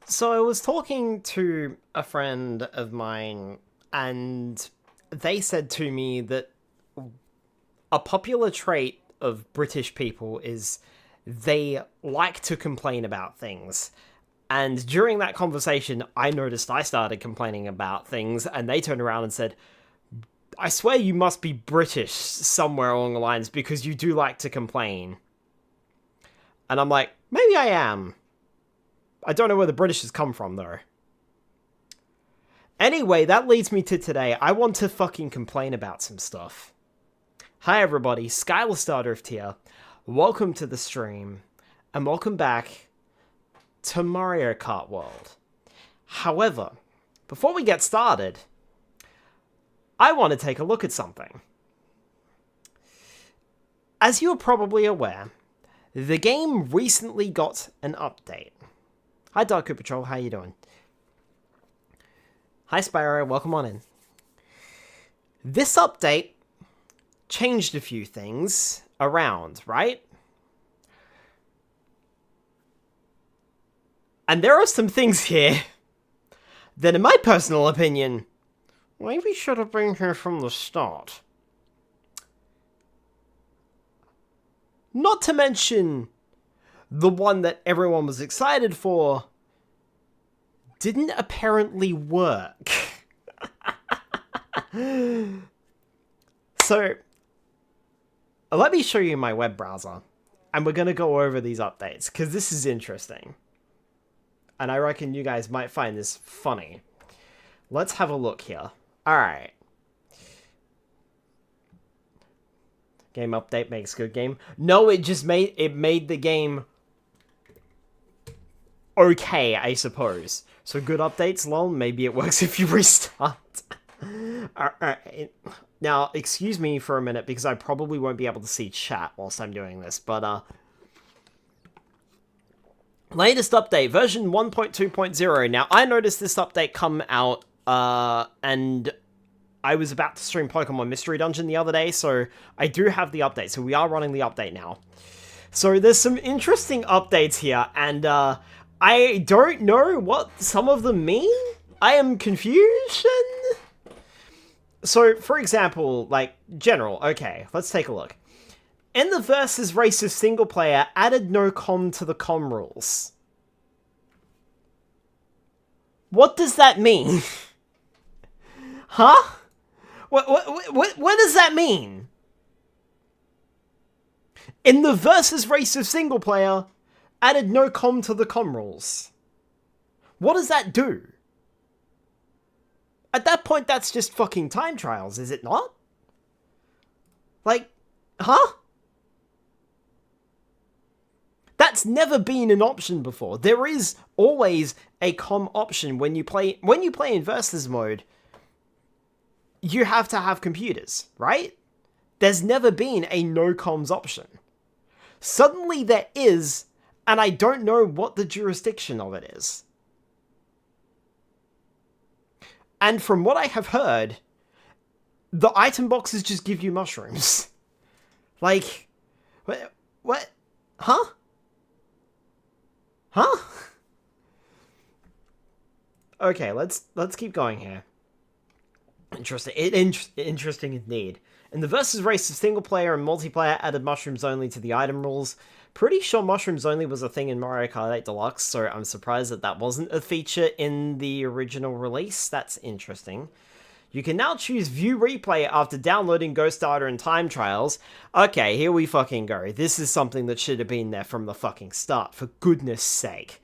So I was talking to a friend of mine, and they said to me that a popular trait of British people is they like to complain about things. And during that conversation, I noticed I started complaining about things, and they turned around and said, I swear you must be British somewhere along the lines because you do like to complain. And I'm like, maybe I am. I don't know where the British has come from, though. Anyway, that leads me to today. I want to fucking complain about some stuff. Hi everybody, Skylar Stardrift here. Welcome to the stream, and welcome back to Mario Kart World. However, before we get started, I want to take a look at something. As you are probably aware, the game recently got an update. Hi Dark Cooper Patrol, how you doing? Hi Spyro, welcome on in. This update changed a few things around, right? And there are some things here that, in my personal opinion, maybe should have been here from the start. Not to mention, the one that everyone was excited for didn't apparently work. So, let me show you my web browser, and we're going to go over these updates, because this is interesting. And I reckon you guys might find this funny. Let's have a look here. Alright. Game update makes good game. No, it just made the game okay, I suppose. So good updates, lol. Maybe it works if you restart. Alright. Now, excuse me for a minute, because I probably won't be able to see chat whilst I'm doing this, but, latest update, version 1.2.0. Now, I noticed this update come out, and I was about to stream Pokemon Mystery Dungeon the other day, so I do have the update, so we are running the update now. So there's some interesting updates here, and, I don't know what some of them mean. I am confusion. So, for example, like, general, okay, let's take a look. In the versus races single player, added no com to the com rules. What does that mean? Huh? What does that mean? In the versus races single player, added no com to the com rules. What does that do? At that point, that's just fucking time trials, is it not? Like, huh? That's never been an option before. There is always a com option when you play in versus mode. You have to have computers, right? There's never been a no comms option. Suddenly there is, and I don't know what the jurisdiction of it is. And from what I have heard, the item boxes just give you mushrooms. Like, what? Huh? Huh? Okay, let's keep going here. Interesting. Interesting indeed. In the versus race of single player and multiplayer, added mushrooms only to the item rules. Pretty sure mushrooms only was a thing in Mario Kart 8 Deluxe, so I'm surprised that that wasn't a feature in the original release. That's interesting. You can now choose view replay after downloading Ghost Data and Time Trials. Okay, here we fucking go. This is something that should have been there from the fucking start, for goodness sake.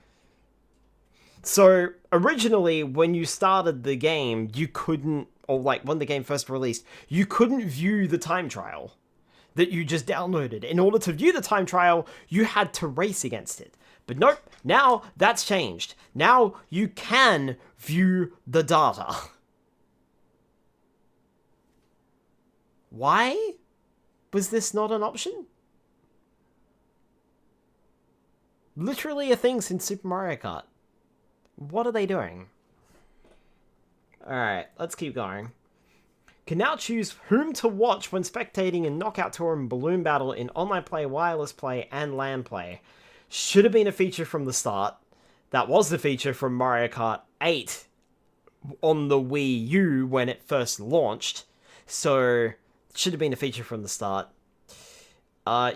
So, originally, when you started the game, you couldn't, or like when the game first released, you couldn't view the time trial that you just downloaded. In order to view the time trial, you had to race against it. But nope, now that's changed. Now you can view the data. Why was this not an option? Literally a thing since Super Mario Kart. What are they doing? Alright, let's keep going. Can now choose whom to watch when spectating in Knockout Tour and Balloon Battle in online play, wireless play, and LAN play. Should have been a feature from the start. That was the feature from Mario Kart 8 on the Wii U when it first launched. So, it should have been a feature from the start.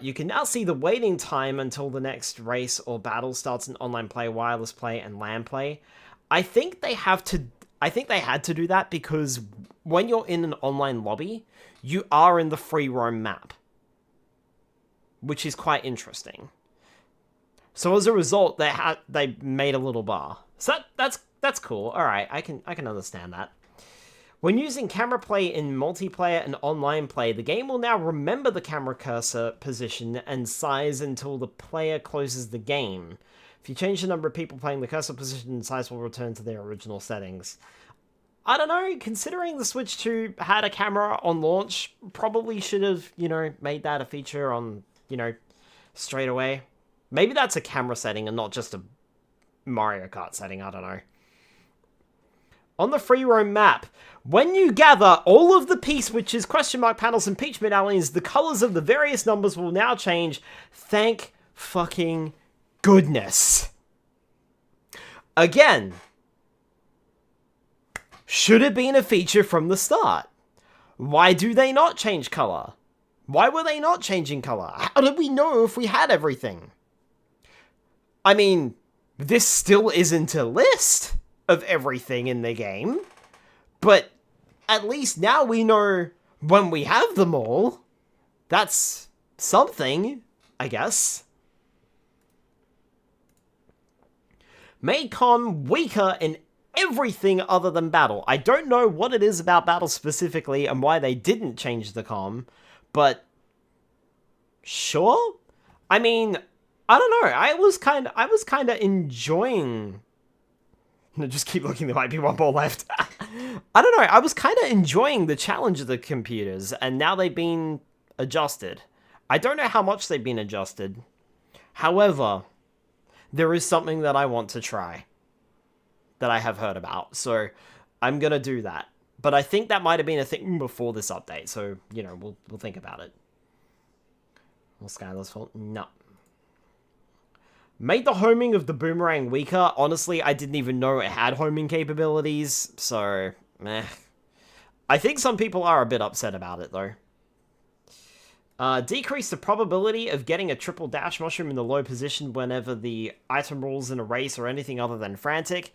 You can now see the waiting time until the next race or battle starts in online play, wireless play, and LAN play. I think they had to do that because when you're in an online lobby, you are in the free roam map, which is quite interesting. So as a result, they made a little bar. So that's cool. All right, I can understand that. When using camera play in multiplayer and online play, the game will now remember the camera cursor position and size until the player closes the game. If you change the number of people playing, the cursor position and size will return to their original settings. I don't know, considering the Switch 2 had a camera on launch, probably should have, made that a feature on, straight away. Maybe that's a camera setting and not just a Mario Kart setting, I don't know. On the free roam map, when you gather all of the P-switches, question mark panels, and peach medallions, the colors of the various numbers will now change. Thank fucking goodness. Again, should have been a feature from the start. Why do they not change color? Why were they not changing color? How did we know if we had everything? I mean, this still isn't a list of everything in the game, but at least now we know when we have them all. That's something, I guess. Made comm weaker in everything other than battle. I don't know what it is about battle specifically and why they didn't change the comm, but sure. I mean, I don't know. I was kind of enjoying. Just keep looking. There might be one more left. I don't know. I was kind of enjoying the challenge of the computers, and now they've been adjusted. I don't know how much they've been adjusted. However, there is something that I want to try that I have heard about, so I'm gonna do that. But I think that might have been a thing before this update, so we'll think about it. Will Skylar's fault? No. Made the homing of the boomerang weaker. Honestly, I didn't even know it had homing capabilities, so meh. I think some people are a bit upset about it, though. Decrease the probability of getting a triple dash mushroom in the low position whenever the item rolls in a race or anything other than frantic.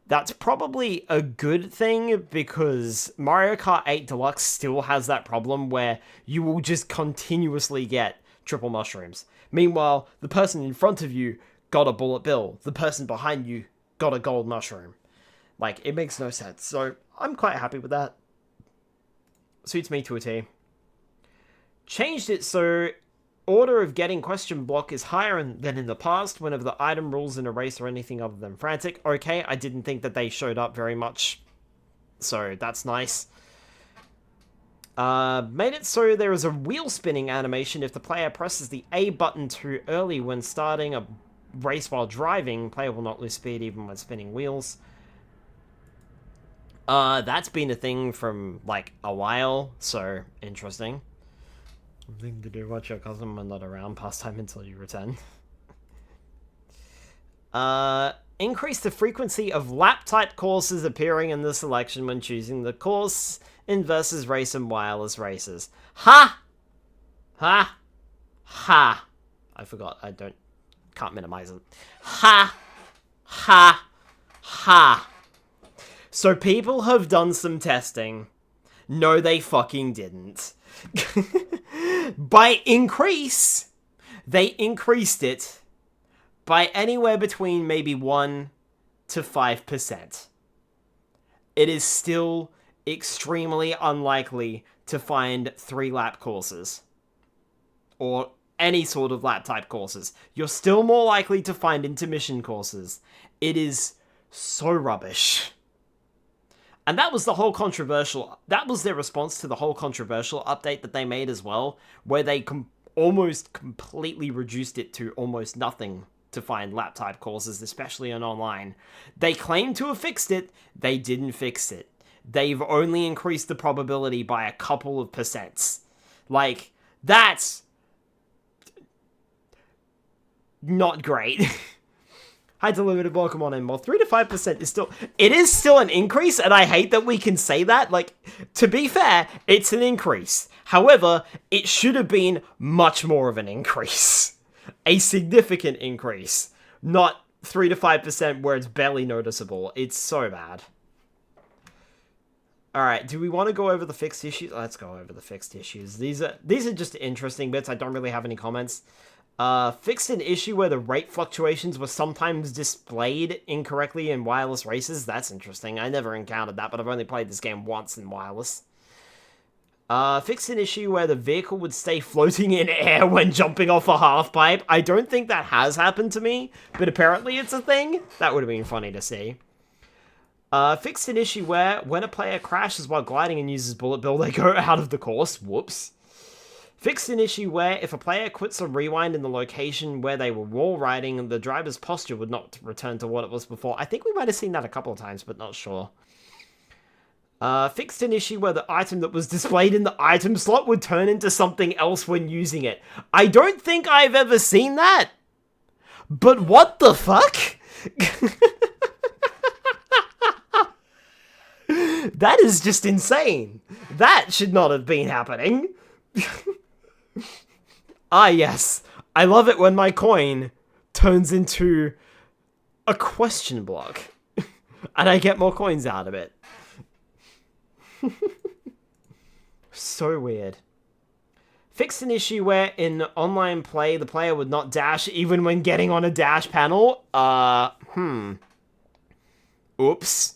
That's probably a good thing, because Mario Kart 8 Deluxe still has that problem where you will just continuously get triple mushrooms. Meanwhile, the person in front of you got a bullet bill. The person behind you got a gold mushroom. Like, it makes no sense. So, I'm quite happy with that. Suits me to a T. Changed it so order of getting question block is higher than in the past whenever the item rules in a race or anything other than frantic. Okay, I didn't think that they showed up very much, so that's nice. Made it so there is a wheel spinning animation if the player presses the A button too early when starting a race while driving. Player will not lose speed even when spinning wheels. That's been a thing from, like, a while, so interesting. Thing to do, watch your cousin when not around, pastime until you return. Increase the frequency of lap-type courses appearing in the selection when choosing the course in versus race and wireless races. Ha! Ha! Ha! I forgot, can't minimize it. Ha! Ha! Ha! So people have done some testing. No, they fucking didn't. By increase, they increased it by anywhere between maybe 1 to 5%. It is still extremely unlikely to find 3-lap courses. Or any sort of lap-type courses. You're still more likely to find intermission courses. It is so rubbish. And that was the whole that was their response to the whole controversial update that they made as well, where they almost completely reduced it to almost nothing to find lap-type courses, especially on online. They claimed to have fixed it, they didn't fix it. They've only increased the probability by a couple of percents. Like, that's not great. Hi, Delimited, welcome on in. Well, 3 to 5% is still... It is still an increase, and I hate that we can say that. Like, to be fair, it's an increase. However, it should have been much more of an increase. A significant increase. Not 3 to 5% where it's barely noticeable. It's so bad. Alright, do we want to go over the fixed issues? Let's go over the fixed issues. These are just interesting bits. I don't really have any comments. Fixed an issue where the rate fluctuations were sometimes displayed incorrectly in wireless races. That's interesting. I never encountered that, but I've only played this game once in wireless. Fixed an issue where the vehicle would stay floating in air when jumping off a half-pipe. I don't think that has happened to me, but apparently it's a thing. That would have been funny to see. Fixed an issue where when a player crashes while gliding and uses bullet bill, they go out of the course. Whoops. Fixed an issue where if a player quits a rewind in the location where they were wall riding, the driver's posture would not return to what it was before. I think we might have seen that a couple of times, but not sure. Fixed an issue where the item that was displayed in the item slot would turn into something else when using it. I don't think I've ever seen that. But what the fuck? That is just insane. That should not have been happening. Ah, yes. I love it when my coin turns into a question block. And I get more coins out of it. So weird. Fixed an issue where in online play, the player would not dash even when getting on a dash panel. Oops.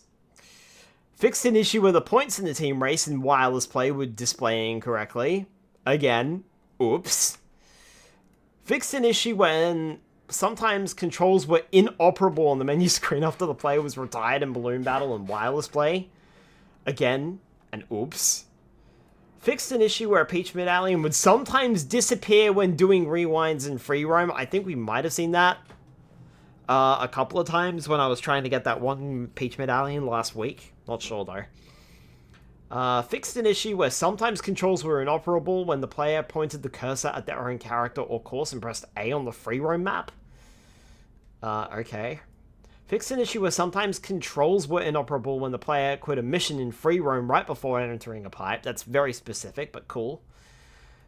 Fixed an issue where the points in the team race in wireless play would display incorrectly. Again, oops. Fixed an issue when sometimes controls were inoperable on the menu screen after the player was retired in balloon battle and wireless play. Again, an oops. Fixed an issue where a Peach medallion would sometimes disappear when doing rewinds in free roam. I think we might have seen that a couple of times when I was trying to get that one Peach medallion last week. Not sure though. Fixed an issue where sometimes controls were inoperable when the player pointed the cursor at their own character or course and pressed A on the free roam map. Okay. Fixed an issue where sometimes controls were inoperable when the player quit a mission in free roam right before entering a pipe. That's very specific, but cool.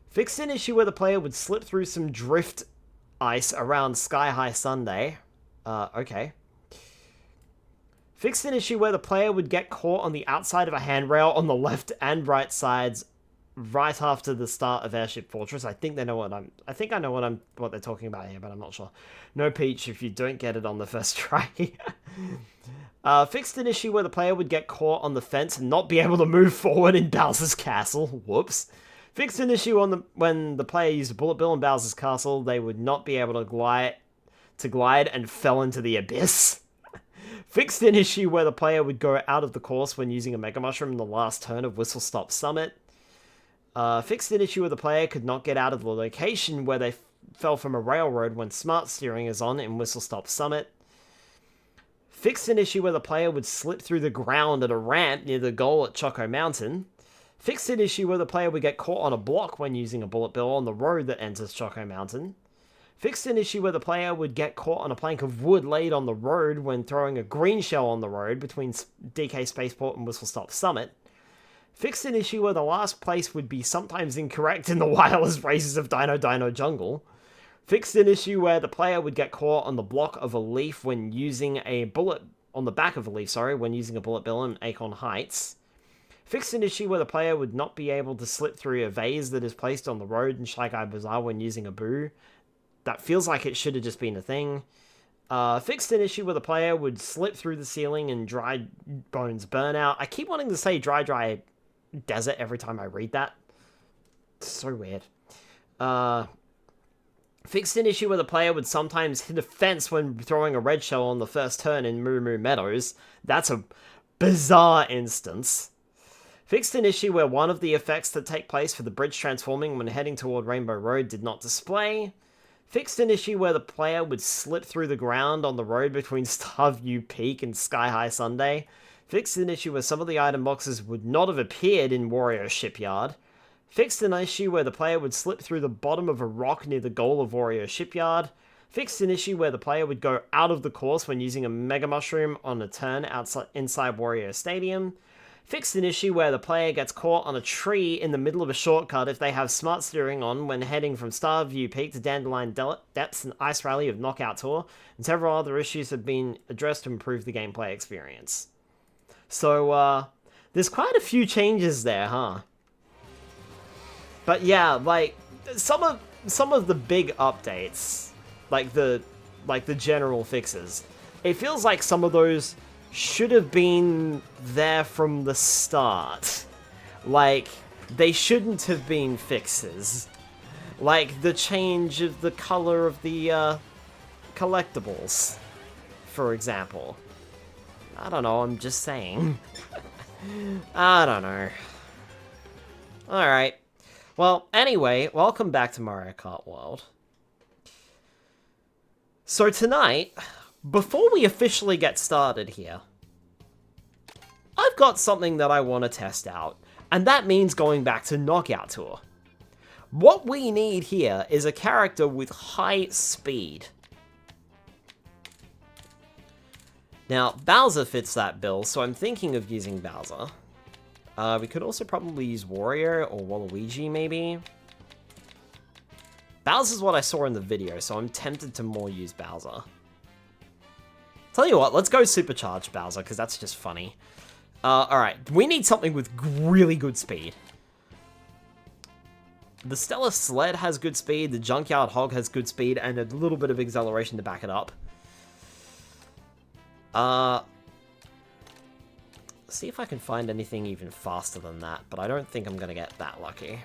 Fixed an issue where the player would slip through some drift ice around Sky High Sunday. Okay. Fixed an issue where the player would get caught on the outside of a handrail on the left and right sides right after the start of Airship Fortress. I think I know what they're talking about here, but I'm not sure. No Peach if you don't get it on the first try. Fixed an issue where the player would get caught on the fence and not be able to move forward in Bowser's Castle. Whoops. Fixed an issue when the player used a bullet bill in Bowser's Castle, they would not be able to glide and fell into the abyss. Fixed an issue where the player would go out of the course when using a Mega Mushroom in the last turn of Whistle Stop Summit. Fixed an issue where the player could not get out of the location where they fell from a railroad when Smart Steering is on in Whistle Stop Summit. Fixed an issue where the player would slip through the ground at a ramp near the goal at Choco Mountain. Fixed an issue where the player would get caught on a block when using a bullet bill on the road that enters Choco Mountain. Fixed an issue where the player would get caught on a plank of wood laid on the road when throwing a green shell on the road between DK Spaceport and Whistle Stop Summit. Fixed an issue where the last place would be sometimes incorrect in the wireless races of Dino Dino Jungle. Fixed an issue where the player would get caught on the block of a leaf when using a bullet... on the back of a leaf, sorry, when using a bullet bill in Acorn Heights. Fixed an issue where the player would not be able to slip through a vase that is placed on the road in Shy Guy Bazaar when using a boo. That feels like it should have just been a thing. Fixed an issue where the player would slip through the ceiling in Dry Bones Burnout. I keep wanting to say Dry Desert every time I read that. It's so weird. Fixed an issue where the player would sometimes hit a fence when throwing a red shell on the first turn in Moo Moo Meadows. That's a bizarre instance. Fixed an issue where one of the effects that take place for the bridge transforming when heading toward Rainbow Road did not display. Fixed an issue where the player would slip through the ground on the road between Starview Peak and Sky High Sunday. Fixed an issue where some of the item boxes would not have appeared in Wario Shipyard. Fixed an issue where the player would slip through the bottom of a rock near the goal of Wario Shipyard. Fixed an issue where the player would go out of the course when using a Mega Mushroom on a turn inside Wario Stadium. Fixed an issue where the player gets caught on a tree in the middle of a shortcut if they have smart steering on when heading from Starview Peak to Dandelion Depths and Ice Rally of Knockout Tour, and several other issues have been addressed to improve the gameplay experience. So, there's quite a few changes there, huh? But yeah, like, some of the big updates, like the general fixes, it feels like some of those should have been there from the start. Like, they shouldn't have been fixes. Like, the change of the color of the, collectibles, for example. I don't know, I'm just saying. I don't know. Alright. Well, anyway, welcome back to Mario Kart World. So tonight, before we officially get started here, I've got something that I want to test out, and that means going back to Knockout Tour. What we need here is a character with high speed. Now, Bowser fits that bill, so I'm thinking of using Bowser. We could also probably use Wario or Waluigi, maybe. Bowser's what I saw in the video, so I'm tempted to more use Bowser. Tell you what, let's go Supercharged Bowser, because that's just funny. Alright, we need something with really good speed. The Stellar Sled has good speed, the Junkyard Hog has good speed, and a little bit of acceleration to back it up. See if I can find anything even faster than that, but I don't think I'm gonna get that lucky.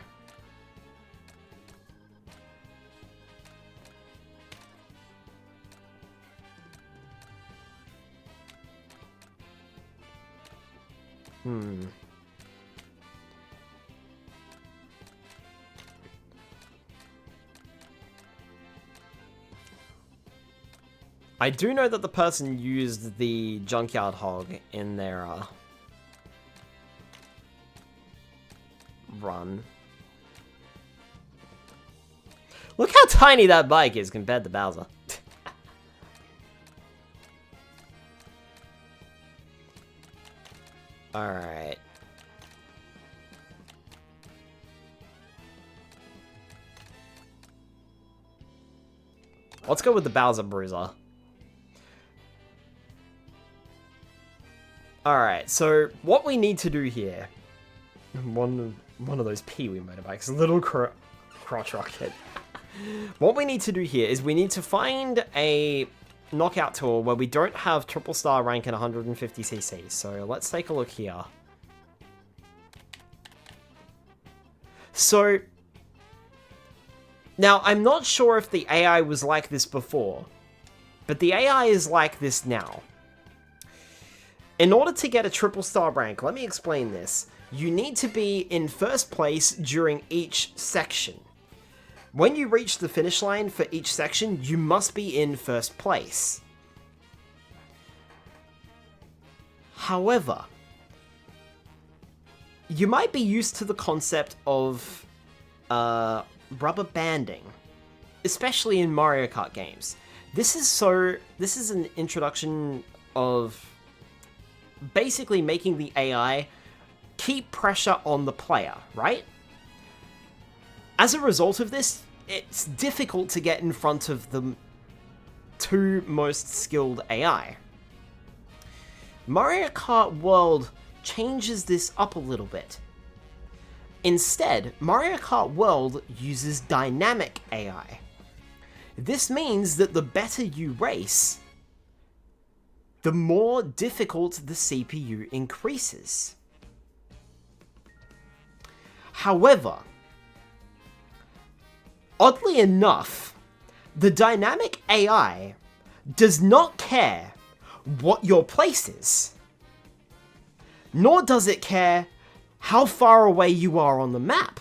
I do know that the person used the Junkyard Hog in their, run. Look how tiny that bike is compared to Bowser. Alright. Let's go with the Bowser Bruiser. Alright, so what we need to do here... One of those Pee-wee motorbikes, a little crotch rocket. What we need to do here is we need to find a Knockout Tour where we don't have triple star rank at 150cc. So let's take a look here. So now I'm not sure if the AI was like this before, but the AI is like this now. In order to get a triple star rank, let me explain this. You need to be in first place during each section. When you reach the finish line for each section, you must be in first place. However, you might be used to the concept of rubber banding, especially in Mario Kart games. This is an introduction of basically making the AI keep pressure on the player, right? As a result of this, it's difficult to get in front of the two most skilled AI. Mario Kart World changes this up a little bit. Instead, Mario Kart World uses dynamic AI. This means that the better you race, the more difficult the CPU increases. However, oddly enough, the dynamic AI does not care what your place is, nor does it care how far away you are on the map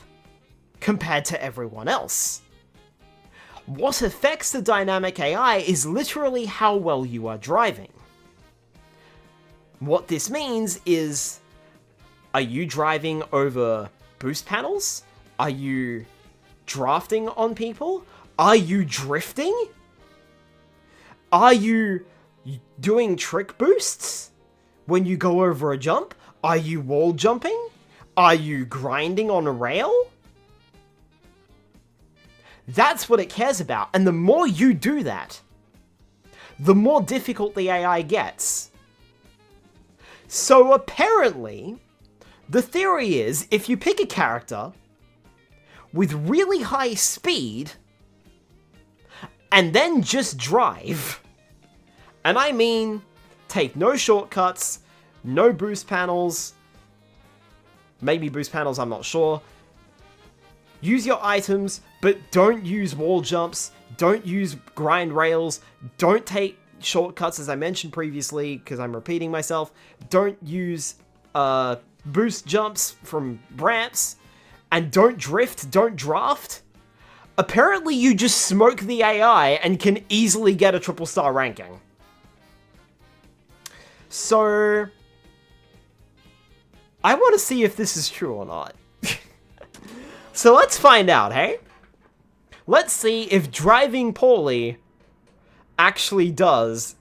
compared to everyone else. What affects the dynamic AI is literally how well you are driving. What this means is, are you driving over boost panels? Are you drafting on people? Are you drifting? Are you doing trick boosts when you go over a jump? Are you wall jumping? Are you grinding on a rail? That's what it cares about, and the more you do that, the more difficult the AI gets. So apparently, the theory is, if you pick a character with really high speed, and then just drive, and I mean, take no shortcuts, no boost panels, maybe boost panels, I'm not sure, use your items, but don't use wall jumps, don't use grind rails, don't take shortcuts as I mentioned previously, because I'm repeating myself, don't use boost jumps from ramps, and don't drift, don't draft. Apparently you just smoke the AI and can easily get a triple star ranking. So, I want to see if this is true or not. So let's find out, hey? Let's see if driving poorly actually does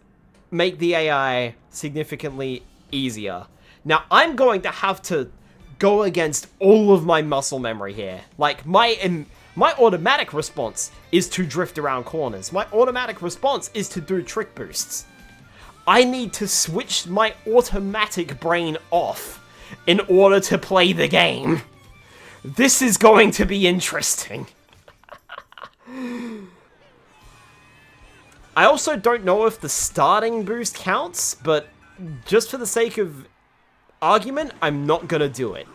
make the AI significantly easier. Now, I'm going to have to go against all of my muscle memory here. Like, my automatic response is to drift around corners. My automatic response is to do trick boosts. I need to switch my automatic brain off in order to play the game. This is going to be interesting. I also don't know if the starting boost counts, but just for the sake of argument, I'm not gonna do it.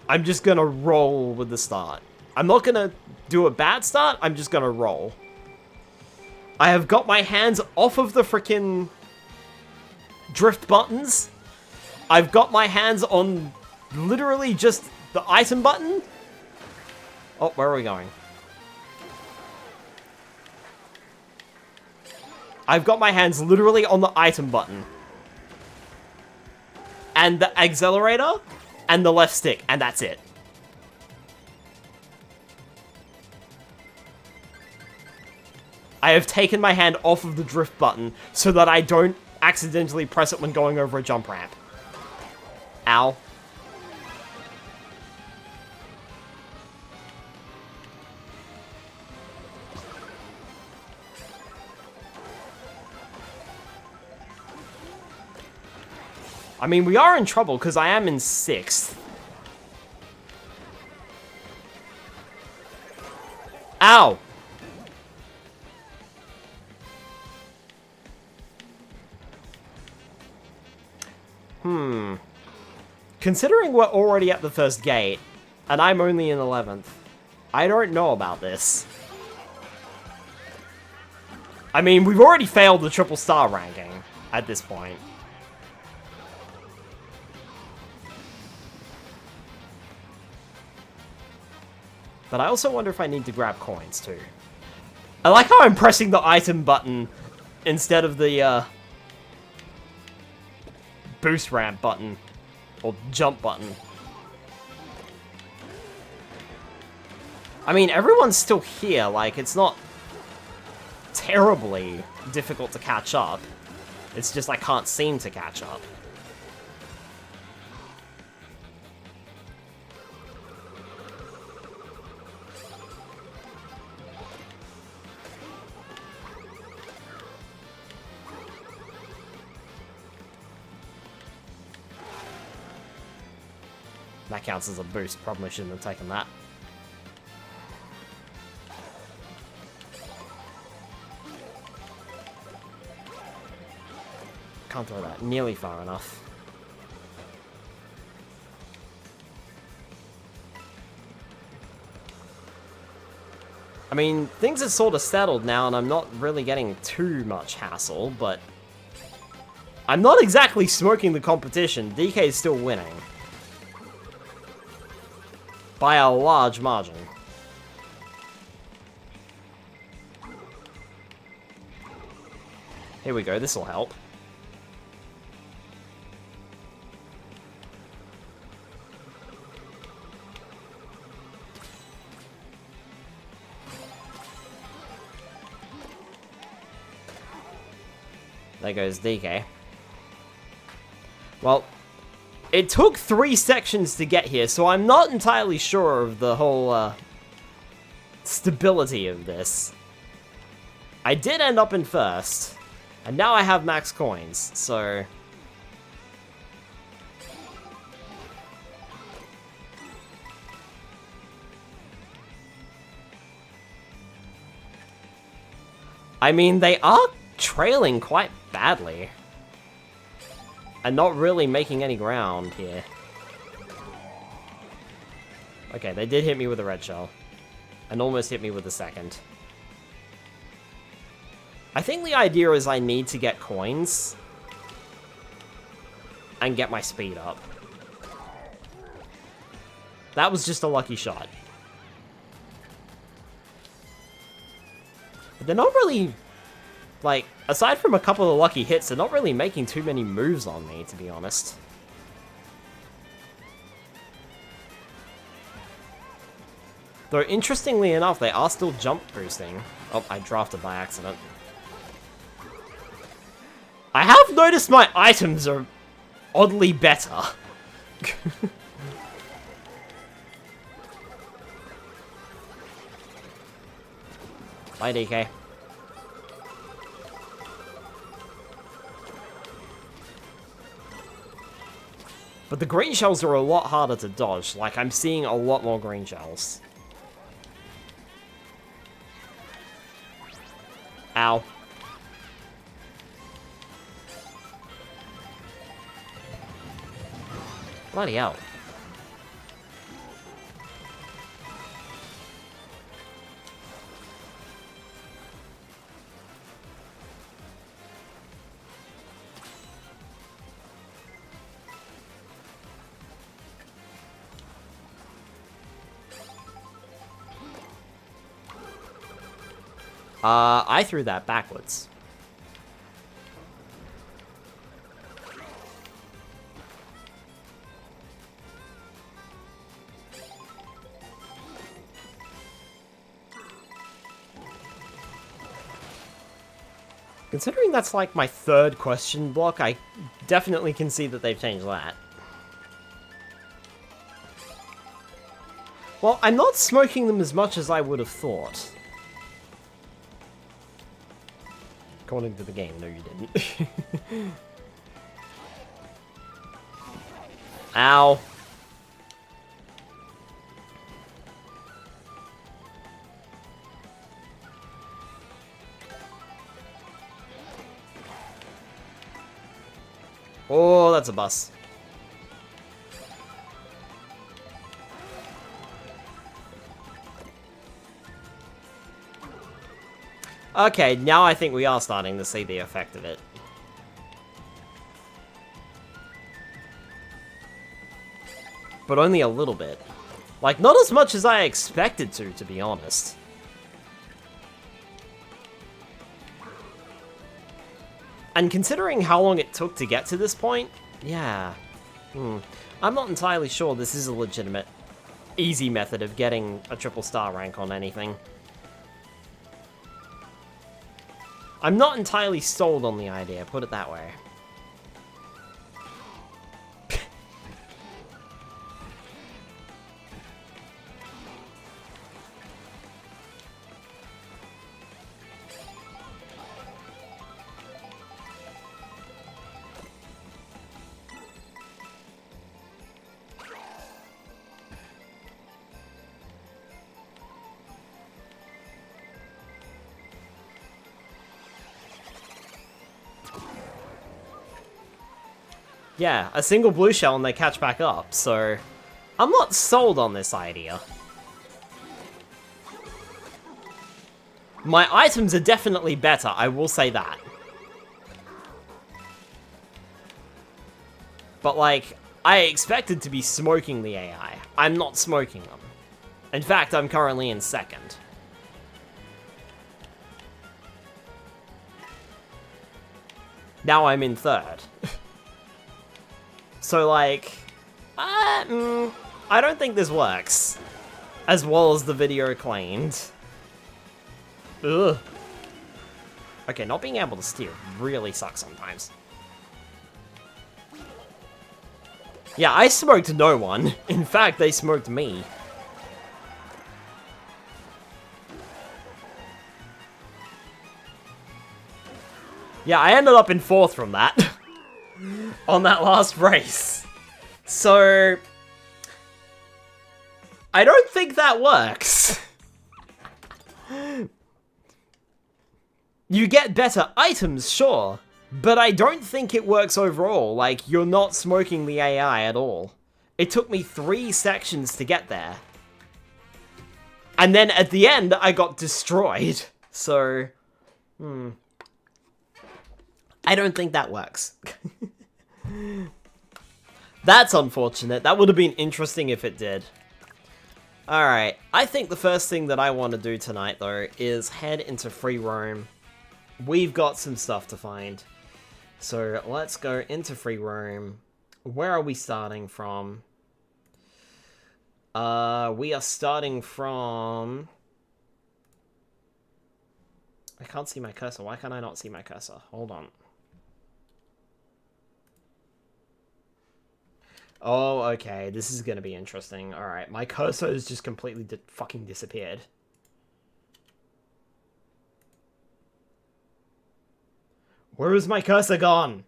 I'm just gonna roll with the start. I'm not gonna do a bad start, I'm just gonna roll. I have got my hands off of the frickin' drift buttons. I've got my hands on literally just the item button. Oh, where are we going? I've got my hands literally on the item button. And the accelerator, and the left stick, and that's it. I have taken my hand off of the drift button so that I don't accidentally press it when going over a jump ramp. Ow. I mean, we are in trouble because I am in 6th. Ow! Considering we're already at the first gate, and I'm only in 11th, I don't know about this. I mean, we've already failed the triple star ranking at this point. But I also wonder if I need to grab coins, too. I like how I'm pressing the item button instead of the, boost ramp button. Or jump button. I mean, everyone's still here. Like, it's not terribly difficult to catch up. It's just I can't seem to catch up. That counts as a boost. Probably shouldn't have taken that. Can't throw that nearly far enough. I mean, things are sort of settled now, and I'm not really getting too much hassle, but I'm not exactly smoking the competition. DK is still winning. By a large margin. Here we go, this'll help. There goes DK. Well, it took 3 sections to get here, so I'm not entirely sure of the whole, stability of this. I did end up in first, and now I have max coins, so... I mean, they are trailing quite badly. And not really making any ground here. Okay, they did hit me with a red shell. And almost hit me with a second. I think the idea is I need to get coins. And get my speed up. That was just a lucky shot. But they're not really... Like, aside from a couple of lucky hits, they're not really making too many moves on me, to be honest. Though, interestingly enough, they are still jump boosting. Oh, I drafted by accident. I have noticed my items are oddly better. Bye, DK. But the green shells are a lot harder to dodge. Like, I'm seeing a lot more green shells. Ow. Bloody hell. I threw that backwards. Considering that's like my 3rd question block, I definitely can see that they've changed that. Well, I'm not smoking them as much as I would have thought. According to the game, no you didn't. Ow. Oh, that's a bus. Okay, now I think we are starting to see the effect of it. But only a little bit. Like, not as much as I expected to be honest. And considering how long it took to get to this point, yeah. I'm not entirely sure this is a legitimate, easy method of getting a triple star rank on anything. I'm not entirely sold on the idea, put it that way. Yeah, a single blue shell and they catch back up, so... I'm not sold on this idea. My items are definitely better, I will say that. But, like, I expected to be smoking the AI. I'm not smoking them. In fact, I'm currently in 2nd. Now I'm in 3rd. So, like, I don't think this works as well as the video claimed. Ugh. Okay, not being able to steer really sucks sometimes. Yeah, I smoked no one. In fact, they smoked me. Yeah, I ended up in 4th from that. On that last race. So... I don't think that works. You get better items, sure. But I don't think it works overall. Like, you're not smoking the AI at all. It took me 3 sections to get there. And then at the end, I got destroyed. So... I don't think that works. That's unfortunate. That would have been interesting if it did. Alright, I think the first thing that I want to do tonight, though, is head into free roam. We've got some stuff to find. So let's go into free roam. Where are we starting from? We are starting from... I can't see my cursor. Why can't I not see my cursor? Hold on. Oh, okay. This is gonna be interesting. Alright, my cursor has just completely fucking disappeared. Where is my cursor gone?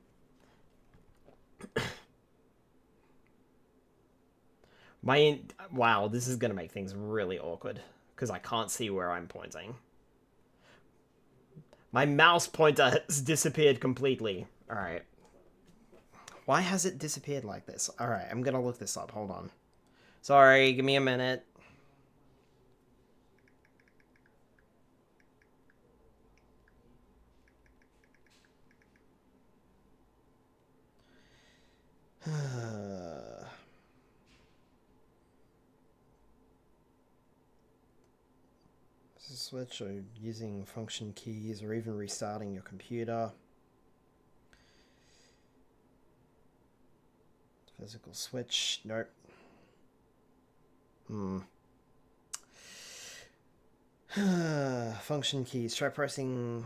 Wow, this is gonna make things really awkward. Because I can't see where I'm pointing. My mouse pointer has disappeared completely. Alright. Why has it disappeared like this? Alright, I'm gonna look this up. Hold on. Sorry, give me a minute. Switch or using function keys or even restarting your computer. Physical switch. Nope. Function keys. Try pressing...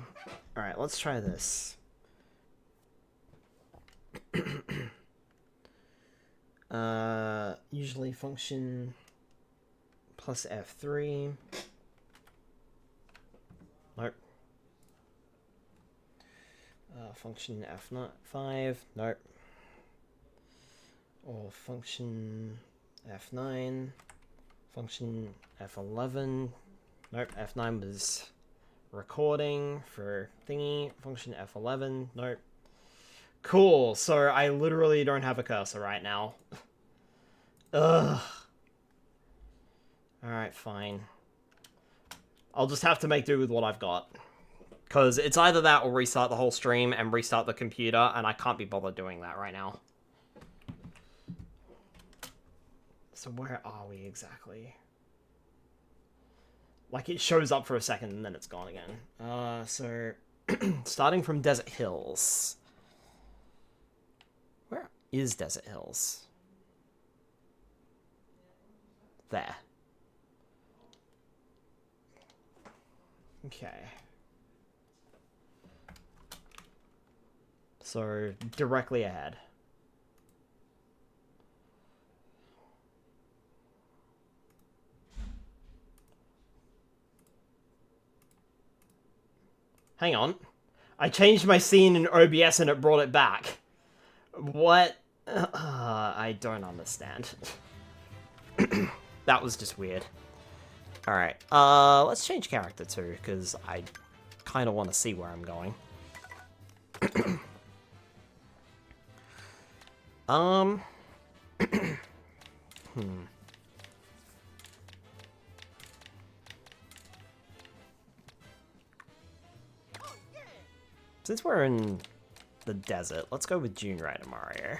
Alright, let's try this. Usually function plus F3. Nope. Function F5. Nope. Or function F9. Function F11. Nope, F9 was recording for thingy. Function F11. Nope. Cool, so I literally don't have a cursor right now. Ugh. Alright, fine. I'll just have to make do with what I've got. Because it's either that or restart the whole stream and restart the computer, and I can't be bothered doing that right now. So where are we exactly? Like, it shows up for a second and then it's gone again. So, starting from Desert Hills. Where is Desert Hills? There. Okay. So, directly ahead. Hang on. I changed my scene in OBS and it brought it back. What? I don't understand. That was just weird. Alright, let's change character too, because I kind of want to see where I'm going. Since we're in the desert, let's go with June Rider Mario.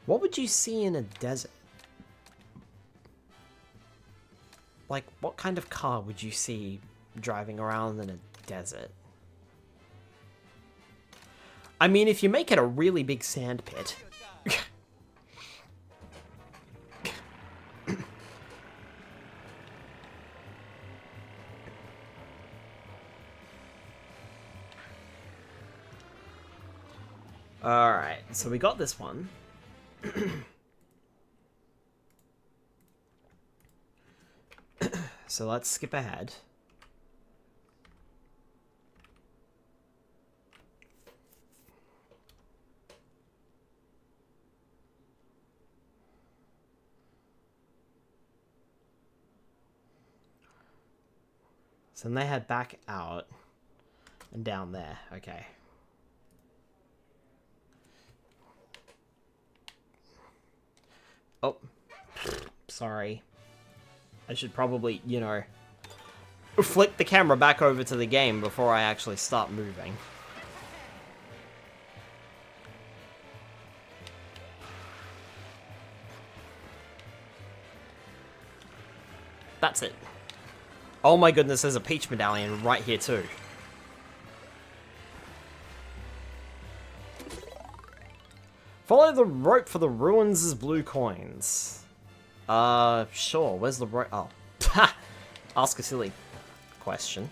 What would you see in a desert? Like, what kind of car would you see driving around in a desert? I mean, if you make it a really big sand pit. Alright, so we got this one. So let's skip ahead. So then they head back out and down there. Okay. Oh, sorry. I should probably, you know, flip the camera back over to the game before I actually start moving. That's it. Oh my goodness, there's a Peach medallion right here too. Follow the rope for the ruins' blue coins. Sure. Where's the rope? Oh. Ha! Ask a silly question.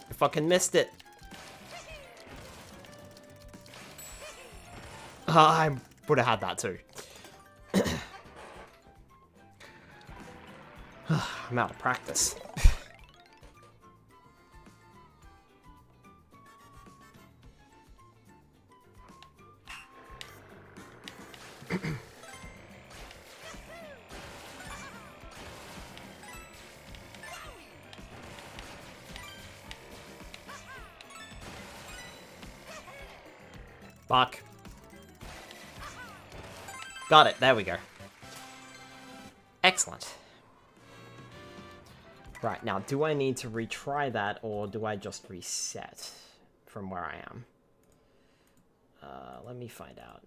I fucking missed it. I would have had that too. I'm out of practice. Fuck. Got it. There we go. Excellent. Right, now, do I need to retry that, or do I just reset from where I am? Let me find out.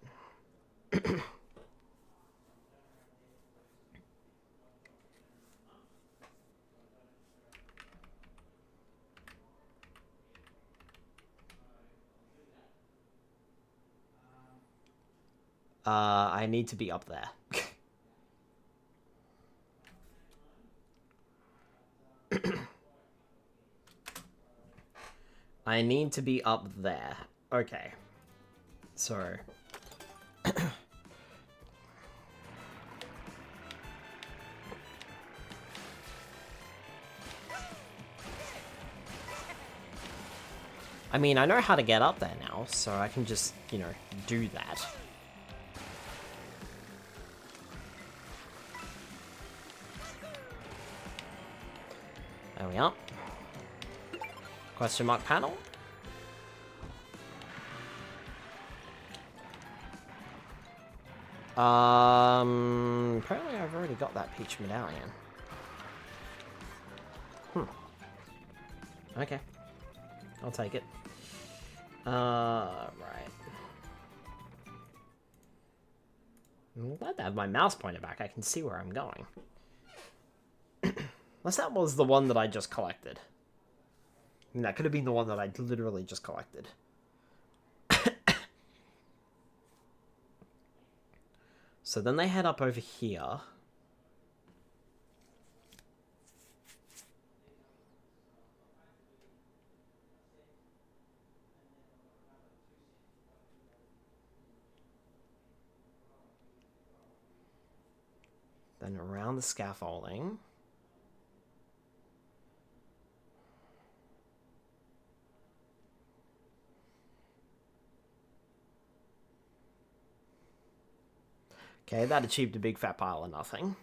I need to be up there. I need to be up there. Okay. So... I mean, I know how to get up there now, so I can just, you know, do that. There we are. Question mark panel. Apparently I've already got that Peach medallion. Okay. I'll take it. Right. I'm glad to have my mouse pointer back. I can see where I'm going. Unless that was the one that I just collected. I mean, that could have been the one that I literally just collected. So then they head up over here. Then around the scaffolding. Okay, that achieved a big fat pile of nothing.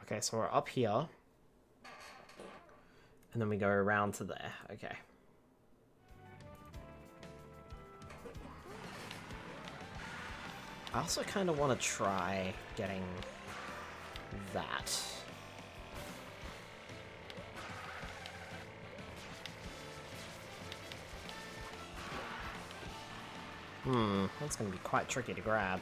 Okay, so we're up here. And then we go around to there. Okay. I also kind of want to try getting that. That's going to be quite tricky to grab.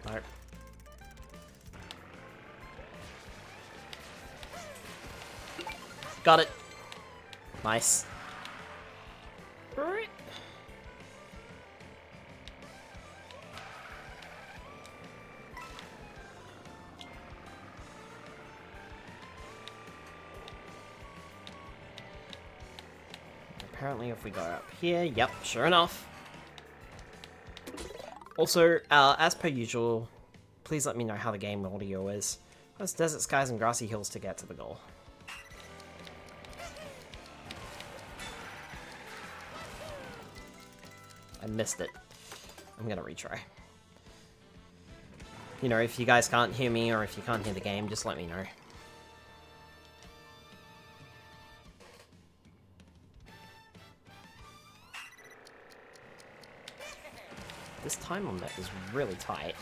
Nope. Got it. Nice. Right. Apparently if we go up here, yep, sure enough. Also, as per usual, please let me know how the game audio is. There's desert skies and grassy hills to get to the goal. I missed it. I'm gonna retry. You know, if you guys can't hear me or if you can't hear the game, just let me know. This time limit is really tight.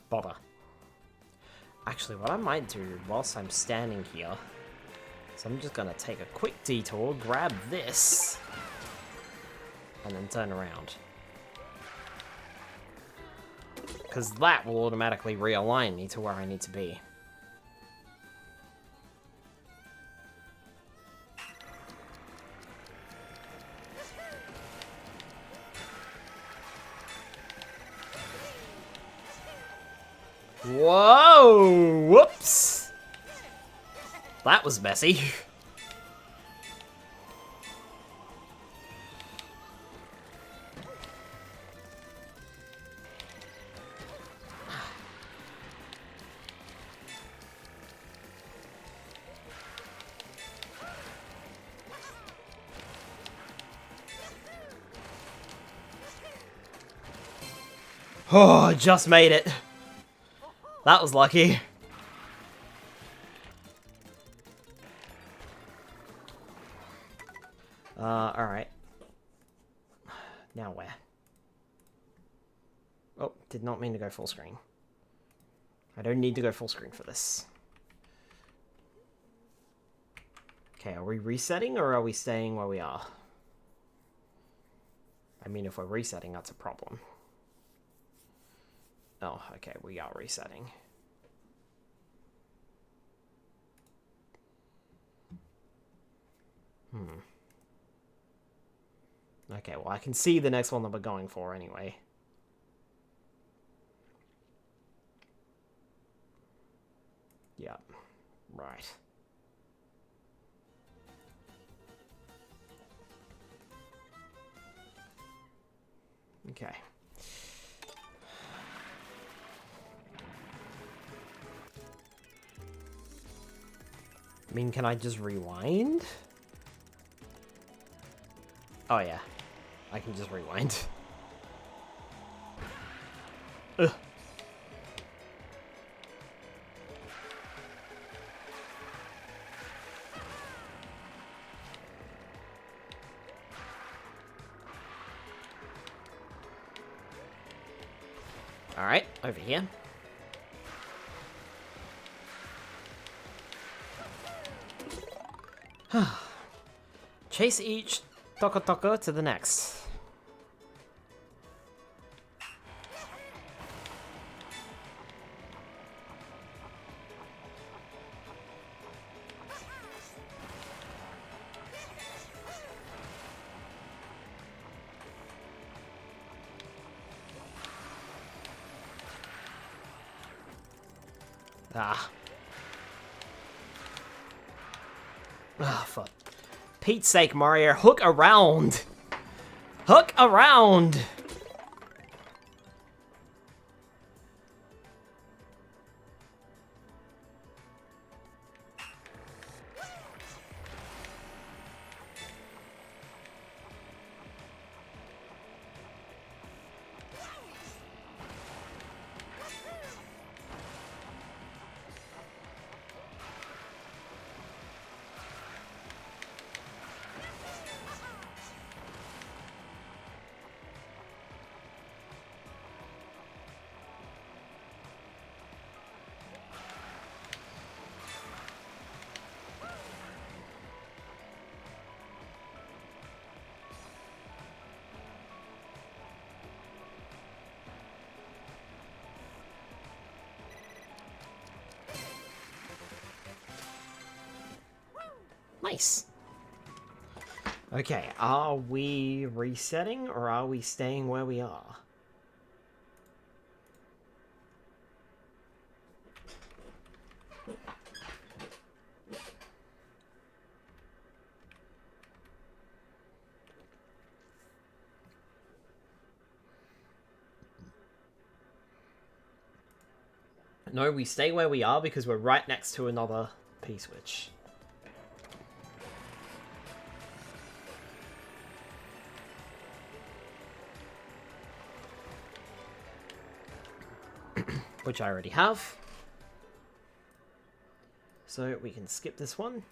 Bother. Actually, what I might do whilst I'm standing here, so I'm just gonna take a quick detour, grab this, and then turn around. Because that will automatically realign me to where I need to be. Whoa! Whoops! That was messy. Oh, just made it. That was lucky. Alright. Now where? Oh, did not mean to go full screen. I don't need to go full screen for this. Okay, are we resetting or are we staying where we are? I mean, if we're resetting, that's a problem. Oh, okay, we are resetting. Okay, well, I can see the next one that we're going for anyway. Yep, right. Okay. I mean, can I just rewind? Oh, yeah. I can just rewind. Ugh. Alright, over here. Chase each Toko Toko to the next. Ah. Ah, for Pete's sake, Mario, hook around! Hook around! Nice. Okay, are we resetting or are we staying where we are? No, we stay where we are because we're right next to another P-switch. Which I already have. So we can skip this one.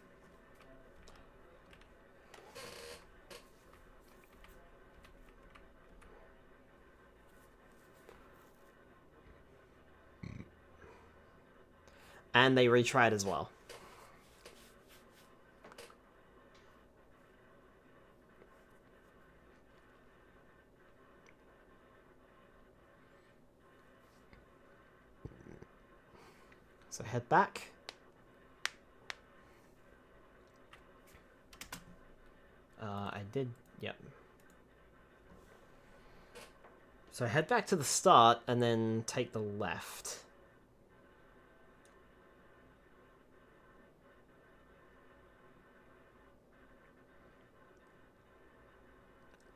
And they retried as well. So head back. I did, yep. So head back to the start and then take the left.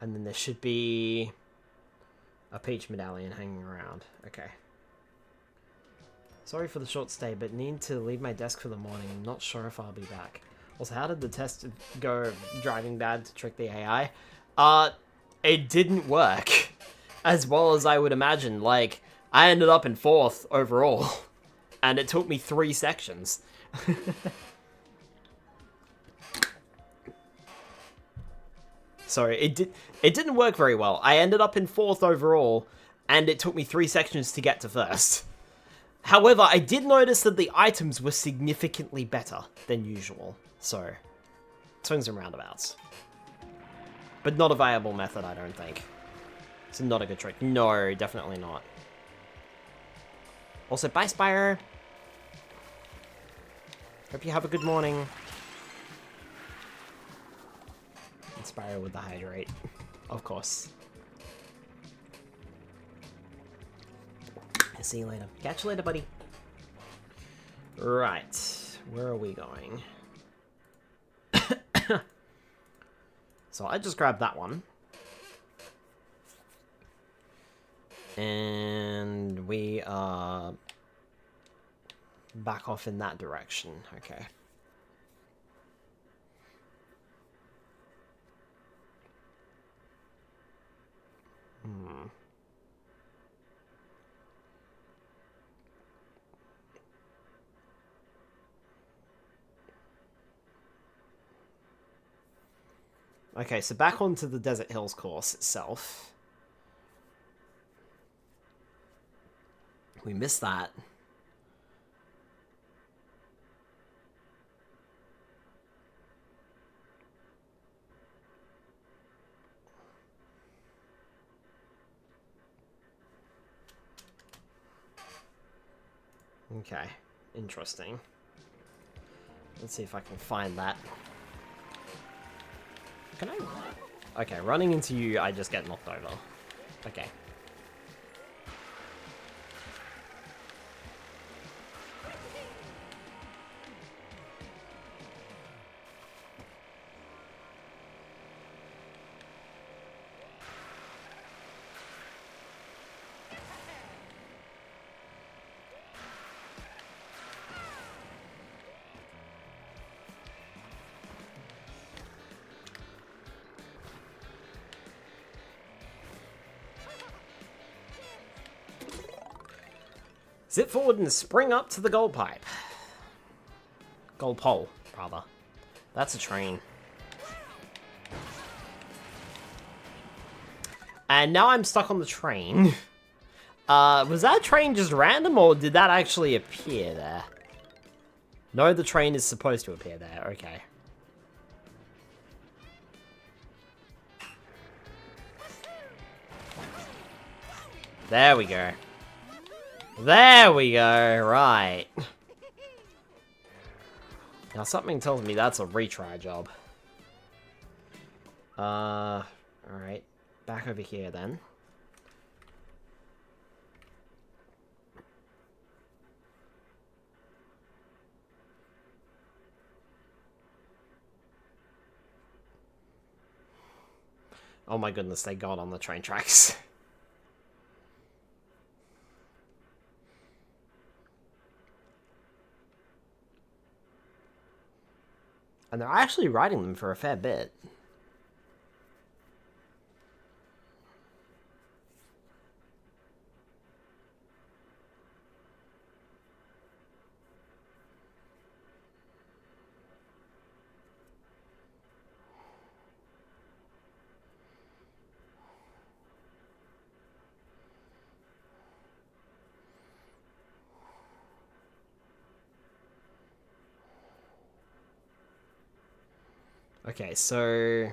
And then there should be a Peach medallion hanging around. Okay. Sorry for the short stay, but need to leave my desk for the morning. I'm not sure if I'll be back. Also, how did the test go driving bad to trick the AI? It didn't work. As well as I would imagine. Like, I ended up in 4th overall. And it took me 3 sections. Sorry, it didn't work very well. I ended up in 4th overall, and it took me 3 sections to get to 1st. However, I did notice that the items were significantly better than usual. So, swings and roundabouts. But not a viable method, I don't think. It's not a good trick. No, definitely not. Also, bye, Spire! Hope you have a good morning. Inspire with the hydrate, of course. I'll see you later. Catch you later, buddy. Right, where are we going? So I just grabbed that one. And we are back off in that direction. Okay. Okay, so back onto the Desert Hills course itself. We missed that. Okay, interesting. Let's see if I can find that. Can I? Okay, running into you, I just get knocked over. Okay. Zip forward and spring up to the gold pipe. Gold pole, rather. That's a train. And now I'm stuck on the train. Was that train just random, or did that actually appear there? No, the train is supposed to appear there. Okay. There we go. There we go, right. Now something tells me that's a retry job. Alright. Back over here then. Oh my goodness, they got on the train tracks. And they're actually riding them for a fair bit. Okay, so...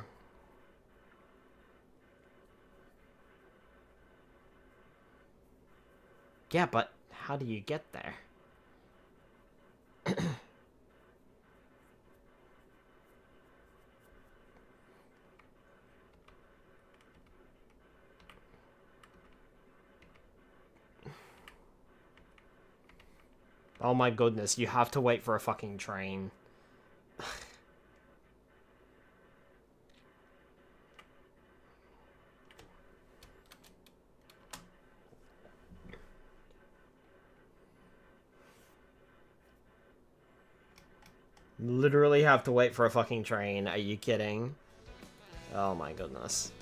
Yeah, but how do you get there? Oh my goodness, you have to wait for a fucking train. Literally have to wait for a fucking train. Are you kidding? Oh my goodness.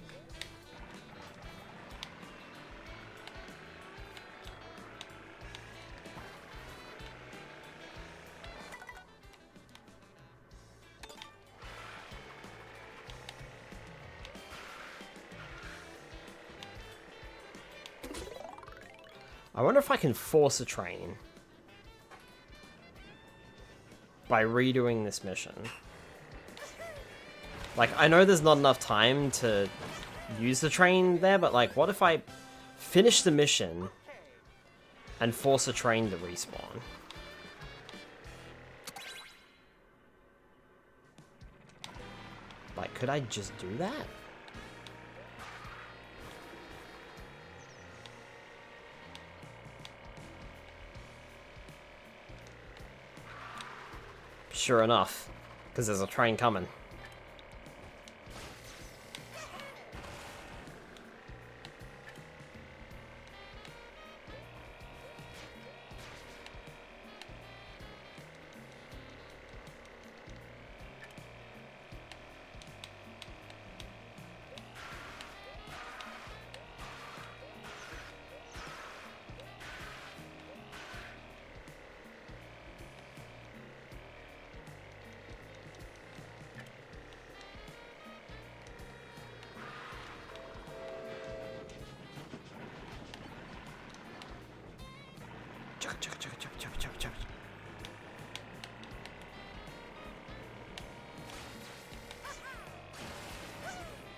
I wonder if I can force a train by redoing this mission. Like, I know there's not enough time to use the train there, but like, what if I finish the mission and force a train to respawn? Like, could I just do that? Sure enough, because there's a train coming.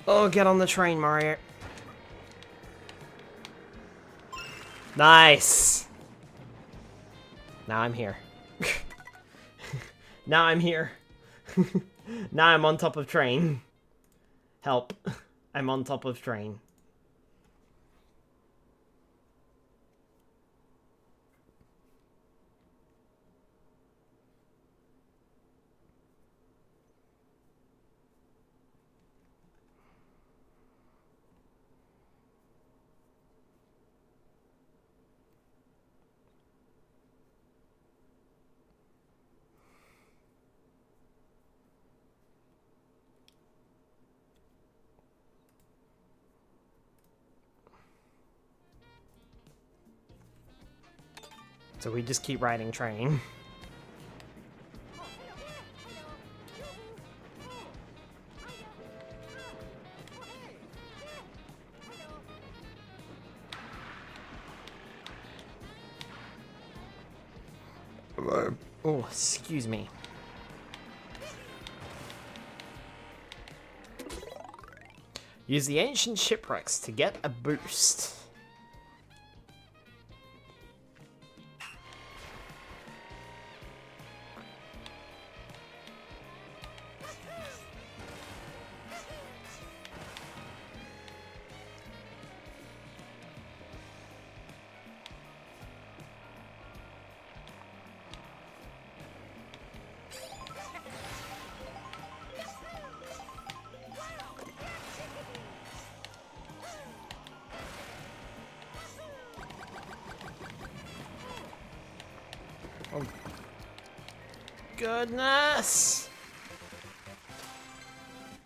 Oh, get on the train, Mario. Nice. Now I'm here. Now I'm here. Now I'm on top of train. Help. I'm on top of train. So we just keep riding train. Oh, excuse me. Use the ancient shipwrecks to get a boost. Oh, goodness!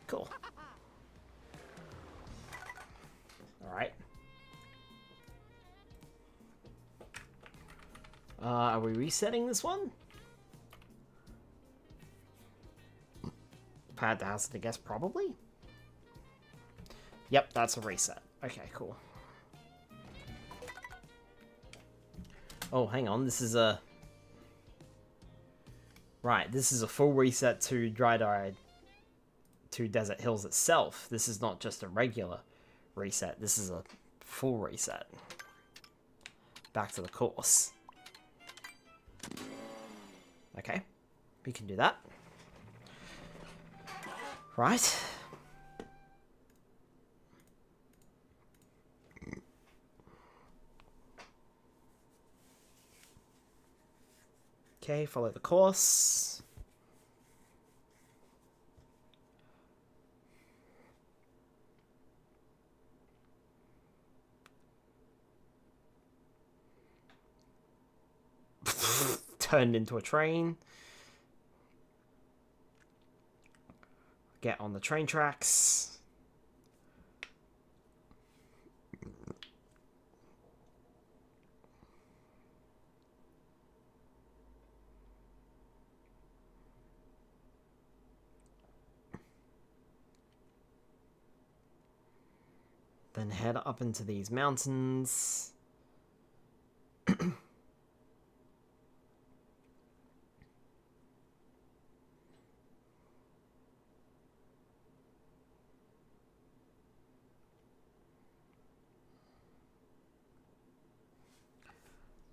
Cool. Alright. Are we resetting this one? If I had to hazard a guess, probably? Yep, that's a reset. Okay, cool. Oh, hang on, this is a... Right, this is a full reset to to Desert Hills itself. This is not just a regular reset. This is a full reset. Back to the course. Okay, we can do that. Right. Okay, follow the course. Turned into a train. Get on the train tracks. Then head up into these mountains.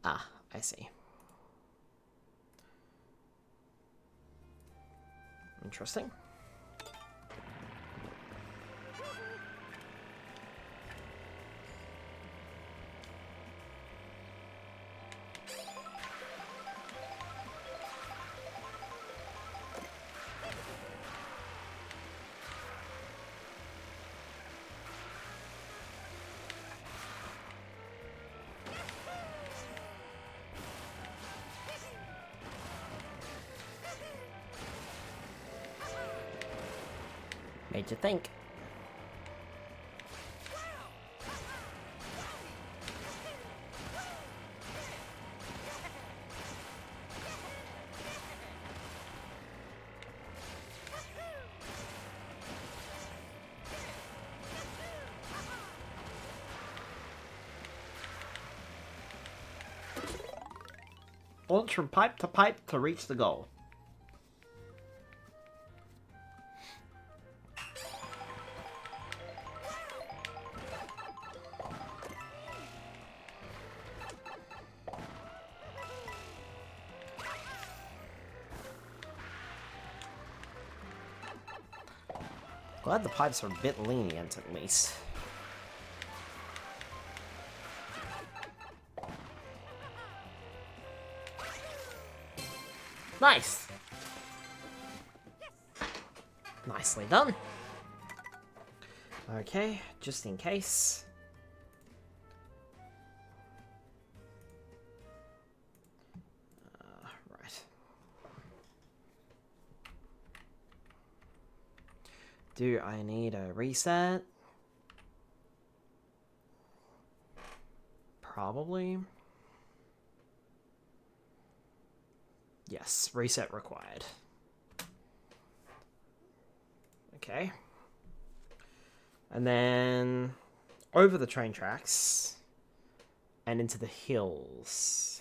Ah, I see. Interesting. Made you think. Launch from pipe to reach the goal. Glad the pipes are a bit lenient, at least. Nice! Nicely done. Okay, just in case. Right. Do I need a reset? Probably. Yes, reset required. Okay. And then over the train tracks and into the hills.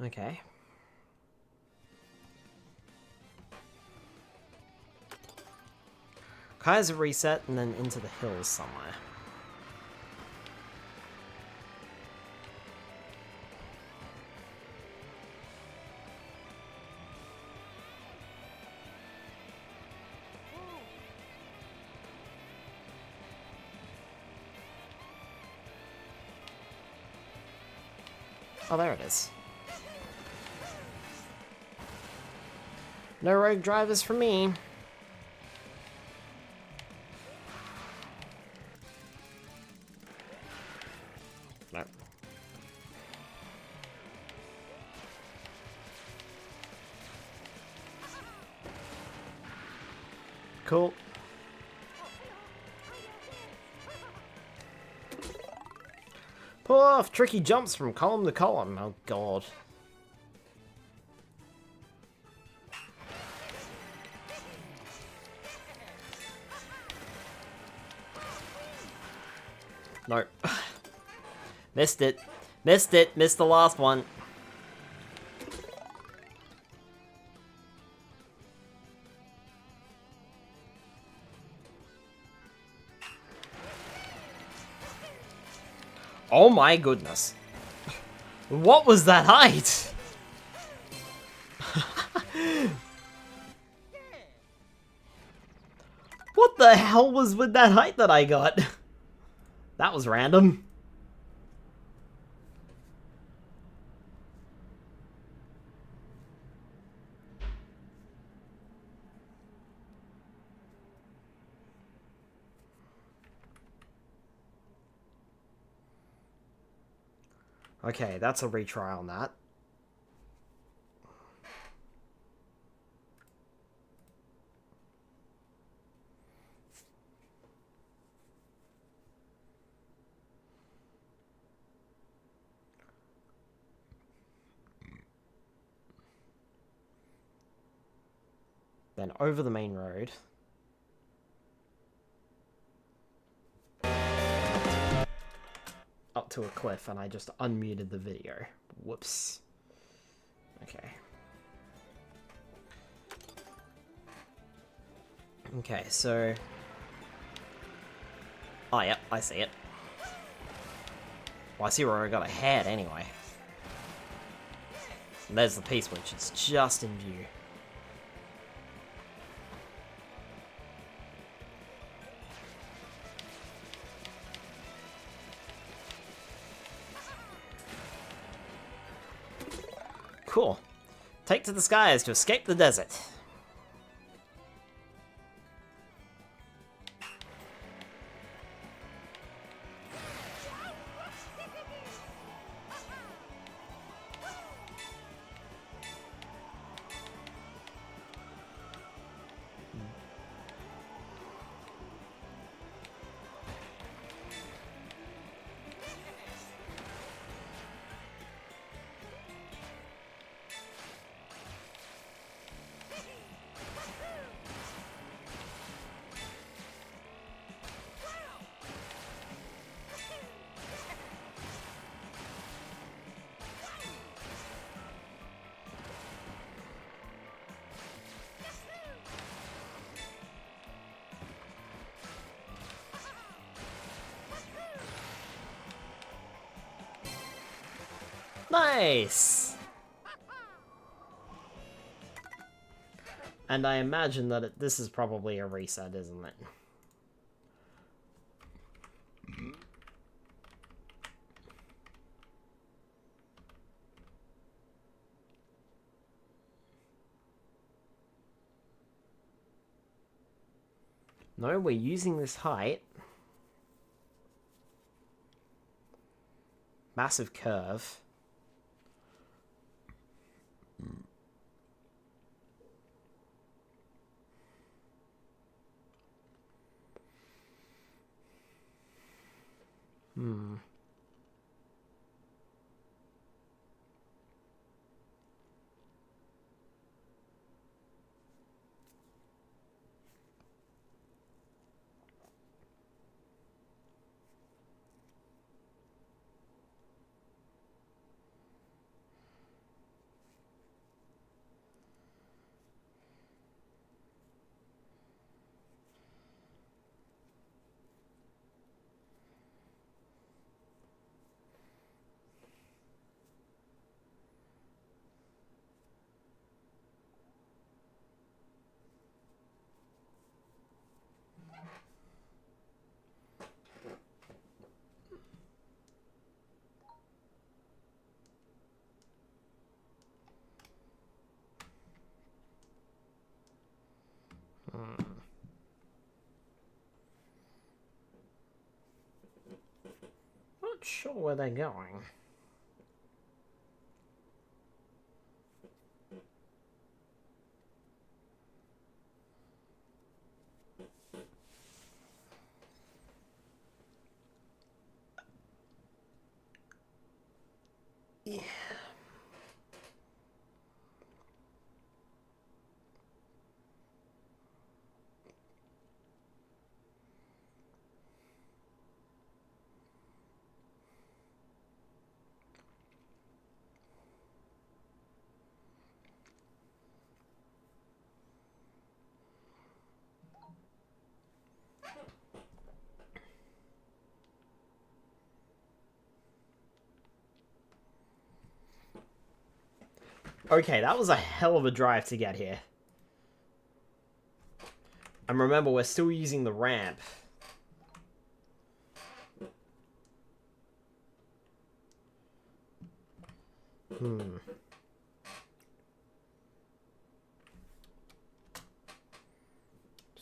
Okay. Kaiser reset and then into the hills somewhere. Oh, there it is. No rogue drivers for me. No. Cool. Pull off tricky jumps from column to column. Oh, God. No. Missed it. Missed it. Missed the last one. Oh my goodness. What was that height? What the hell was with that height that I got? That was random. Okay, that's a retry on that. Then over the main road. Up to a cliff, and I just unmuted the video. Whoops. Okay. Okay, so... Oh, yep, I see it. Well, I see where I got a head, anyway. And there's the piece which is just in view. Cool. Take to the skies to escape the desert. Nice! And I imagine that this is probably a reset, isn't it? No, we're using this height. Massive curve. not sure where they're going. Yeah. Okay, that was a hell of a drive to get here. And remember, we're still using the ramp.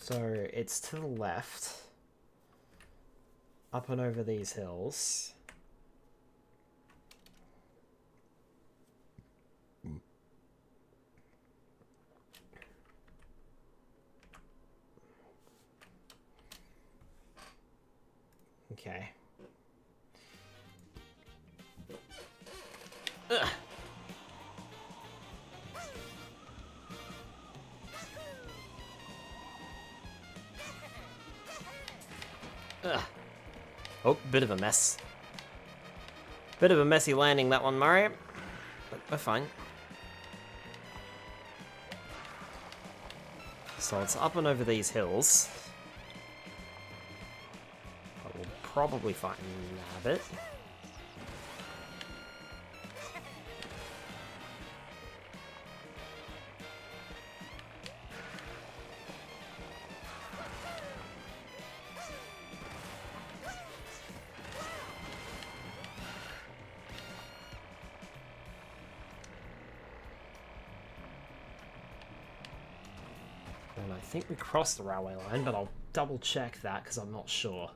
So, it's to the left. Up and over these hills. Okay. Ugh. Ugh. Oh, bit of a mess. Bit of a messy landing, that one, Mario. But we're fine. So it's up and over these hills. But we'll probably find a bit. And I think we crossed the railway line, but I'll double check that because I'm not sure.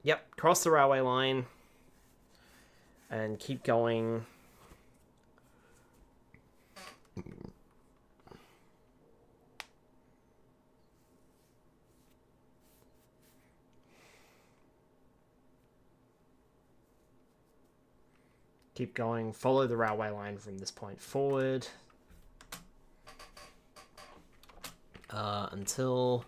Yep, cross the railway line and keep going. Keep going, follow the railway line from this point forward. Until...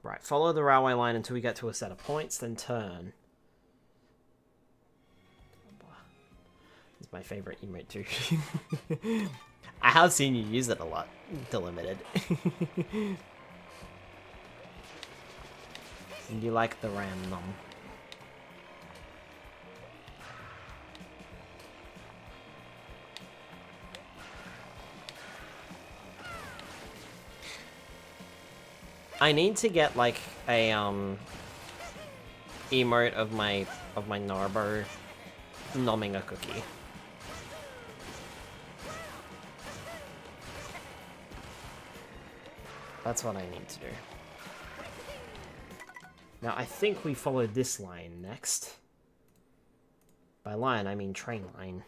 Right, follow the railway line until we get to a set of points, then turn. It's my favorite emote too. I have seen you use it a lot, Delimited. And you like the ram nom. I need to get like a emote of my Narbo nomming a cookie. That's what I need to do. Now, I think we followed this line next. By line, I mean train line.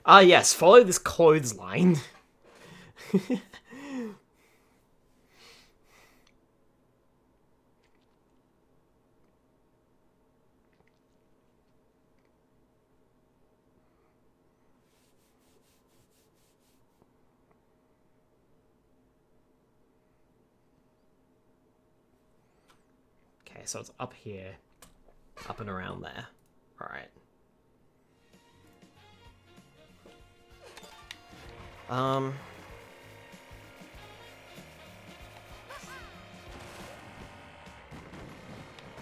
Ah, yes, follow this clothesline. Okay, so it's up here, up and around there. Alright.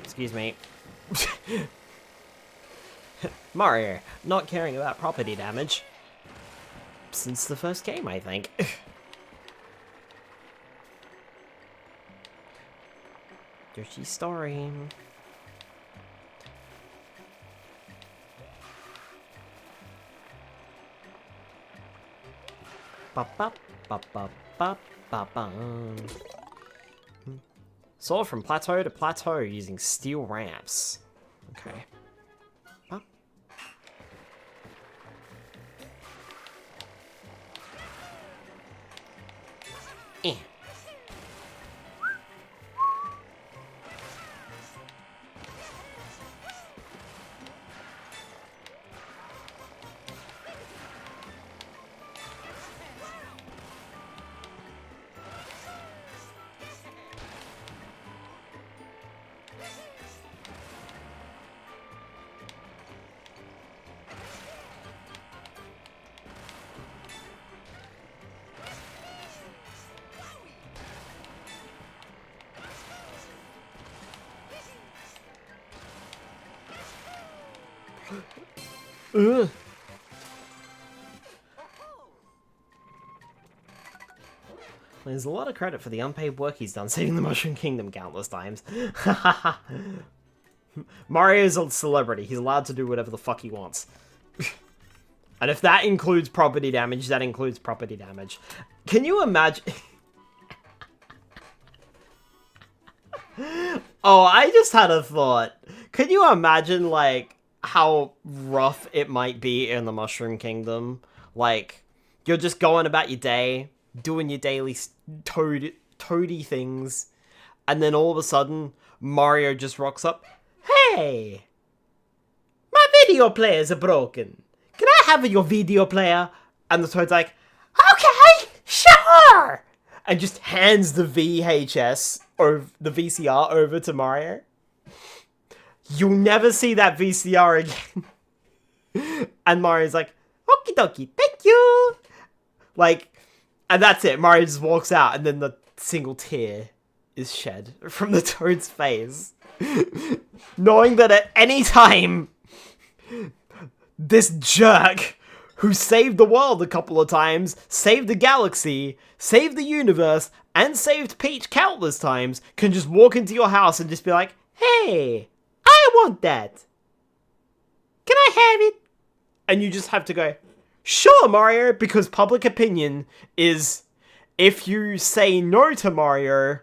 Excuse me. Mario, not caring about property damage. Since the first game, I think. Dirty story. Soar from plateau to plateau using steel ramps. Okay. Eh. Ugh. There's a lot of credit for the unpaid work he's done saving the Mushroom Kingdom countless times. Mario's a celebrity. He's allowed to do whatever the fuck he wants. And if that includes property damage, that includes property damage. Can you imagine... Oh, I just had a thought. Can you imagine, like, how rough it might be in the Mushroom Kingdom? Like, you're just going about your day, doing your daily toady things, and then all of a sudden, Mario just rocks up. Hey! My video players are broken. Can I have your video player? And the Toad's like, okay, sure! And just hands the VHS, or the VCR, over to Mario. You'll never see that VCR again. And Mario's like, okie dokie, thank you! Like, and that's it. Mario just walks out, and then the single tear is shed from the Toad's face. Knowing that at any time, this jerk who saved the world a couple of times, saved the galaxy, saved the universe, and saved Peach countless times, can just walk into your house and just be like, hey, I want that. Can I have it? And you just have to go, sure, Mario, because public opinion is, if you say no to Mario,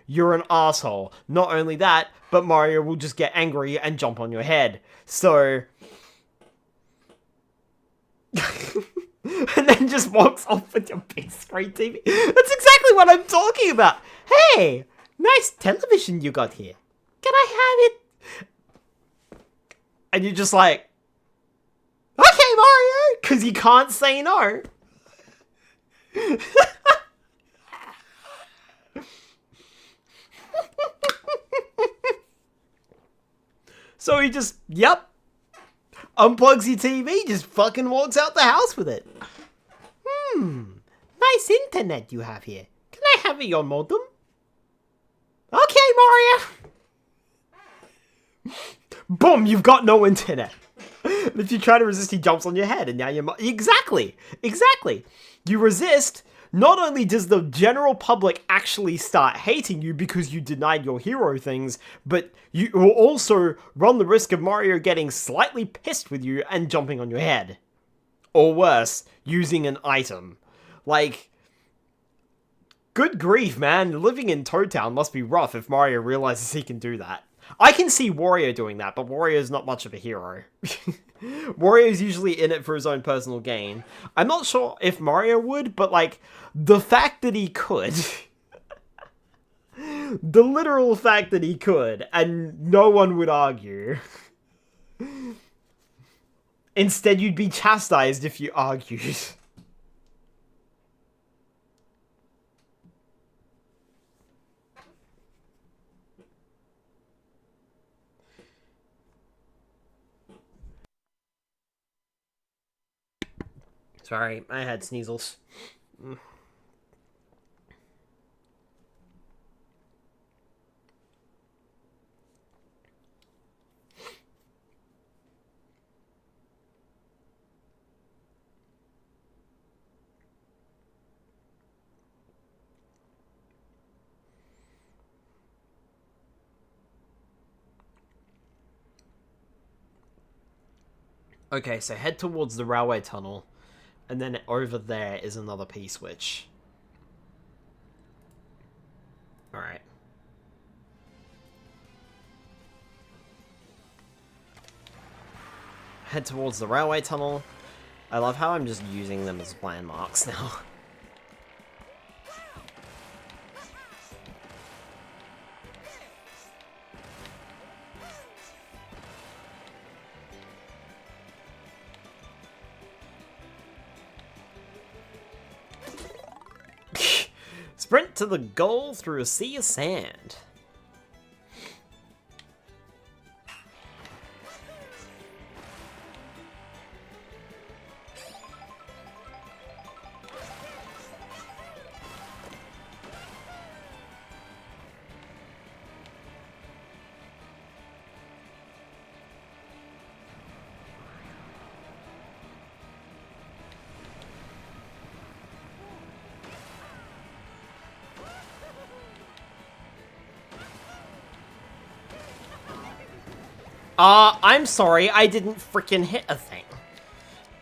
you're an asshole. Not only that, but Mario will just get angry and jump on your head. So... and then just walks off with your big screen TV. That's exactly what I'm talking about. Hey, nice television you got here. Can I have it? And you're just like, okay, Mario, because you can't say no. So he just, yep, unplugs your TV, just fucking walks out the house with it. Nice internet you have here. Can I have your modem? Okay, Mario. Boom, you've got no internet. And if you try to resist, he jumps on your head, and now you're... Exactly. You resist, not only does the general public actually start hating you because you denied your hero things, but you will also run the risk of Mario getting slightly pissed with you and jumping on your head. Or worse, using an item. Like, good grief, man. Living in Toad Town must be rough if Mario realizes he can do that. I can see Wario doing that, but Wario's not much of a hero. Wario's usually in it for his own personal gain. I'm not sure if Mario would, but, like, the fact that he could... the literal fact that he could, and no one would argue. Instead, you'd be chastised if you argued. Sorry, I had sneezels. Okay, so head towards the railway tunnel, And then over there is another P-switch. Alright. Head towards the railway tunnel. I love how I'm just using them as landmarks now. Sprint to the goal through a sea of sand. I'm sorry, I didn't freaking hit a thing.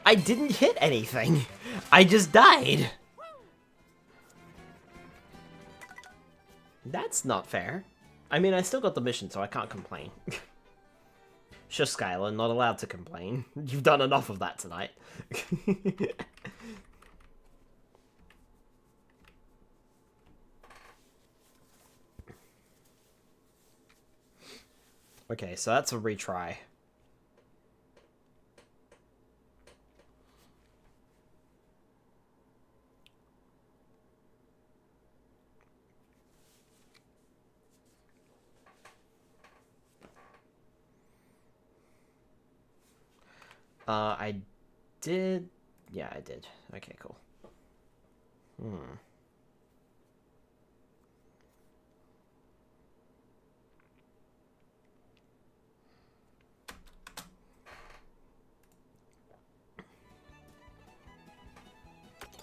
I didn't hit anything. I just died. That's not fair. I mean, I still got the mission, so I can't complain. Sure, Skylar, not allowed to complain. You've done enough of that tonight. Okay, so that's a retry. I did... Yeah, I did. Okay, cool.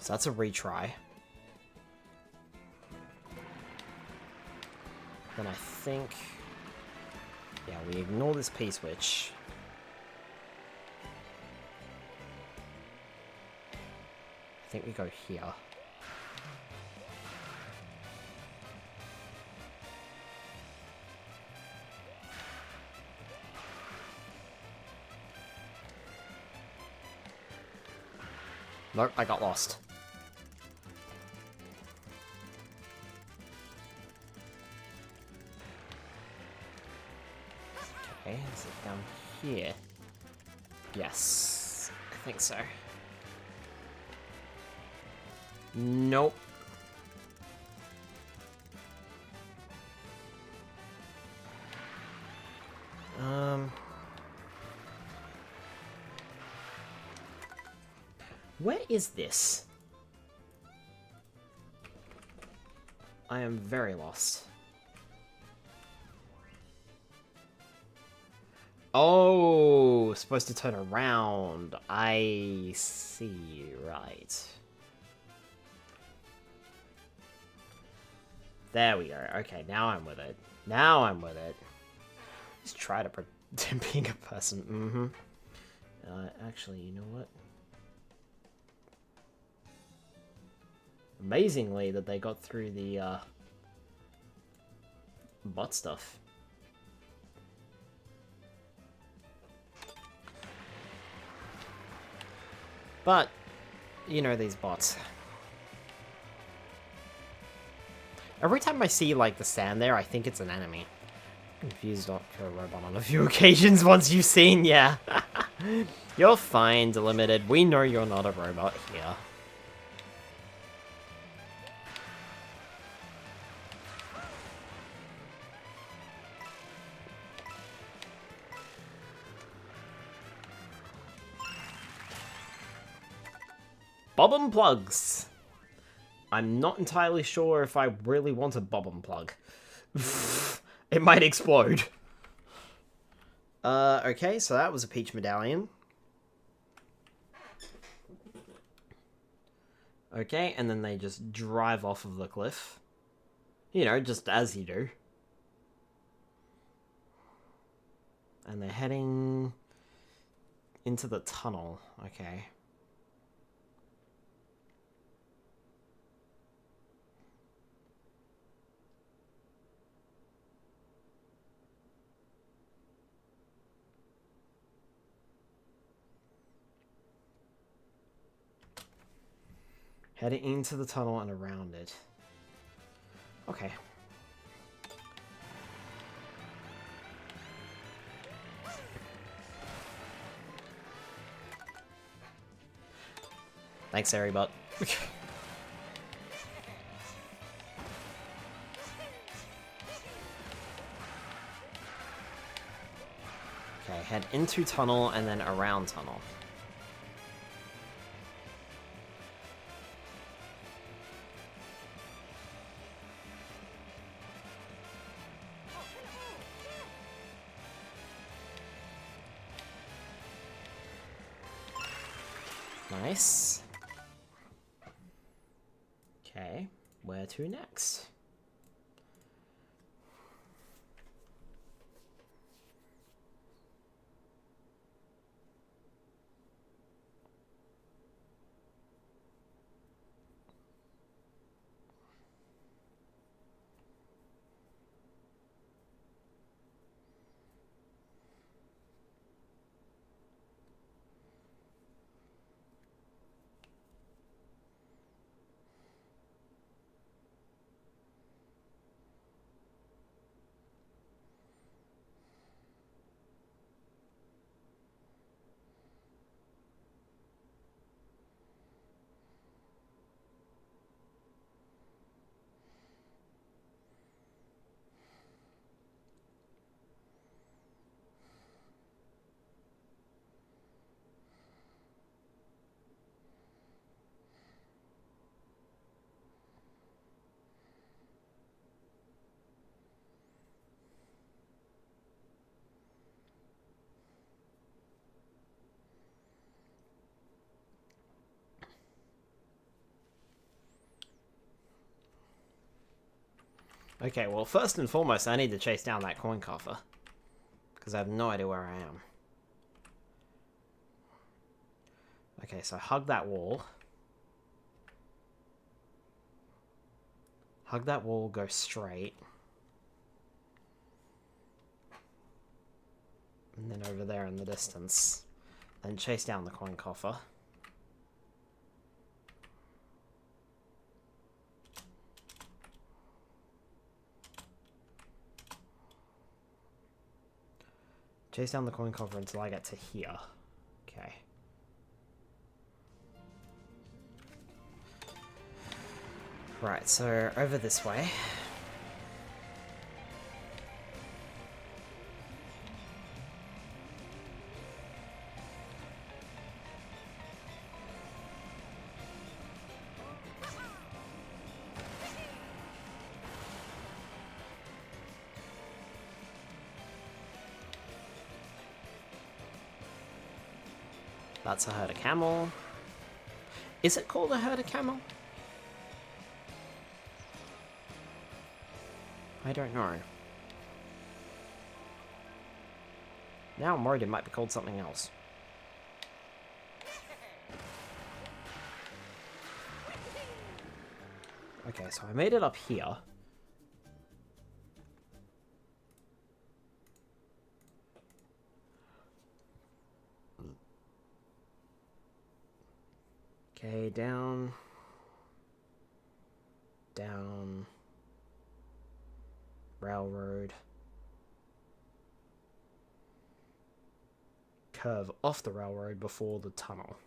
So that's a retry. Then I think... Yeah, we ignore this P-switch. I think we go here. Nope, I got lost. Okay, is it down here? Yes, I think so. Nope. Where is this? I am very lost. Oh, supposed to turn around. I see, right. There we go. Okay, now I'm with it. Now I'm with it. Just try to pretend being a person. Actually, you know what? Amazingly that they got through the, bot stuff. But, you know these bots. Every time I see, like, the sand there, I think it's an enemy. Confused for a robot on a few occasions once you've seen, yeah. You're fine, Delimited. We know you're not a robot here. Bob and plugs. I'm not entirely sure if I really want a bob and plug. It might explode. Okay, so that was a Peach medallion. Okay, and then they just drive off of the cliff. You know, just as you do. And they're heading into the tunnel. Okay. Head into the tunnel and around it. Okay. Thanks, Harrybot. Okay, head into tunnel and then around tunnel. Nice. Okay, where to next? Okay, well, first and foremost, I need to chase down that coin coffer. Because I have no idea where I am. Okay, so hug that wall. Hug that wall, go straight. And then over there in the distance. Then chase down the coin coffer. Chase down the coin coffer until I get to here. Okay. Right, so over this way. That's a herd of camel. Is it called a herd of camel? I don't know. Now I'm worried it might be called something else. Okay, so I made it up here. Okay, down. Down. Railroad. Curve off the railroad before the tunnel.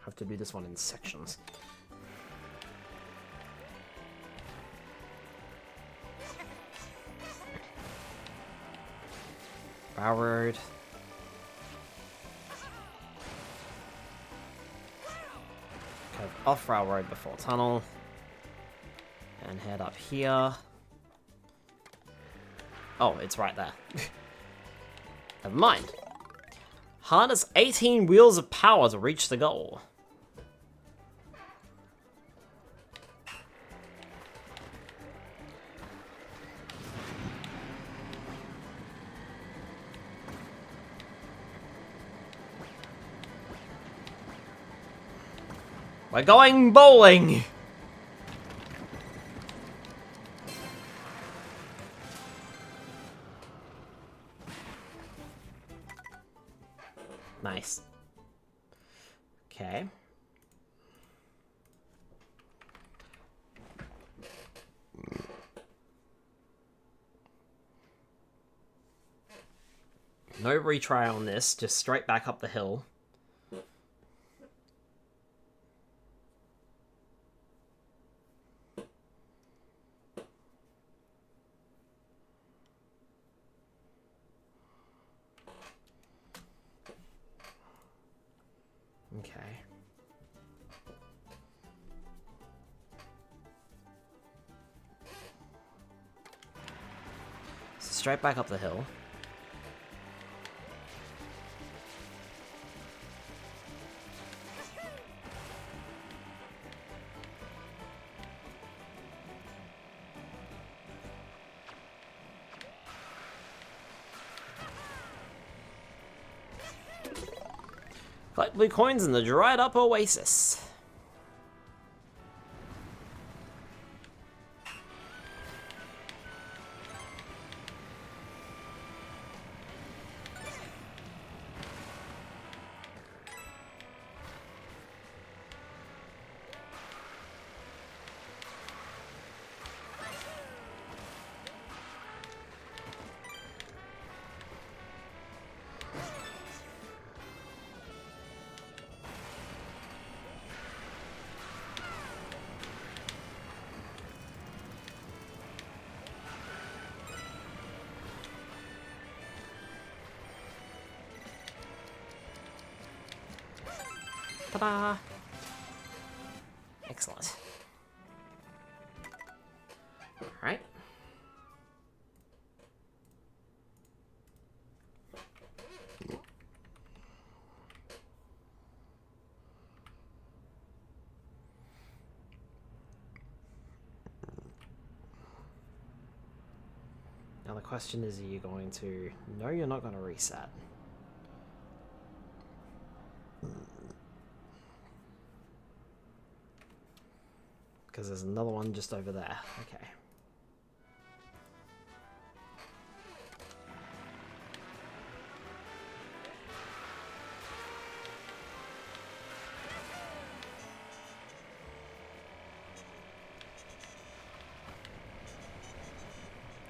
Have to do this one in sections. Railroad. Curve off railroad before tunnel. And head up here. Oh, it's right there. Never mind. Harness 18 wheels of power to reach the goal. We're going bowling! Nice. Okay. No retry on this, just straight back up the hill. Okay. So straight back up the hill. Collect blue coins in the dried up oasis. Ta-da! Excellent. Alright. Now the question is, are you going to... No, you're not going to reset. Because there's another one just over there. Okay.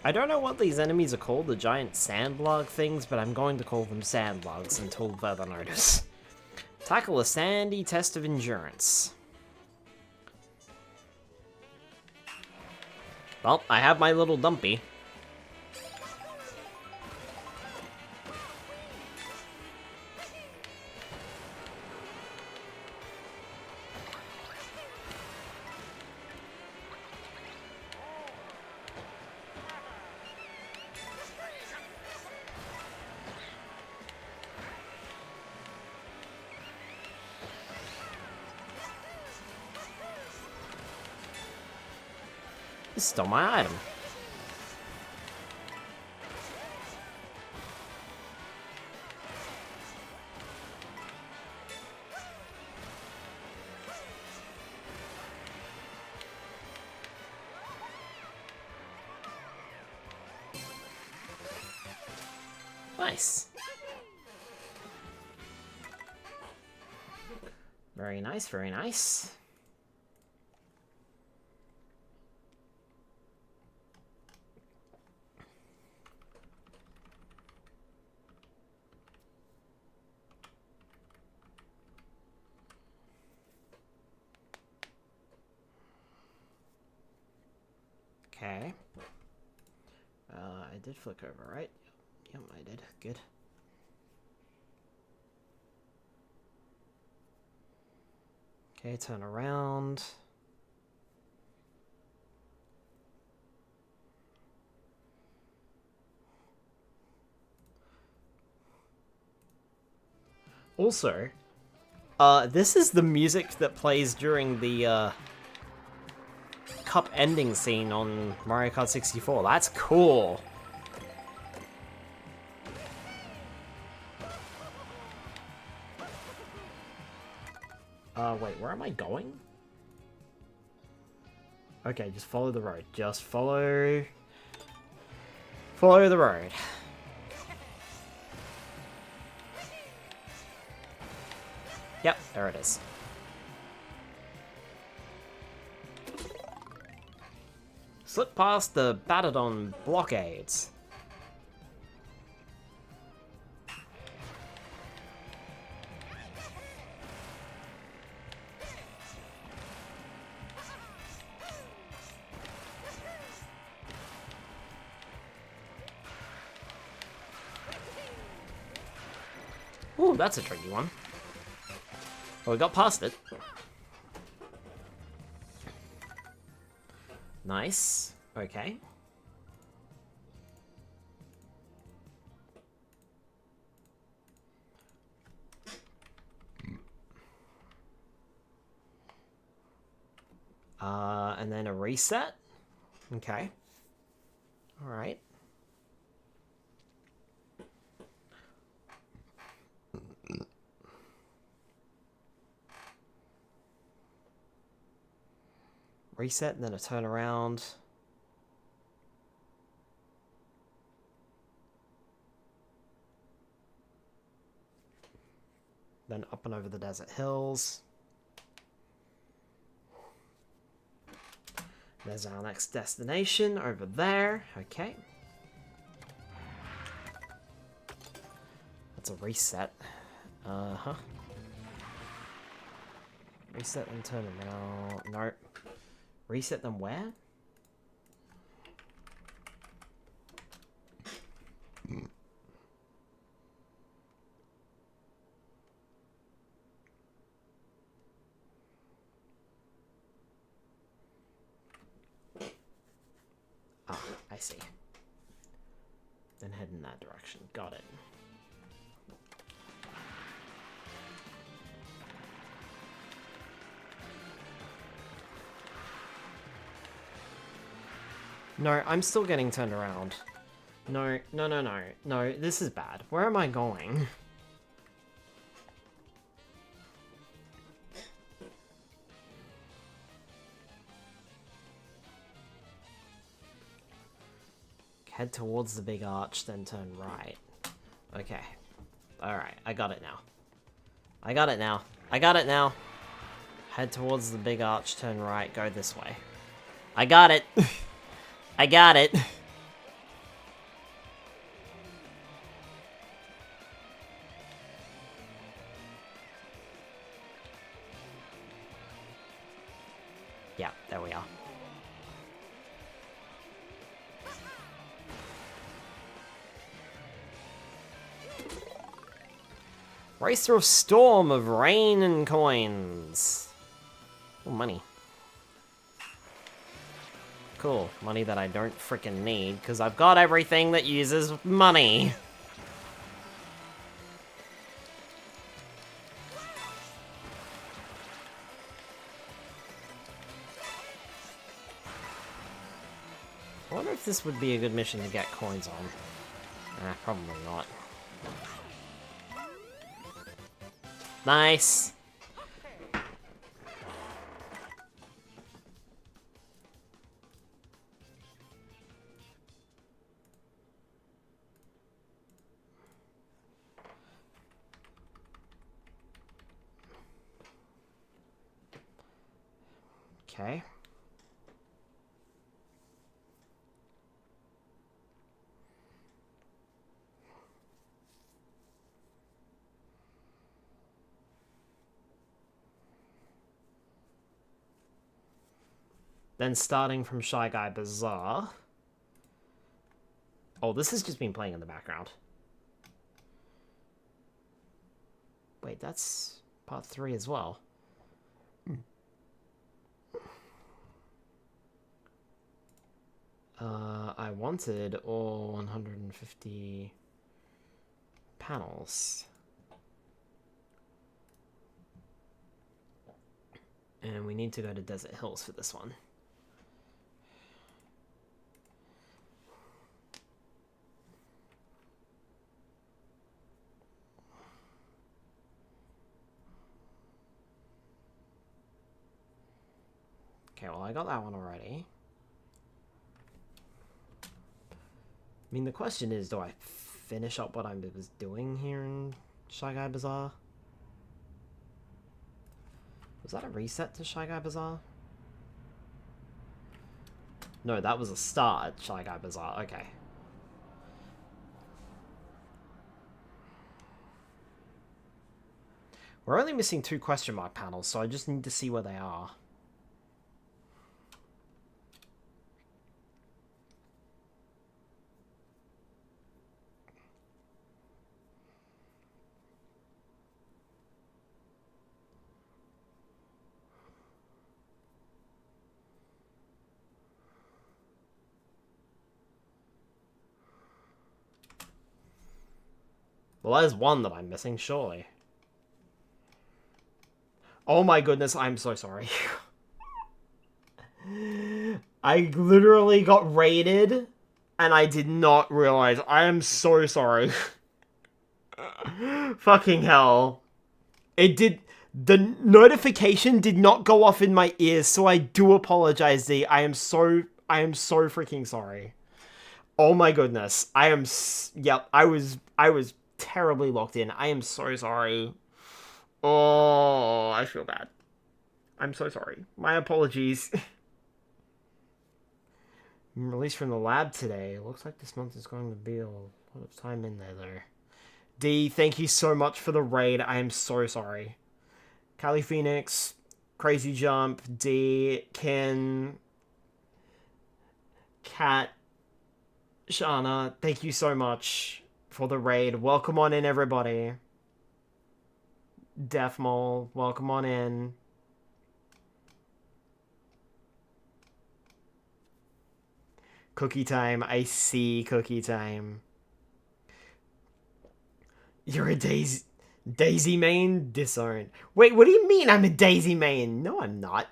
I don't know what these enemies are called, the giant sandlug things, but I'm going to call them sandlugs until further notice. Tackle a sandy test of endurance. Well, I have my little dumpy. You stole my item. Nice. Very nice, very nice. Okay. I did flick over, right? Yep, I did. Good. Okay, turn around. Also, this is the music that plays during the, cup ending scene on Mario Kart 64. That's cool. Wait, where am I going? Okay, just follow the road. Just follow the road. Yep, there it is. Slip past the battered-on blockades. Ooh, that's a tricky one. Well, we got past it. Nice. Okay. And then a reset. Okay. All right. Reset and then a turnaround. Then up and over the desert hills. There's our next destination over there. Okay. That's a reset. Uh-huh. Reset and turn around. No. Reset them where? Ah, I see. Then head in that direction. Got it. No, I'm still getting turned around. No, no, no, no. No, this is bad. Where am I going? Head towards the big arch, then turn right. Okay. Alright, I got it now. I got it now. I got it now. Head towards the big arch, turn right, go this way. I got it! I got it! Yeah, there we are. Race through a storm of rain and coins. Oh, money. Cool. Money that I don't freaking need, because I've got everything that uses money. I wonder if this would be a good mission to get coins on. Probably not. Nice! Okay. Then starting from Shy Guy Bazaar. Oh, this has just been playing in the background. Wait, that's part 3 as well. I wanted all 150 panels. And we need to go to Desert Hills for this one. Okay, well, I got that one already. I mean, the question is, do I finish up what I was doing here in Shy Guy Bazaar? Was that a reset to Shy Guy Bazaar? No, that was a start at Shy Guy Bazaar. Okay. We're only missing 2 question mark panels, so I just need to see where they are. Well, there's one that I'm missing, surely. Oh my goodness, I'm so sorry. I literally got raided, and I did not realize. I am so sorry. Fucking hell. It did... The notification did not go off in my ears, so I do apologize, Z. I am so freaking sorry. Oh my goodness. Yep, I was terribly locked in. I am so sorry. Oh, I feel bad. I'm so sorry. My apologies. Released from the lab today. Looks like this month is going to be a lot of time in there, though. D, thank you so much for the raid. I am so sorry. Cali Phoenix, Crazy Jump, D, Ken, Kat, Shana, thank you so much for the raid. Welcome on in, everybody. Defmol, welcome on in. Cookie time. I see cookie time. You're a Daisy main? Disowned. Wait, what do you mean I'm a Daisy main? No, I'm not.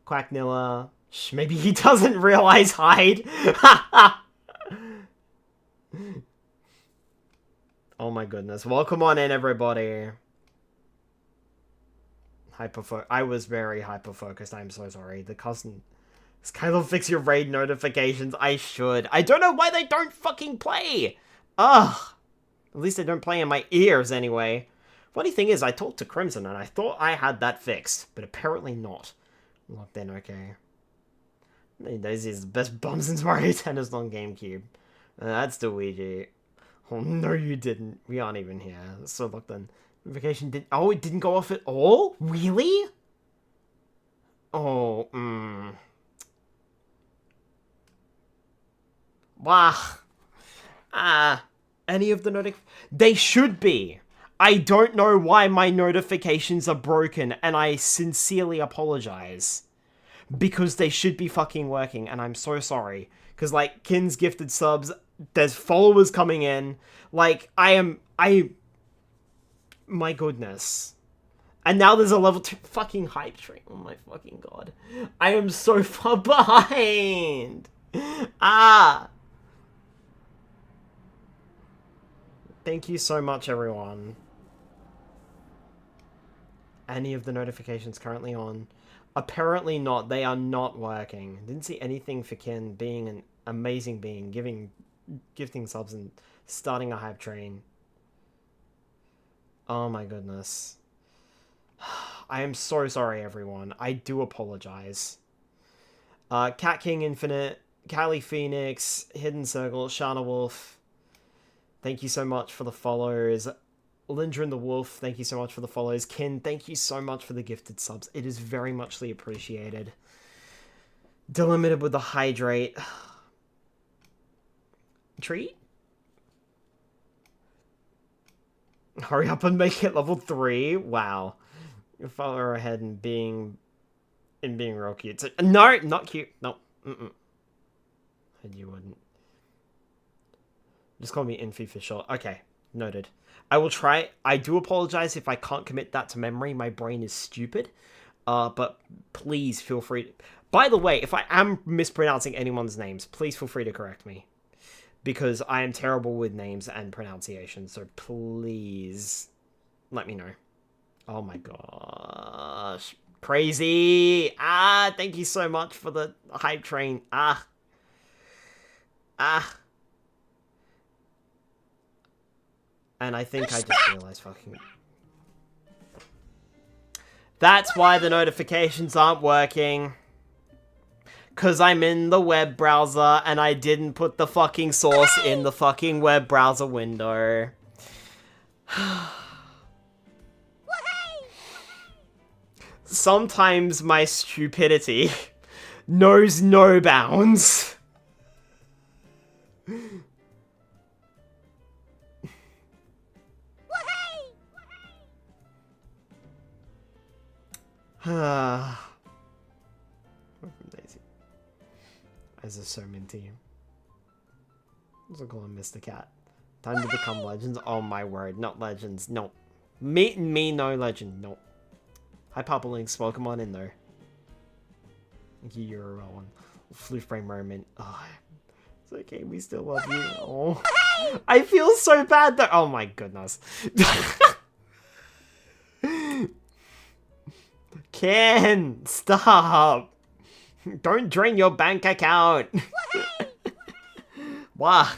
Quacknilla. Shh, maybe he doesn't realize Hyde. Oh my goodness. Welcome on in, everybody. I was very hyper-focused. I'm so sorry. The cousin... Skylar, fix your raid notifications. I should. I don't know why they don't fucking play. Ugh. At least they don't play in my ears anyway. Funny thing is, I talked to Crimson and I thought I had that fixed, but apparently not. Locked in, okay. Daisy is the best bum since Mario Tennis on GameCube. That's the Ouija. Oh, no you didn't. We aren't even here. So locked in. Notification did... Oh, it didn't go off at all? Really? Oh, Wah. Any of the they should be. I don't know why my notifications are broken, and I sincerely apologize. Because they should be fucking working, and I'm so sorry. Because, like, Kin's gifted subs, there's followers coming in. Like, my goodness. And now there's a level 2 fucking hype train. Oh my fucking god. I am so far behind. Thank you so much, everyone. Any of the notifications currently on? Apparently not. They are not working. Didn't see anything for Ken being an amazing being, gifting subs and starting a hype train. Oh my goodness. I am so sorry, everyone. I do apologize. Cat King Infinite, Callie Phoenix, Hidden Circle, Shana Wolf. Thank you so much for the follows. Lindrin the Wolf, thank you so much for the follows. Ken, thank you so much for the gifted subs. It is very muchly appreciated. Delimited with the hydrate. Treat? Hurry up and make it level 3. Wow. You're far ahead in being real cute. So, no, not cute. No. And you wouldn't. Just call me Infi for short. Okay, noted. I will try. I do apologize if I can't commit that to memory. My brain is stupid. But please feel free to... By the way, if I am mispronouncing anyone's names, please feel free to correct me. Because I am terrible with names and pronunciation, so please let me know. Oh my gosh. Crazy! Thank you so much for the hype train. And I think I just realized fucking... That's why the notifications aren't working. Because I'm in the web browser and I didn't put the fucking source in the fucking web browser window. Sometimes my stupidity knows no bounds. Daisy. As a so minty. Also call him Mr. Cat. Time to become legends. Oh my word, not legends. No. Me, no legend. No. Hi, Papa Link's. Welcome on in, though. Thank you, you're a real one. Flute frame moment. Oh, it's okay, we still love you. Oh. I feel so bad, though. Oh my goodness. Ken, stop. Don't drain your bank account. Wow.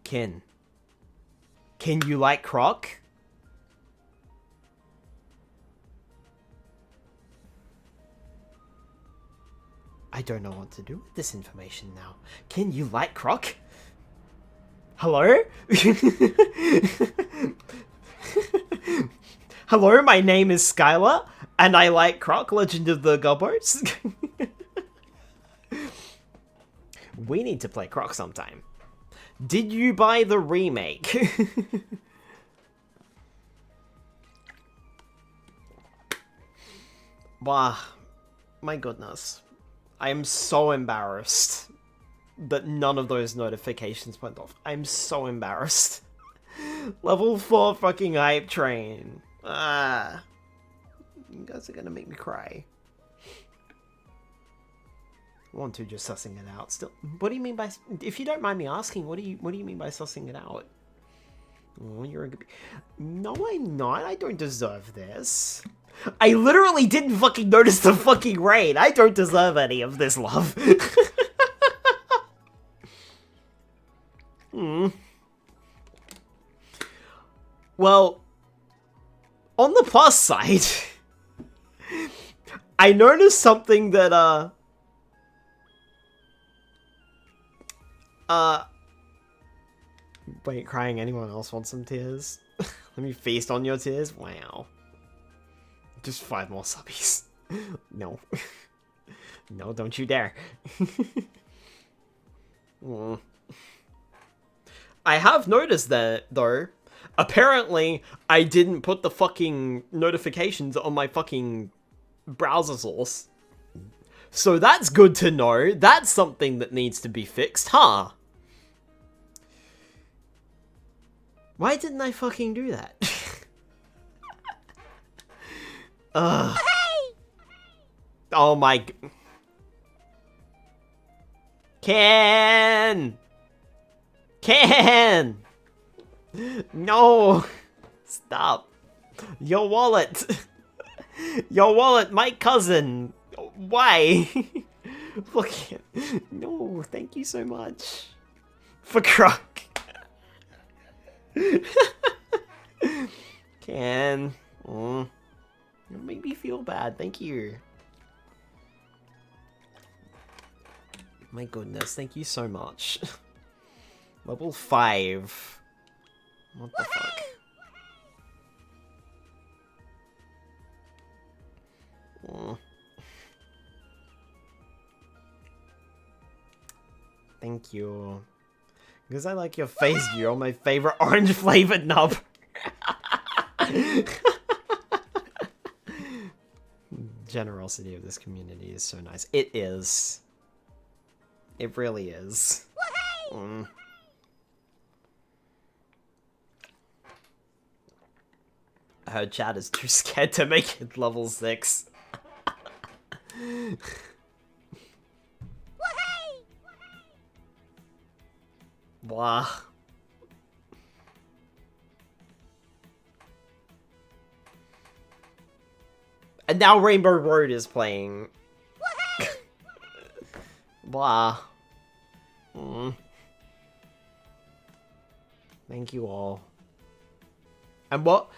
Ken. Can you like Croc? I don't know what to do with this information now. Can you like Croc? Hello? Hello, my name is Skylar, and I like Croc, Legend of the Gobos. We need to play Croc sometime. Did you buy the remake? Wow, my goodness. I am so embarrassed that none of those notifications went off. I'm so embarrassed. Level 4 fucking hype train. Ah. You guys are gonna make me cry. 1-2 just sussing it out. Still, what do you mean by... If you don't mind me asking, what do you mean by sussing it out? Oh, you're a good... No, I'm not. I don't deserve this. I literally didn't fucking notice the fucking rain. I don't deserve any of this love. Well, on the plus side, I noticed something that, wait, crying, anyone else want some tears? Let me feast on your tears? Wow. Just 5 more subbies. No. No, don't you dare. I have noticed that, though. Apparently, I didn't put the fucking notifications on my fucking browser source. So that's good to know. That's something that needs to be fixed, huh? Why didn't I fucking do that? Ugh. Oh my... Ken! No! Stop. Your wallet. Your wallet, my cousin. Why? Look. No, thank you so much. For Croc. Ken. You make me feel bad. Thank you. My goodness, thank you so much. Level 5. What the fuck? Thank you. Because I like your face, you're my favorite orange flavored nub. Generosity of this community is so nice. It is. It really is. I heard chat is too scared to make it level 6. Blah. And now Rainbow Road is playing. Blah. Thank you all. And what?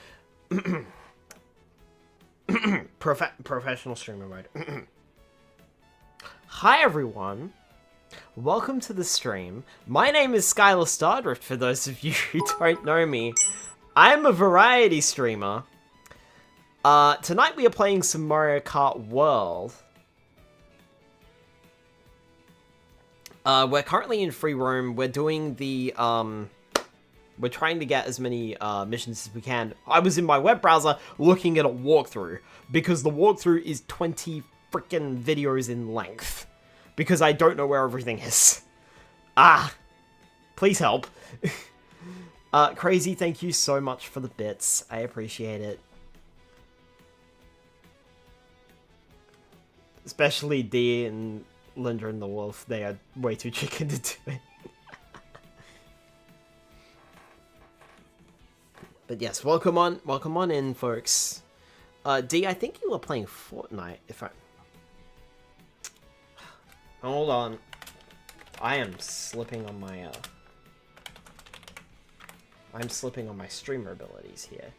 Professional streamer mode. Hi everyone. Welcome to the stream. My name is Skylar Stardrift, for those of you who don't know me. I'm a variety streamer. Tonight we are playing some Mario Kart World. We're currently in free roam. We're doing the, we're trying to get as many, missions as we can. I was in my web browser looking at a walkthrough, because the walkthrough is 20 freaking videos in length. Because I don't know where everything is. Ah! Please help. Crazy, thank you so much for the bits. I appreciate it. Especially D and Linda and the Wolf. They are way too chicken to do it. But yes, welcome on in, folks. D, I think you were playing Fortnite, if I... Hold on. I am slipping on my, I'm slipping on my streamer abilities here.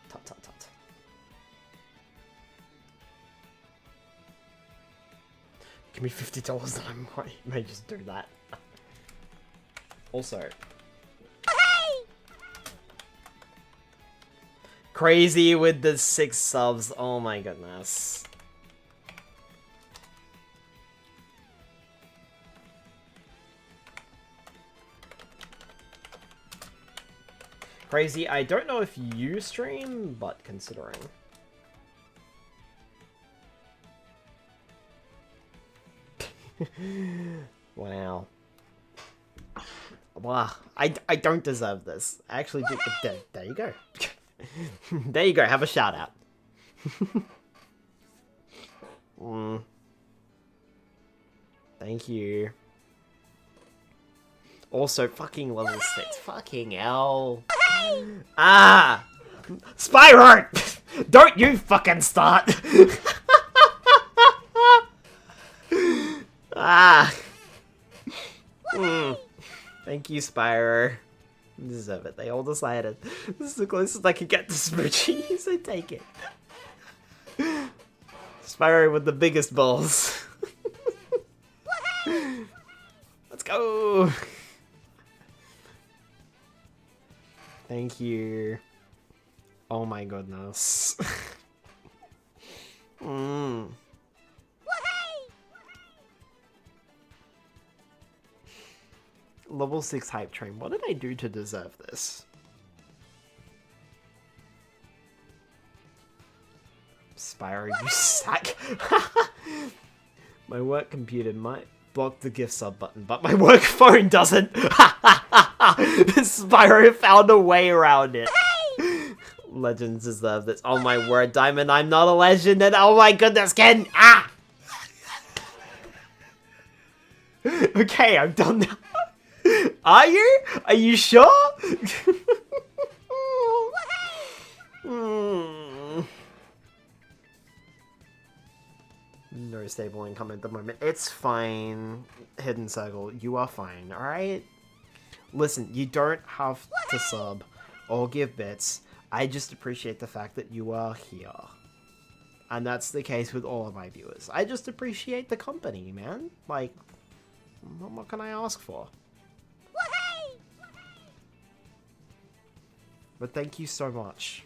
Tut tut tut. Give me $50 and I may just do that. Also... Crazy with the 6 subs, oh my goodness. Crazy, I don't know if you stream, but considering. Wow. Wow, I don't deserve this. I actually do. There you go. There you go, have a shout out. Thank you. Also, fucking level 6. Fucking hell. Ah! Spyro! Don't you fucking start! Ah! Thank you, Spyro. You deserve it. They all decided. This is the closest I could get to Smoochie, so take it. Spyro with the biggest balls. Let's go! Thank you. Oh my goodness. Level 6 hype train. What did I do to deserve this? Spyro, you sack. My work computer might block the gift sub button, but my work phone doesn't. Spyro found a way around it. Legends deserve this. Oh my word, Diamond, I'm not a legend, and oh my goodness, Ken! Ah! Okay, I'm done now. Are you? Are you sure? No stable income at the moment. It's fine, Hidden Circle. You are fine, alright? Listen, you don't have to sub or give bits. I just appreciate the fact that you are here. And that's the case with all of my viewers. I just appreciate the company, man. Like, what can I ask for? But thank you so much.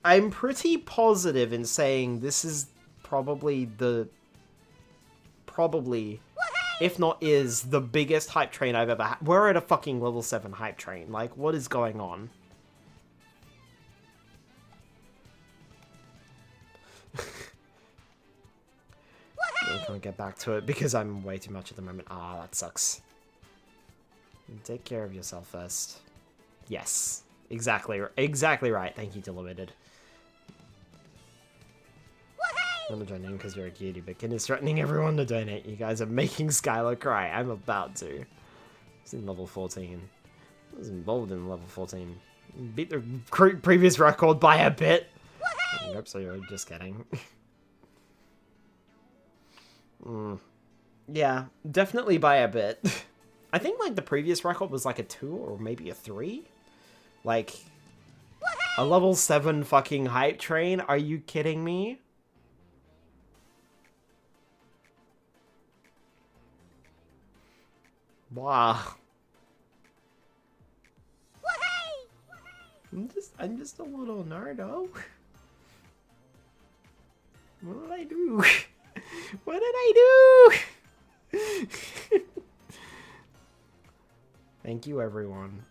I'm pretty positive in saying this is probably, if not is, the biggest hype train I've ever had. We're at a fucking level 7 hype train. Like, what is going on? I can't get back to it because I'm way too much at the moment. Ah, that sucks. Take care of yourself first. Yes, exactly right. Thank you, Delimited. I'm gonna join in because you're a cutie, but Ken is threatening everyone to donate. You guys are making Skylar cry. I'm about to. It's in level 14. I was involved in level 14. Beat the previous record by a bit. Nope, so you're just kidding. Yeah, definitely by a bit. I think like the previous record was like a 2 or maybe a 3. Like, a level 7 fucking hype train? Are you kidding me? Wow. I'm just a little nerdo. What did I do? What did I do? Thank you, everyone.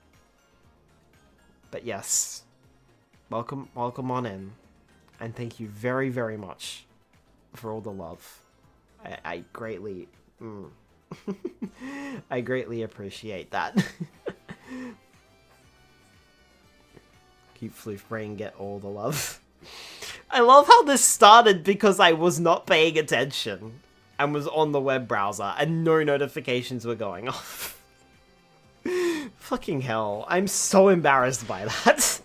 But yes, welcome on in. And thank you very, very much for all the love. I greatly... I greatly appreciate that. Keep Floof Brain, get all the love. I love how this started because I was not paying attention and was on the web browser and no notifications were going off. Fucking hell. I'm so embarrassed by that.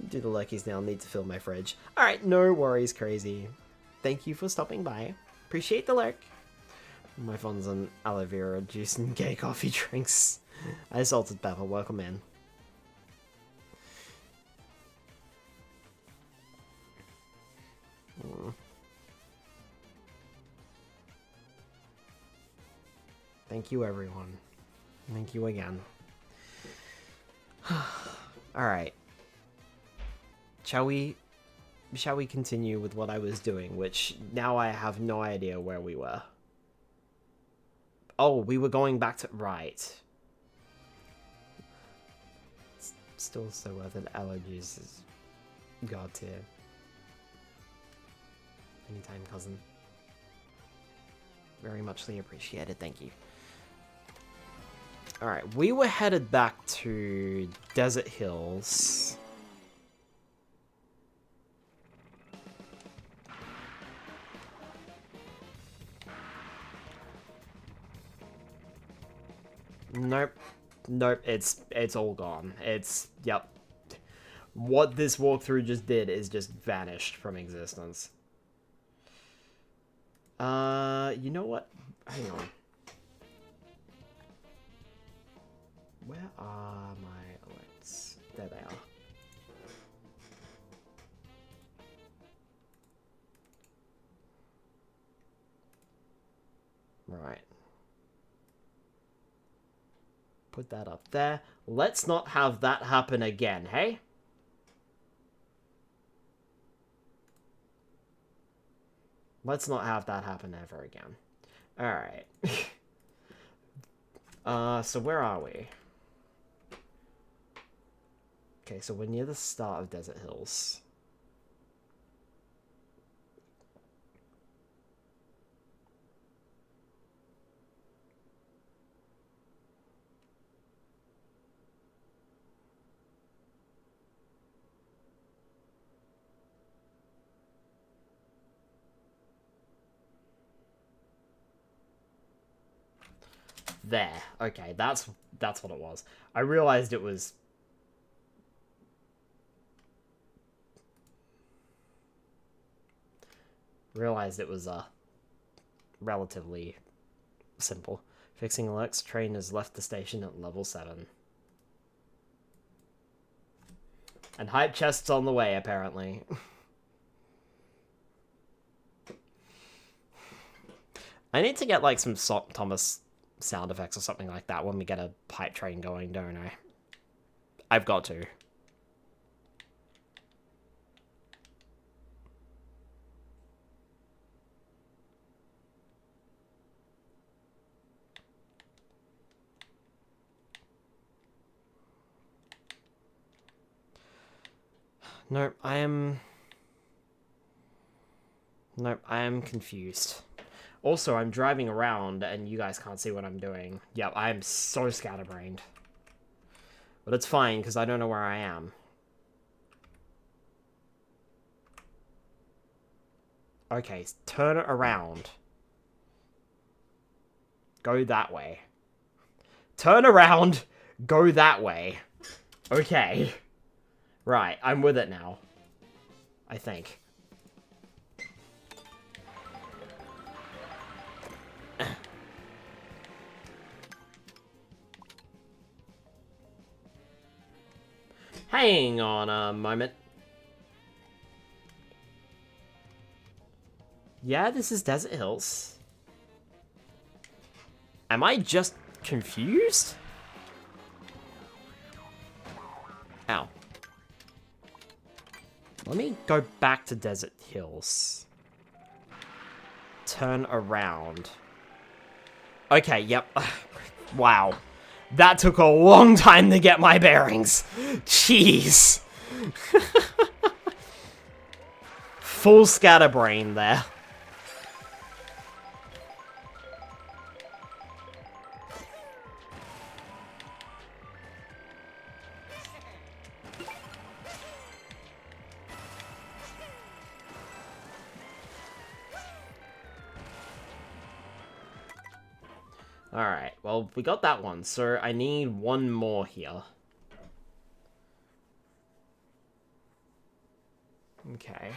Do the lurkies now, need to fill my fridge. Alright, no worries, crazy. Thank you for stopping by. Appreciate the lurk. My fun's on aloe vera juice and gay coffee drinks. I salted pepper, welcome in. Thank you, everyone. Thank you again. Alright. Shall we continue with what I was doing, which now I have no idea where we were. Oh, we were going back to... Right. It's still so worth it. Allergies is god tier. Anytime, cousin. Very muchly appreciated, thank you. Alright, we were headed back to Desert Hills. Nope. Nope, it's all gone. Yep. What this walkthrough just did is just vanished from existence. You know what? Hang on. Where are my alerts? There they are. Right. Put that up there. Let's not have that happen again, hey? Let's not have that happen ever again. Alright. So where are we? Okay, so we're near the start of Desert Hills. There. Okay, that's what it was. I realized it was... relatively simple. Fixing alerts, train has left the station at level 7. And hype chests on the way, apparently. I need to get, like, some Thomas sound effects or something like that when we get a hype train going, don't I? I've got to. Nope, I am confused. Also, I'm driving around, and you guys can't see what I'm doing. Yep, I am so scatterbrained. But it's fine, because I don't know where I am. Okay, turn it around. Go that way. Turn around, go that way. Okay. Right, I'm with it now. I think. Hang on a moment. Yeah, this is Desert Hills. Am I just confused? Ow. Let me go back to Desert Hills. Turn around. Okay, yep. Wow. That took a long time to get my bearings. Jeez. Full scatterbrain there. Alright, well, we got that one, so I need one more here. Okay.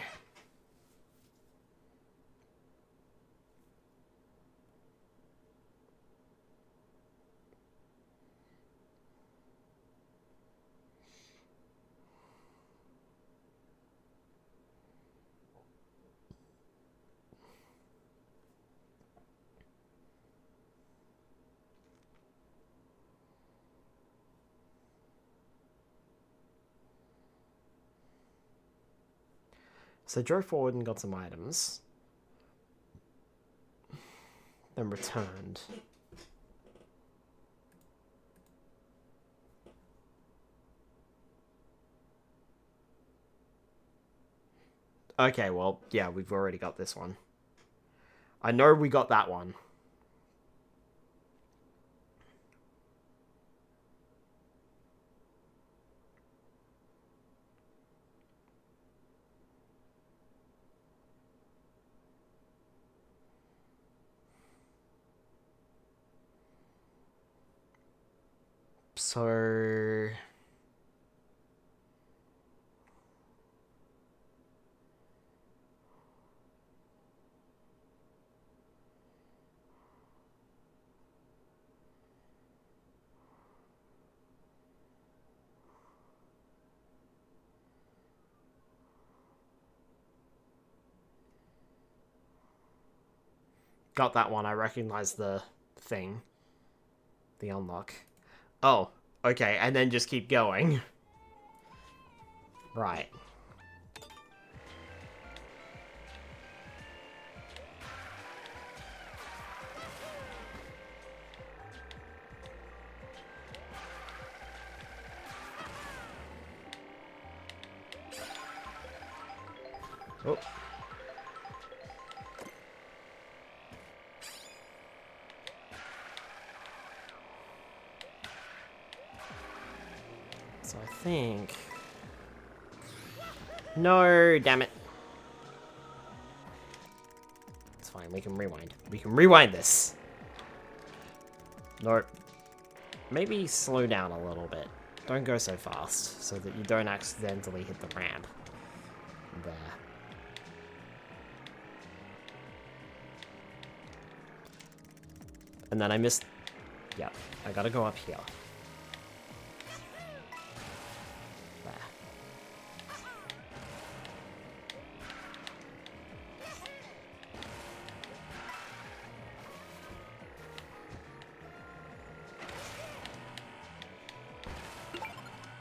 So I drove forward and got some items. Then returned. Okay, well, yeah, we've already got this one. I know we got that one. So... Got that one. I recognize the thing. The unlock. Oh, okay, and then just keep going. Right. Oh. So I think... No, damn it. It's fine, we can rewind. We can rewind this. Nope. Maybe slow down a little bit. Don't go so fast, so that you don't accidentally hit the ramp. There. And then I missed... Yep, I gotta go up here. There.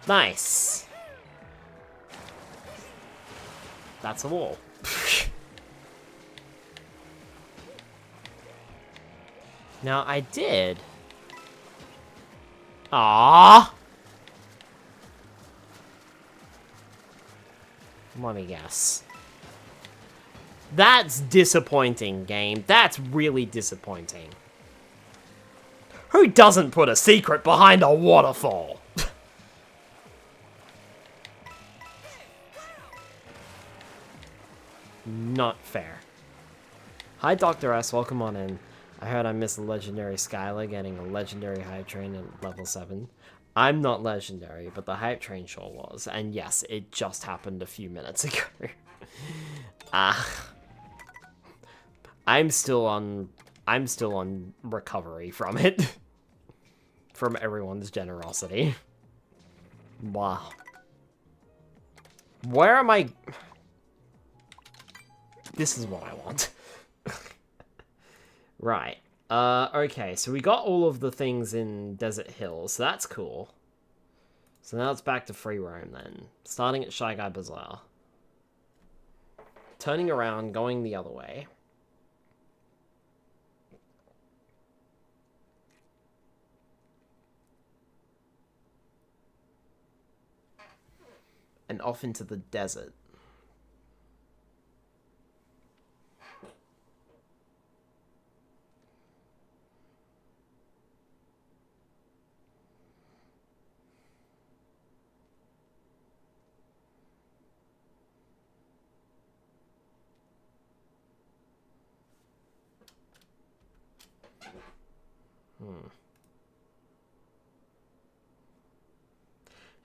Nice! That's a wall. Now, I did... Ah. Let me guess. That's disappointing, game. That's really disappointing. Who doesn't put a secret behind a waterfall? Not fair. Hi, Dr. S. Welcome on in. I heard I missed a legendary Skylar getting a legendary hype train at level 7. I'm not legendary, but the hype train sure was. And yes, it just happened a few minutes ago. I'm still on recovery from it. From everyone's generosity. Wow. Where am I? This is what I want. Right. Okay, so we got all of the things in Desert Hills, so that's cool. So now it's back to free roam then. Starting at Shy Guy Bazaar. Turning around, going the other way. and off into the desert.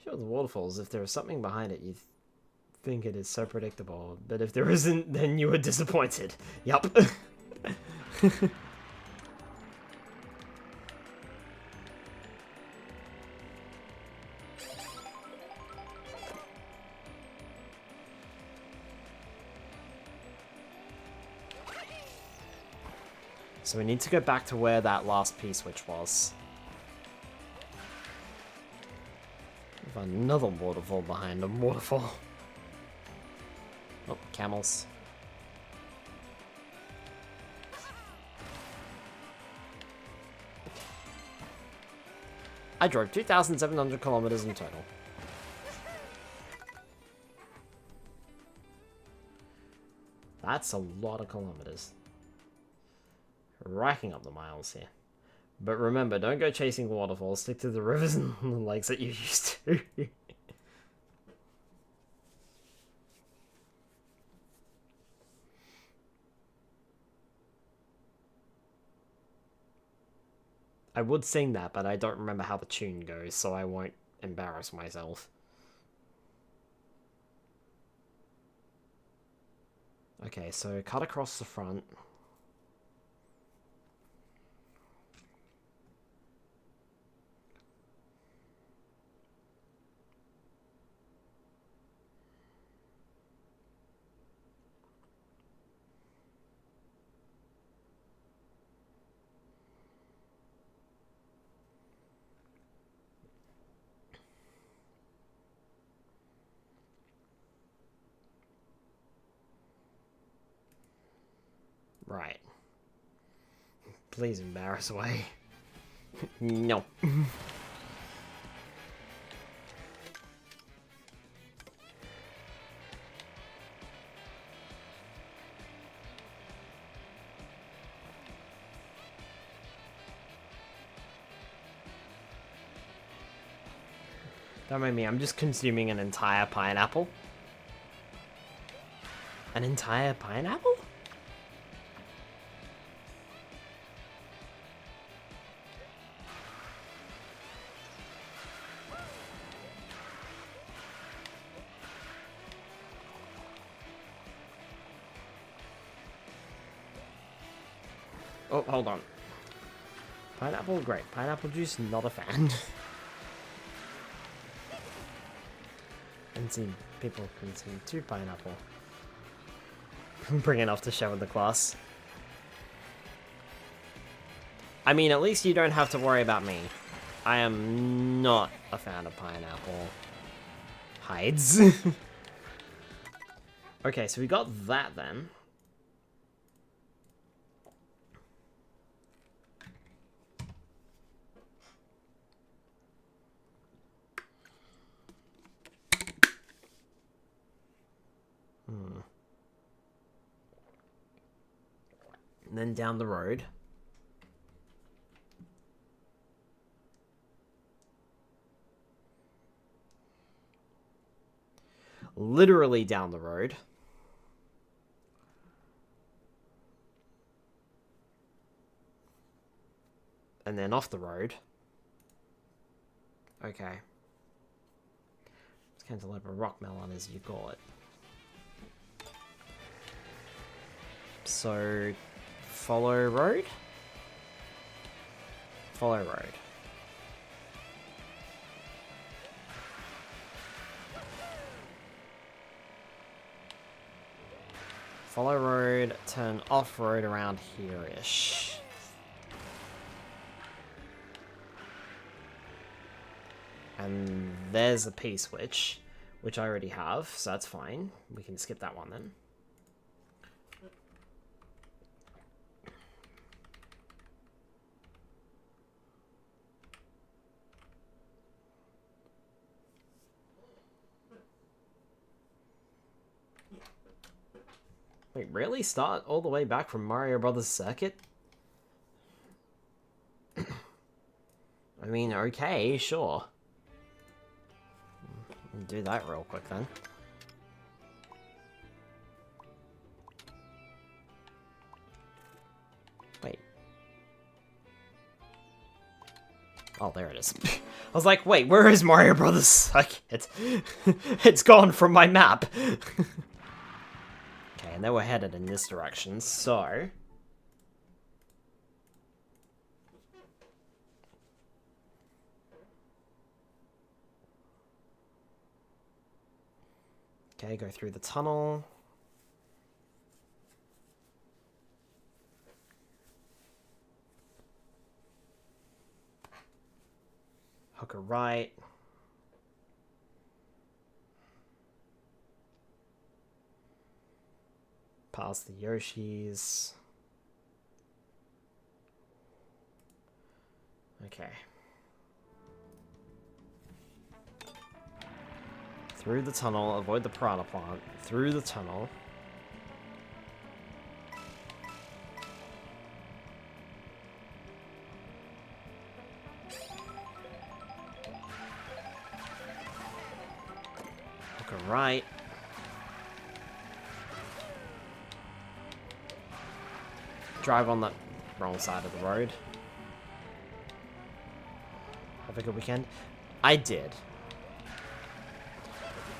Sure, the waterfalls, if there is something behind it, you think it is so predictable. But if there isn't, then you are disappointed. Yup. So we need to go back to where that last P-switch was. Another waterfall behind a waterfall. Oh, camels. I drove 2,700 kilometers in total. That's a lot of kilometers. Racking up the miles here. But remember, don't go chasing waterfalls. Stick to the rivers and the lakes that you used to. I would sing that, but I don't remember how the tune goes, so I won't embarrass myself. Okay, so cut across the front. Right. Please embarrass away. No. Don't mind me, I'm just consuming an entire pineapple. An entire pineapple? Oh, hold on. Pineapple, great. Pineapple juice, not a fan. And see, people consume 2 pineapple. Bring enough to share with the class. I mean, at least you don't have to worry about me. I am not a fan of pineapple. Hides. Okay, so we got that then. And then down the road. Literally down the road. And then off the road. Okay. It's cantaloupe rock melon as you call it. So, follow road? Follow road. Follow road, turn off road around here-ish. And there's a P-switch, which I already have, so that's fine. We can skip that one then. Wait, really? Start all the way back from Mario Brothers Circuit? I mean, okay, sure. Do that real quick then. Wait. Oh, there it is. I was like, wait, where is Mario Brothers Circuit? It's gone from my map. Okay, and then we're headed in this direction, so... Okay, go through the tunnel. Hook a right. Past the Yoshis. Okay. Through the tunnel, avoid the piranha plant. Through the tunnel. Hook a right. Drive on the wrong side of the road. Have a good weekend. I did.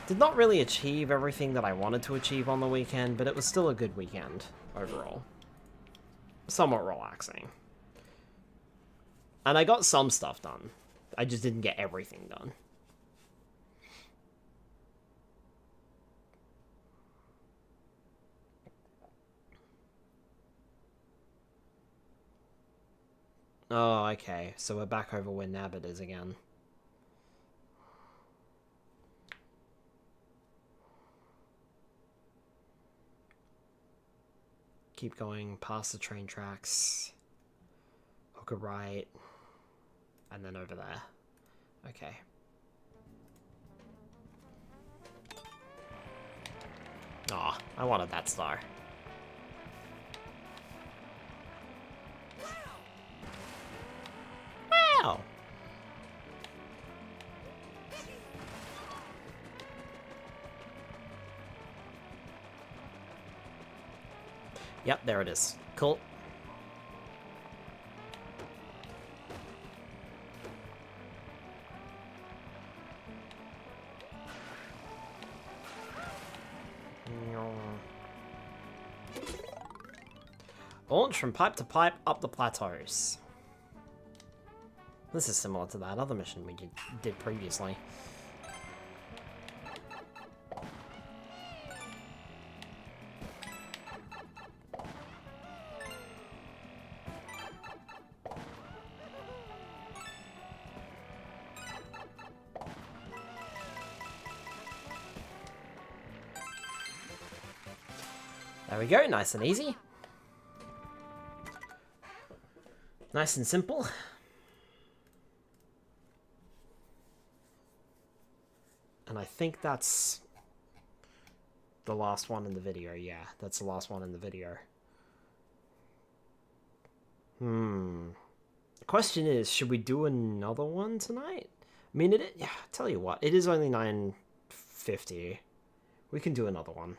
Did not really achieve everything that I wanted to achieve on the weekend, but it was still a good weekend overall. Somewhat relaxing. And I got some stuff done. I just didn't get everything done. Oh, okay. So we're back over where Nabbit is again. Keep going past the train tracks. Hook a right. And then over there. Okay. Aw, I wanted that star. Wow! Yep, there it is. Cool. Launch from pipe to pipe up the plateaus. This is similar to that other mission we did previously. There we go, nice and easy. Nice and simple. And I think that's the last one in the video. Yeah, that's the last one in the video. The question is, should we do another one tonight? I mean, yeah, tell you what, it is only 9:50. We can do another one.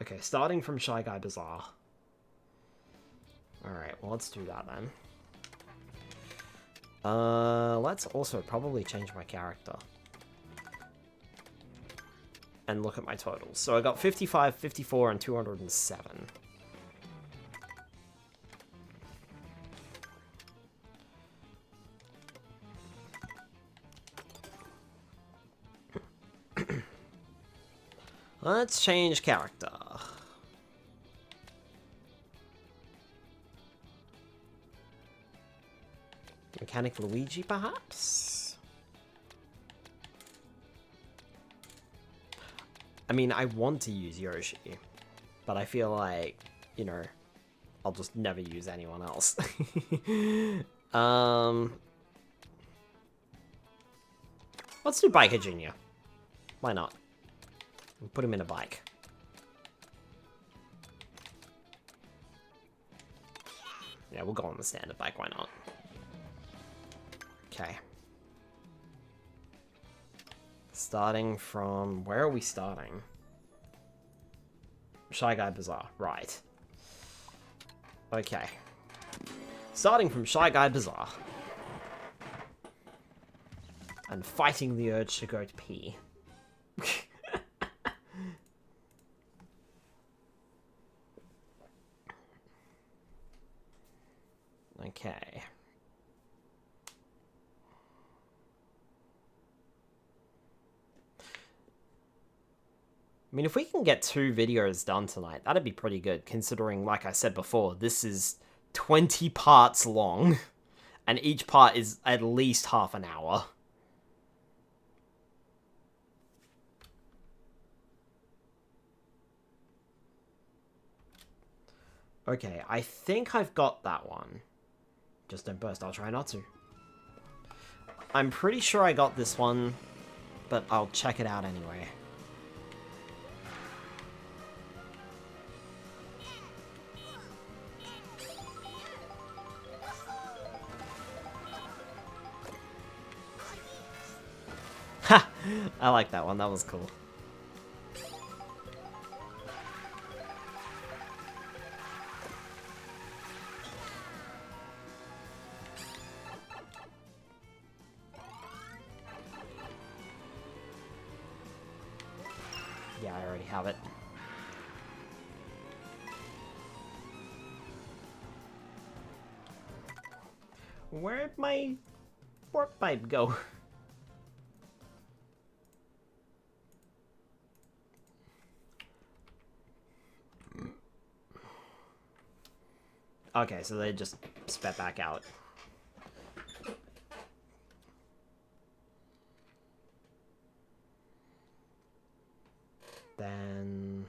Okay, starting from Shy Guy Bazaar. Alright, well, let's do that then. Let's also probably change my character. And look at my totals. So I got 55, 54, and 207. Let's change character. Mechanic Luigi, perhaps? I mean, I want to use Yoshi, but I feel like, you know, I'll just never use anyone else. Let's do Biker Jr. Why not? Put him in a bike. Yeah, we'll go on the standard bike, why not? Okay. Starting from... Where are we starting? Shy Guy Bazaar, right. Okay. Starting from Shy Guy Bazaar. And fighting the urge to go to pee. Okay. I mean, if we can get 2 videos done tonight, that'd be pretty good, considering, like I said before, this is 20 parts long, and each part is at least half an hour. Okay, I think I've got that one. Just don't burst, I'll try not to. I'm pretty sure I got this one, but I'll check it out anyway. Ha! I like that one, that was cool. Yeah, I already have it. Where'd my warp pipe go? Okay, so they just spat back out. Then...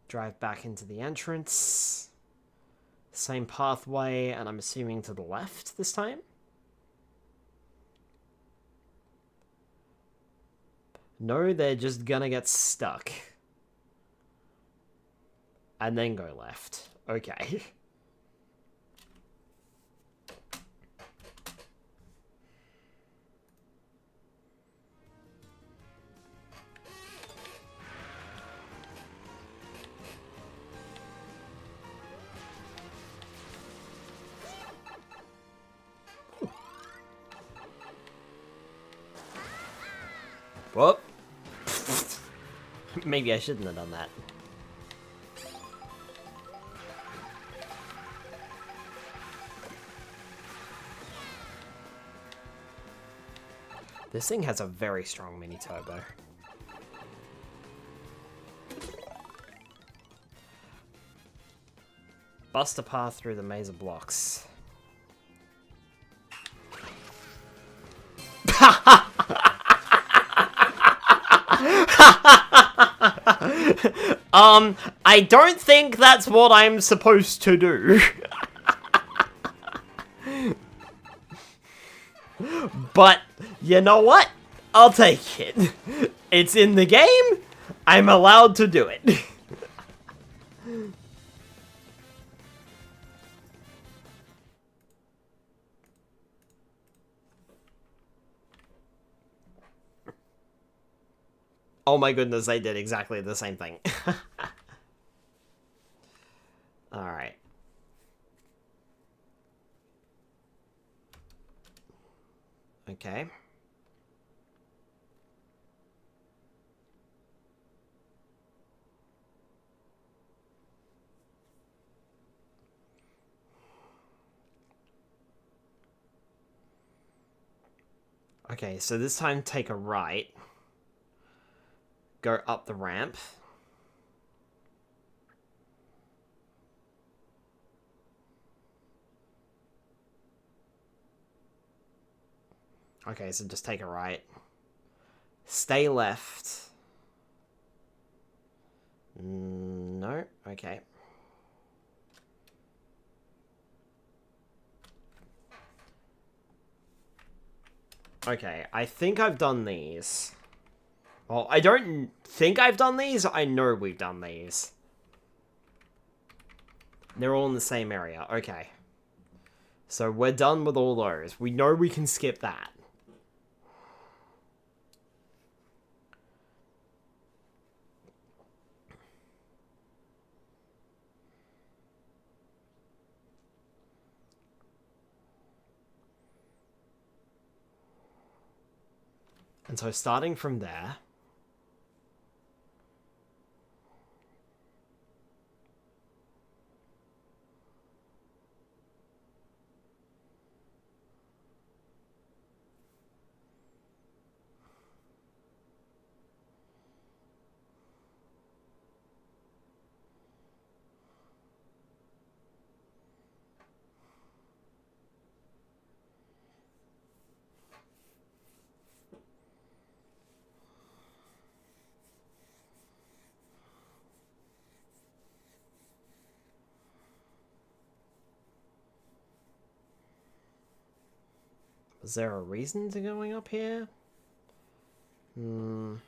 drive back into the entrance. Same pathway, and I'm assuming to the left this time? No, they're just gonna get stuck. And then go left. Okay. Whoop. Maybe I shouldn't have done that. This thing has a very strong mini turbo. Bust a path through the maze of blocks. I don't think that's what I'm supposed to do. But, you know what? I'll take it. It's in the game. I'm allowed to do it. Oh my goodness, I did exactly the same thing. Alright. Okay. Okay, so this time take a right. Go up the ramp. Okay, so just take a right. Stay left. No? Okay. Okay, I think I've done these. Well, I don't think I've done these. I know we've done these. They're all in the same area. Okay. So we're done with all those. We know we can skip that. And so starting from there... Is there a reason to going up here? I'm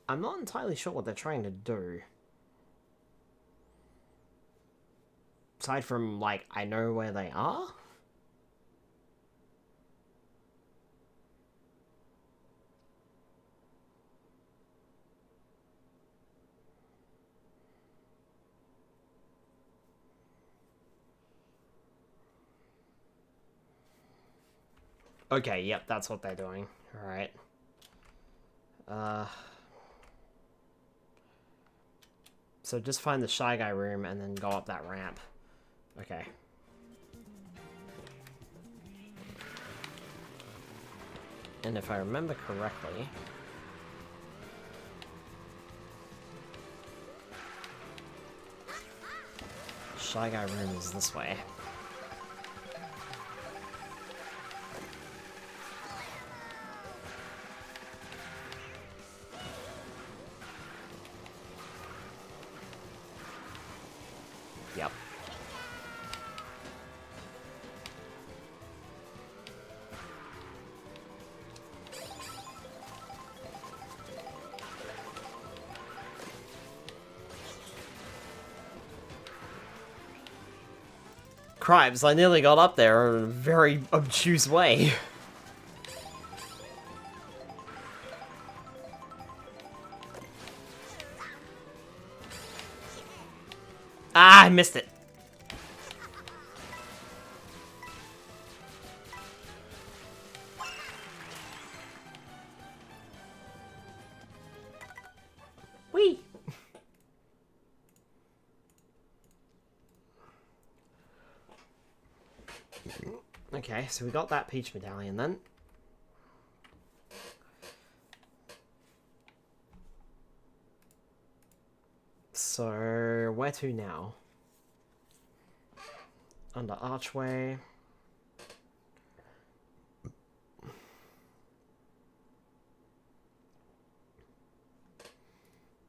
not entirely sure what they're trying to do. Aside from, like, I know where they are? Okay, yep, that's what they're doing. Alright. So just find the Shy Guy room and then go up that ramp. Okay. And if I remember correctly... Shy Guy room is this way. Yep. Cripes, I nearly got up there in a very obtuse way. Ah, I missed it. Whee! Okay, so we got that Peach Medallion then. So, where to now? Under Archway.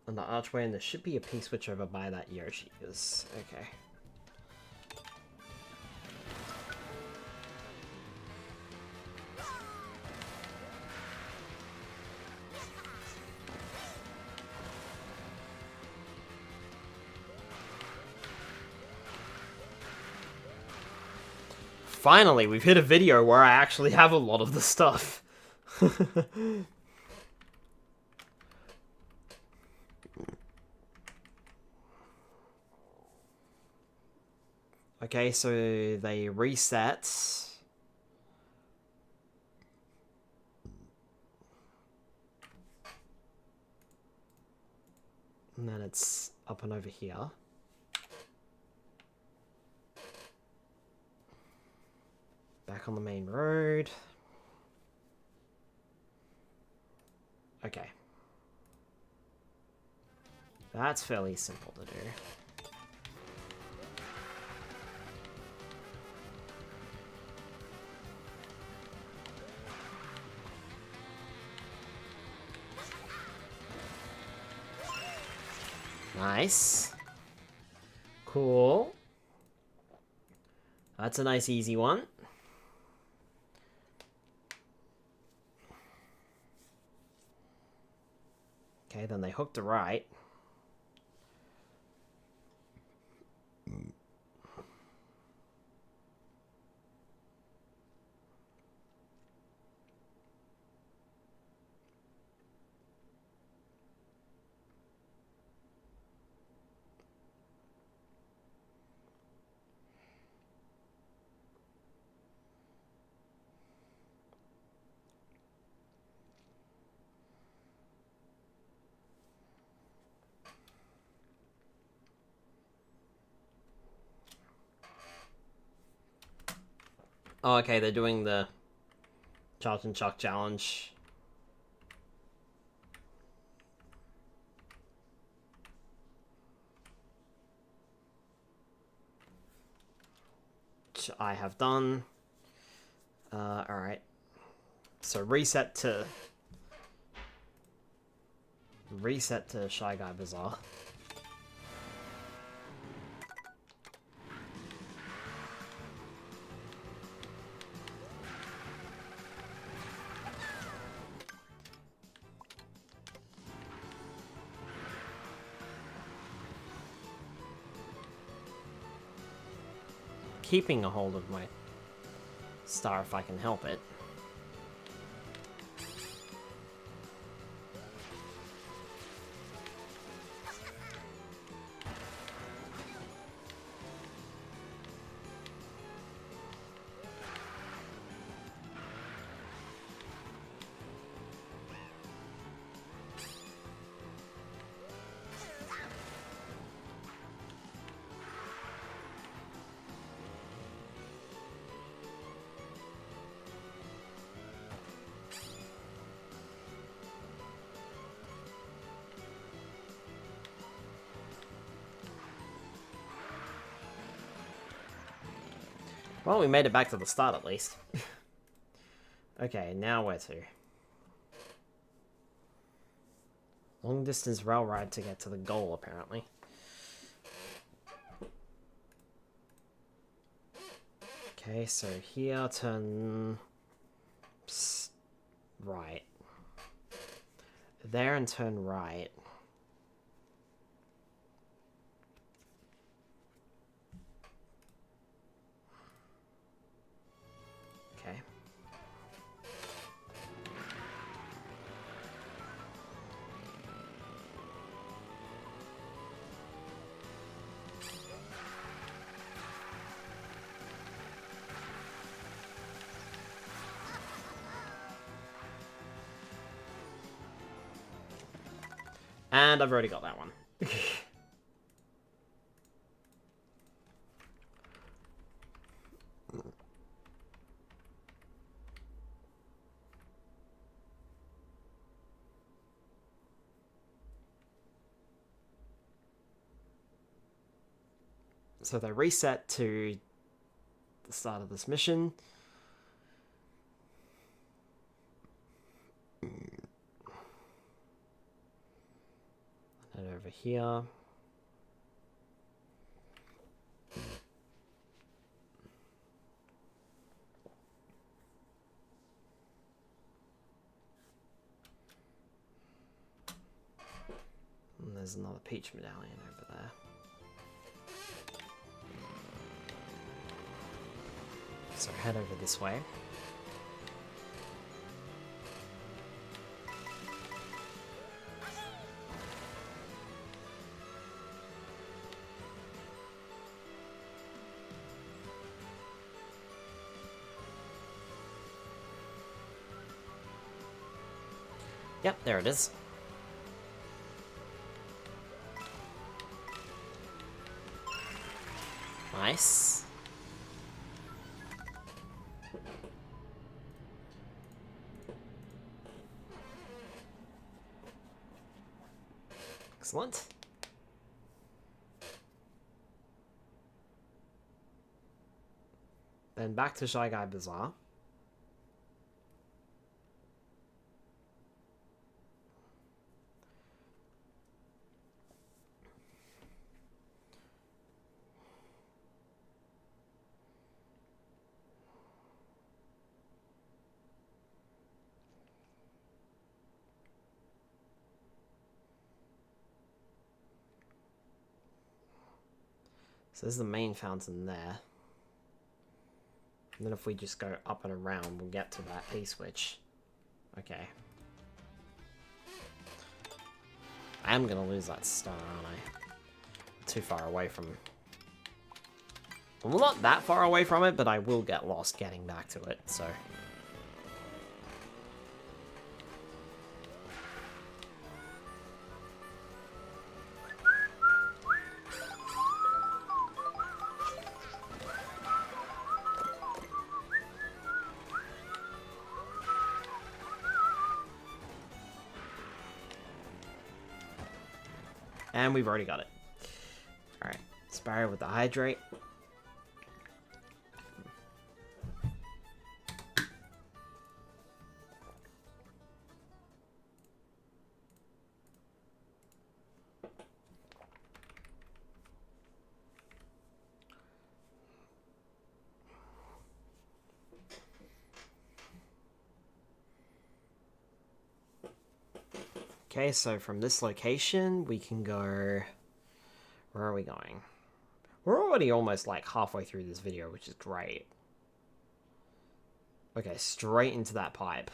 Under Archway, and there should be a P-switch over by that Yoshi's. Okay. Finally, we've hit a video where I actually have a lot of the stuff. Okay, so they reset. And then it's up and over here. Back on the main road. Okay. That's fairly simple to do. Nice. Cool. That's a nice easy one. Okay, then they hook to right. Oh, okay, they're doing the charge and chuck challenge. Which I have done. Alright. So reset to Shy Guy Bazaar. Keeping a hold of my star if I can help it. Well, we made it back to the start at least. Okay, now where to? Long distance rail ride to get to the goal, apparently. Okay, so here, turn right. There and turn right. Okay. And I've already got that one. So they reset to the start of this mission. Head over here. And there's another Peach medallion over there. So head over this way. Yep, there it is. Nice. Excellent. Then back to Shy Guy Bazaar. So there's the main fountain there. And then if we just go up and around, we'll get to that P-switch. Okay. I am gonna lose that star, aren't I? Too far away from... Well, not that far away from it, but I will get lost getting back to it, so... And we've already got it. Alright, Spyro with the hydrate. Okay, so from this location, we can go... Where are we going? We're already almost, like, halfway through this video, which is great. Okay, straight into that pipe.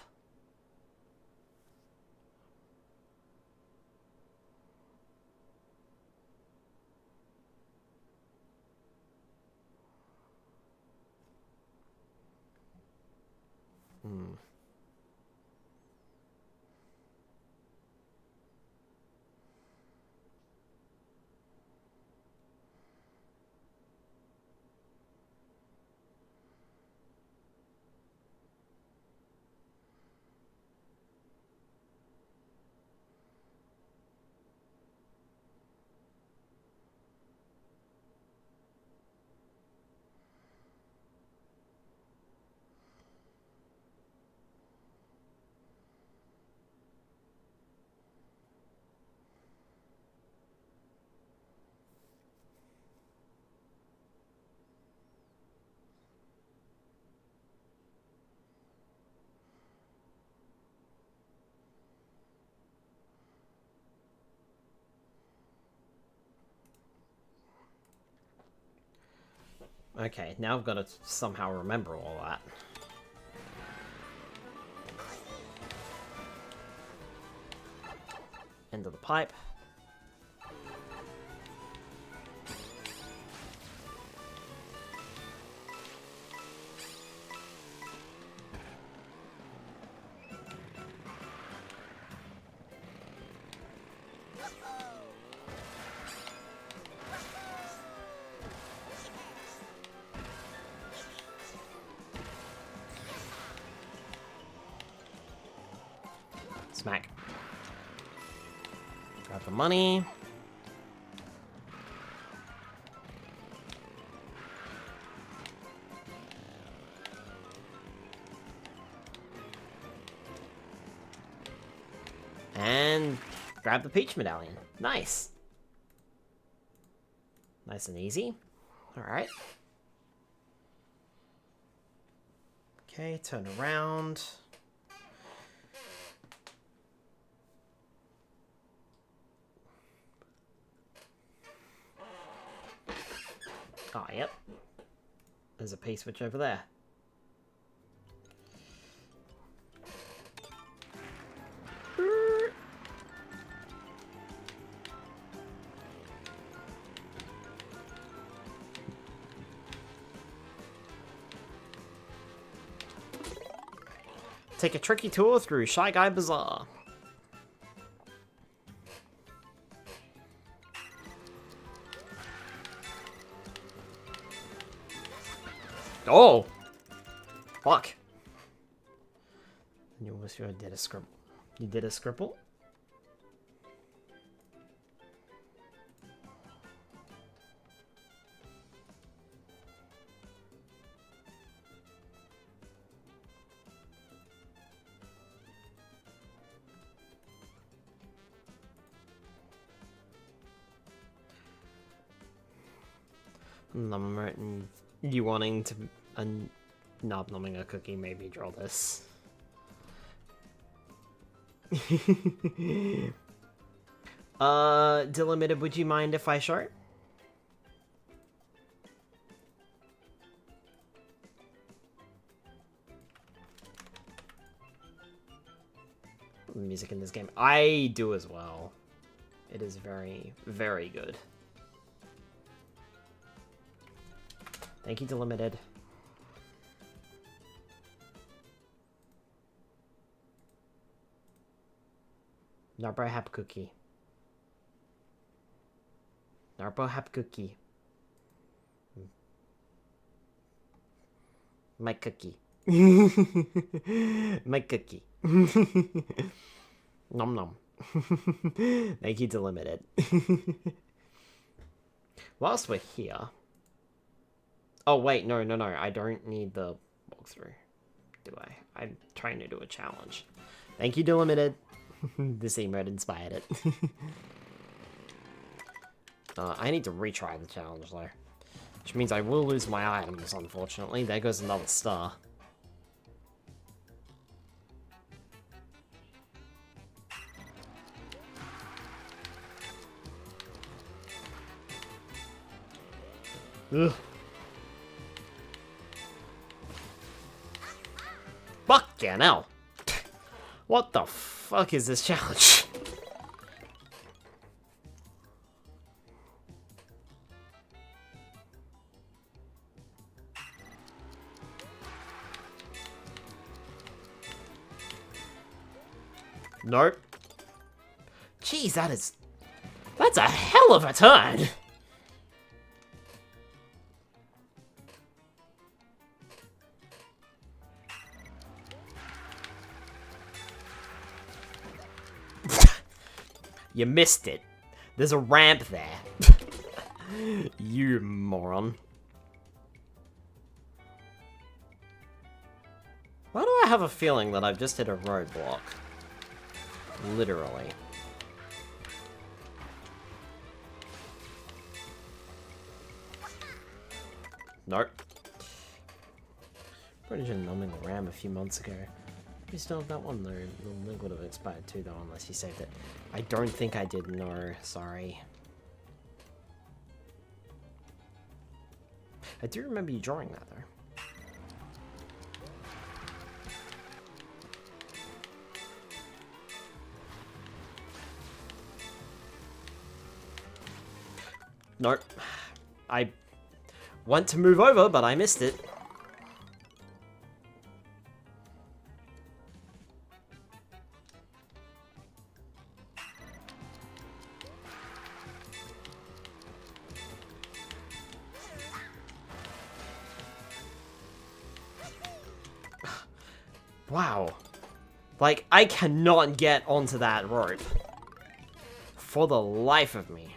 Okay, now I've got to somehow remember all that. End of the pipe. Smack. Got the money. And grab the Peach Medallion. Nice. Nice and easy. Alright. Okay, turn around. Oh, yep. There's a P-switch over there. Take a tricky tour through Shy Guy Bazaar. Oh! Fuck. You almost did a scribble. You did a scribble? You wanting to knob-numbing a cookie made me draw this. Delimited, would you mind if I show? the music in this game. I do as well. It is very, very good. Thank you, Delimited. Narbo Hap Cookie. Narbo Hap Cookie. My cookie. My cookie. Nom nom. Thank you, Delimited. Whilst we're here... Oh, wait, no. I don't need the walkthrough, do I? I'm trying to do a challenge. Thank you, Delimited. This emote inspired it. I need to retry the challenge, though. Which means I will lose my items, unfortunately. There goes another star. Ugh. Fucking hell. What the fuck is this challenge? Nope. Jeez, that's a hell of a turn. You missed it. There's a ramp there. You moron. Why do I have a feeling that I've just hit a roadblock? Literally. Nope. Pretty sure numbing the RAM a few months ago. We still have that one though. The link would have expired too though, unless you saved it. I don't think I did, no. Sorry. I do remember you drawing that though. Nope. I went to move over, but I missed it. Wow. Like, I cannot get onto that rope. For the life of me.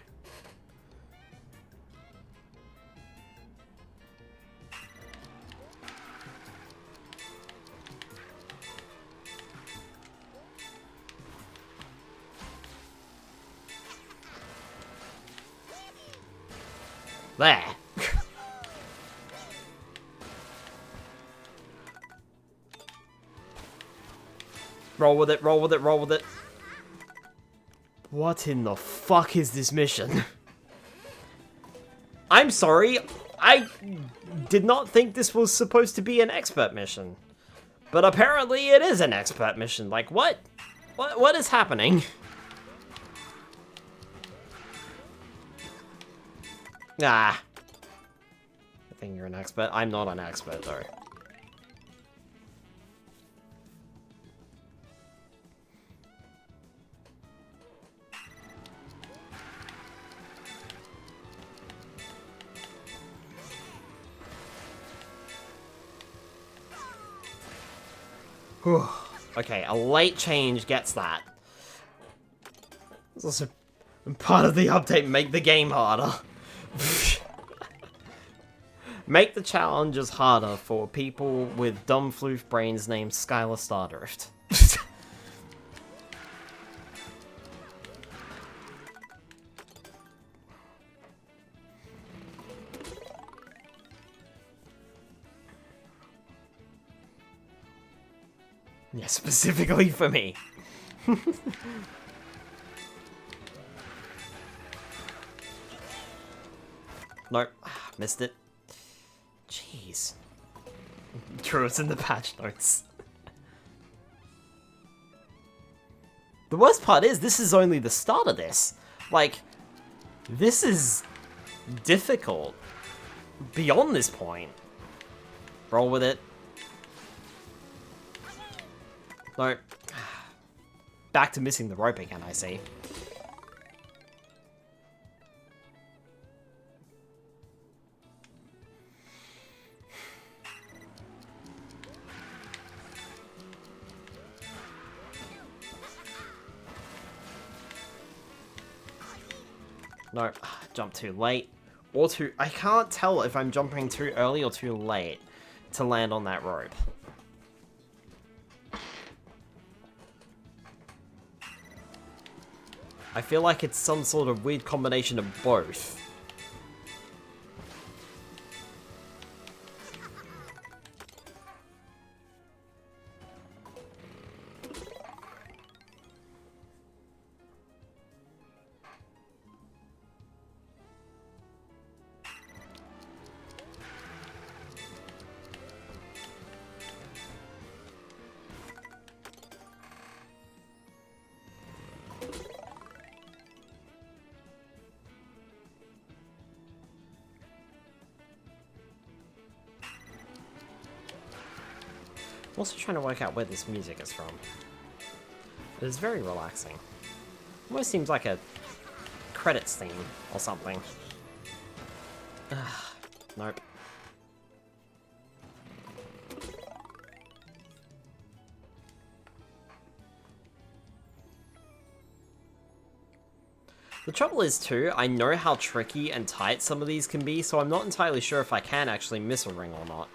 There. Roll with it, roll with it, roll with it. What in the fuck is this mission? I'm sorry, I did not think this was supposed to be an expert mission. But apparently it is an expert mission. Like, what? What is happening? Ah. I think you're an expert. I'm not an expert, though. Okay, a late change gets that. It's also part of the update, make the game harder. Make the challenges harder for people with dumb floof brains named Skylar Stardrift. Yeah, specifically for me. Nope, missed it. Jeez. True, it's in the patch notes. The worst part is, this is only the start of this. Like, this is difficult beyond this point. Roll with it. No. Back to missing the rope again, I see. No, jump too late. Or too... I can't tell if I'm jumping too early or too late to land on that rope. I feel like it's some sort of weird combination of both. I'm also trying to work out where this music is from. It is very relaxing. Almost seems like a credits theme or something. Nope. The trouble is too, I know how tricky and tight some of these can be, so I'm not entirely sure if I can actually miss a ring or not.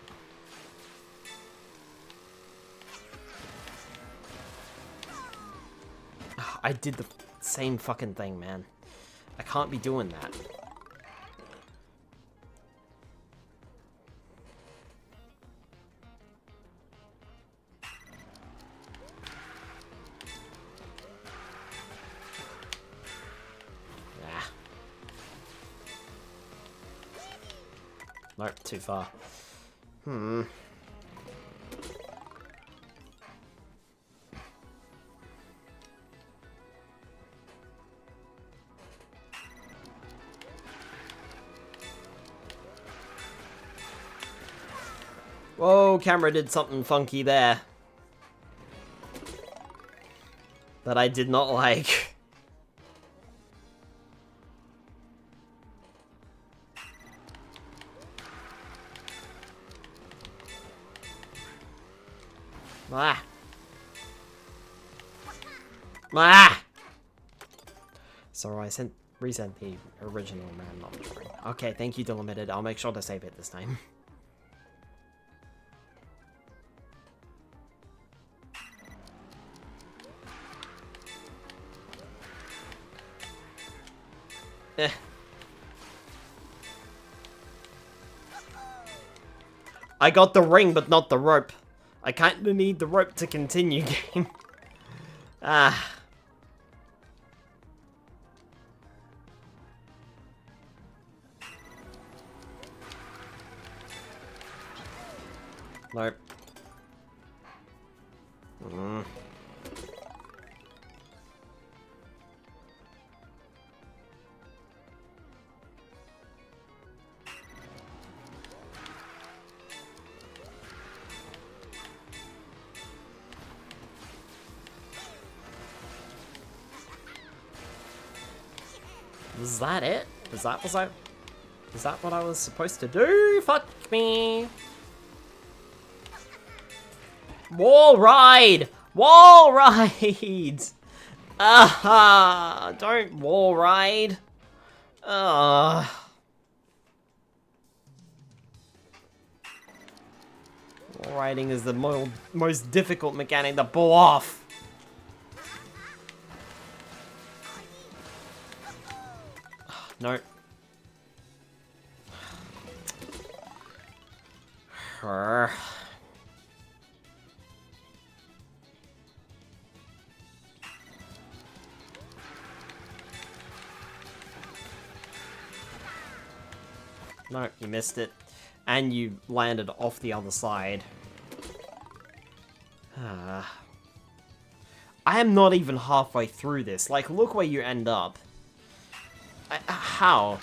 I did the same fucking thing, man. I can't be doing that. Nah. Nope, too far. Whoa, camera did something funky there. That I did not like. Ah. Ah! So I resent the original random drawing. Okay, thank you, Delimited. I'll make sure to save it this time. Eh. I got the ring, but not the rope. I kinda need the rope to continue, game. Ah. Nope. Was that it? Is that what I was supposed to do? Fuck me. Wall ride! Wall ride! Ah, don't wall ride. Wall riding is the most difficult mechanic to pull off. No. No, you missed it. And you landed off the other side. I am not even halfway through this. Like, look where you end up. How?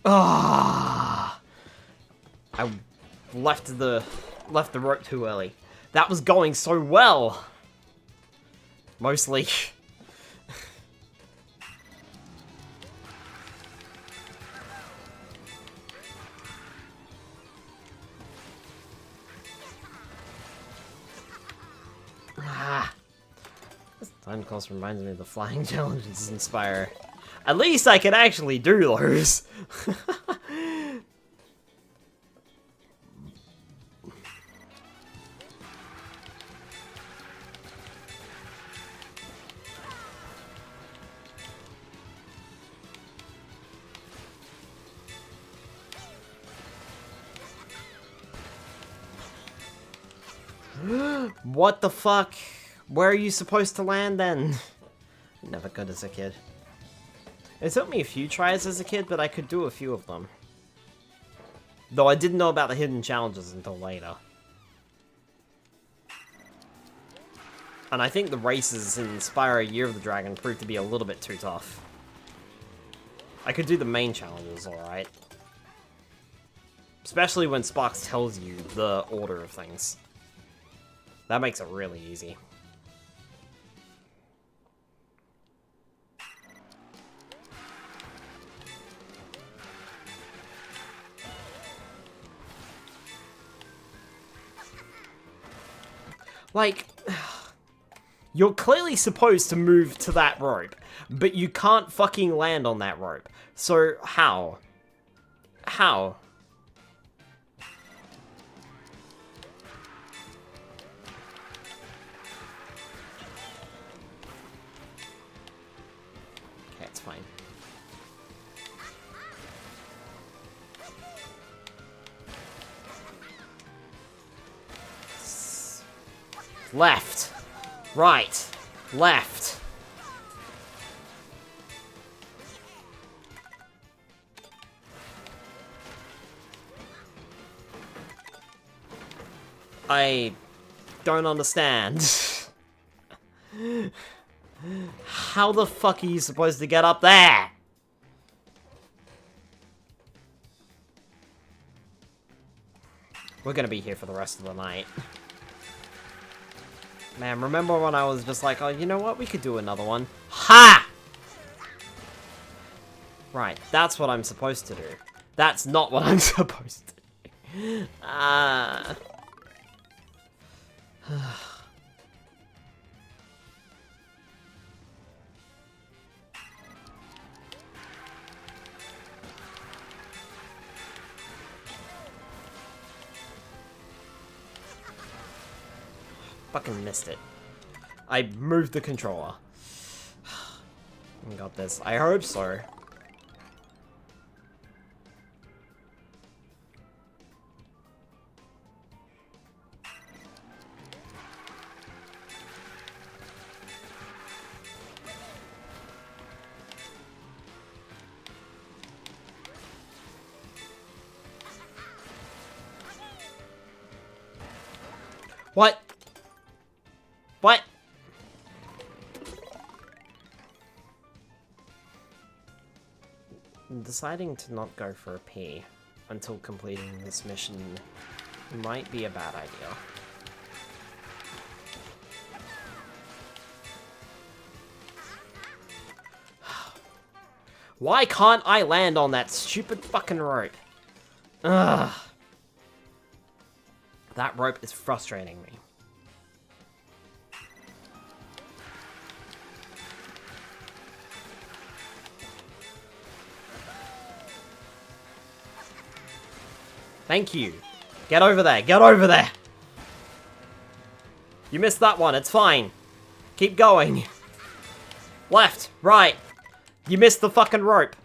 Ah! I left the rope too early. That was going so well. Mostly. This time course reminds me of the flying challenges in Spyro. At least I can actually do those. What the fuck? Where are you supposed to land then? Never good as a kid. It took me a few tries as a kid, but I could do a few of them. Though I didn't know about the hidden challenges until later. And I think the races in Spyro Year of the Dragon proved to be a little bit too tough. I could do the main challenges alright. Especially when Sparks tells you the order of things. That makes it really easy. Like, you're clearly supposed to move to that rope, but you can't fucking land on that rope. So, how? How? Okay, it's fine. Left. Right. Left. I don't understand. How the fuck are you supposed to get up there? We're gonna be here for the rest of the night. Man, remember when I was just like, oh, you know what? We could do another one. Ha! Right, that's what I'm supposed to do. That's not what I'm supposed to do. Fucking missed it. I moved the controller. Got this. I hope so. What? What? Deciding to not go for a pee until completing this mission might be a bad idea. Why can't I land on that stupid fucking rope? Ugh. That rope is frustrating me. Thank you. Get over there. Get over there. You missed that one. It's fine. Keep going. Left. Right. You missed the fucking rope.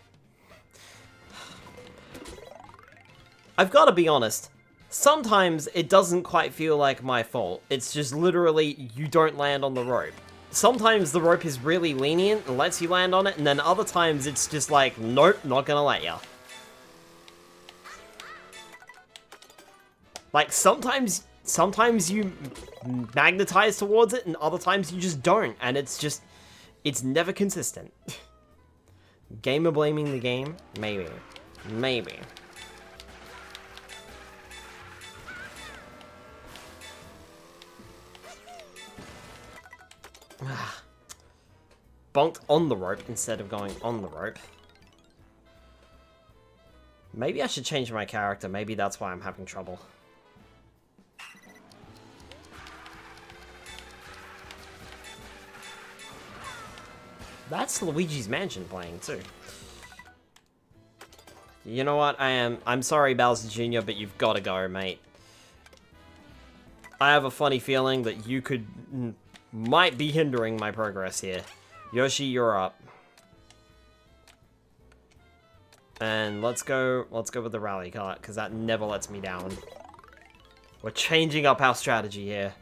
I've got to be honest. Sometimes it doesn't quite feel like my fault. It's just literally you don't land on the rope. Sometimes the rope is really lenient and lets you land on it, and then other times it's just like, nope, not gonna let ya. Like, sometimes you magnetize towards it, and other times you just don't, and it's never consistent. Gamer blaming the game? Maybe. Maybe. Bonked on the rope instead of going on the rope. Maybe I should change my character. Maybe that's why I'm having trouble. That's Luigi's Mansion playing too. You know what? I'm sorry, Bowser Jr., but you've got to go, mate. I have a funny feeling that you might be hindering my progress here. Yoshi, you're up. And let's go with the rally cart, because that never lets me down. We're changing up our strategy here.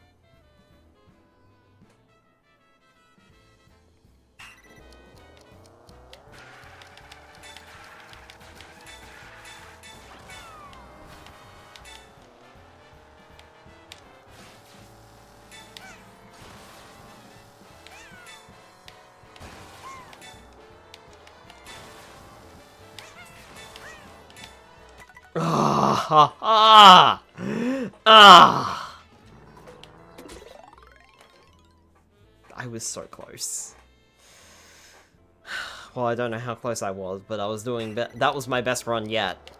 I was so close. Well, I don't know how close I was, but I was doing that was my best run yet.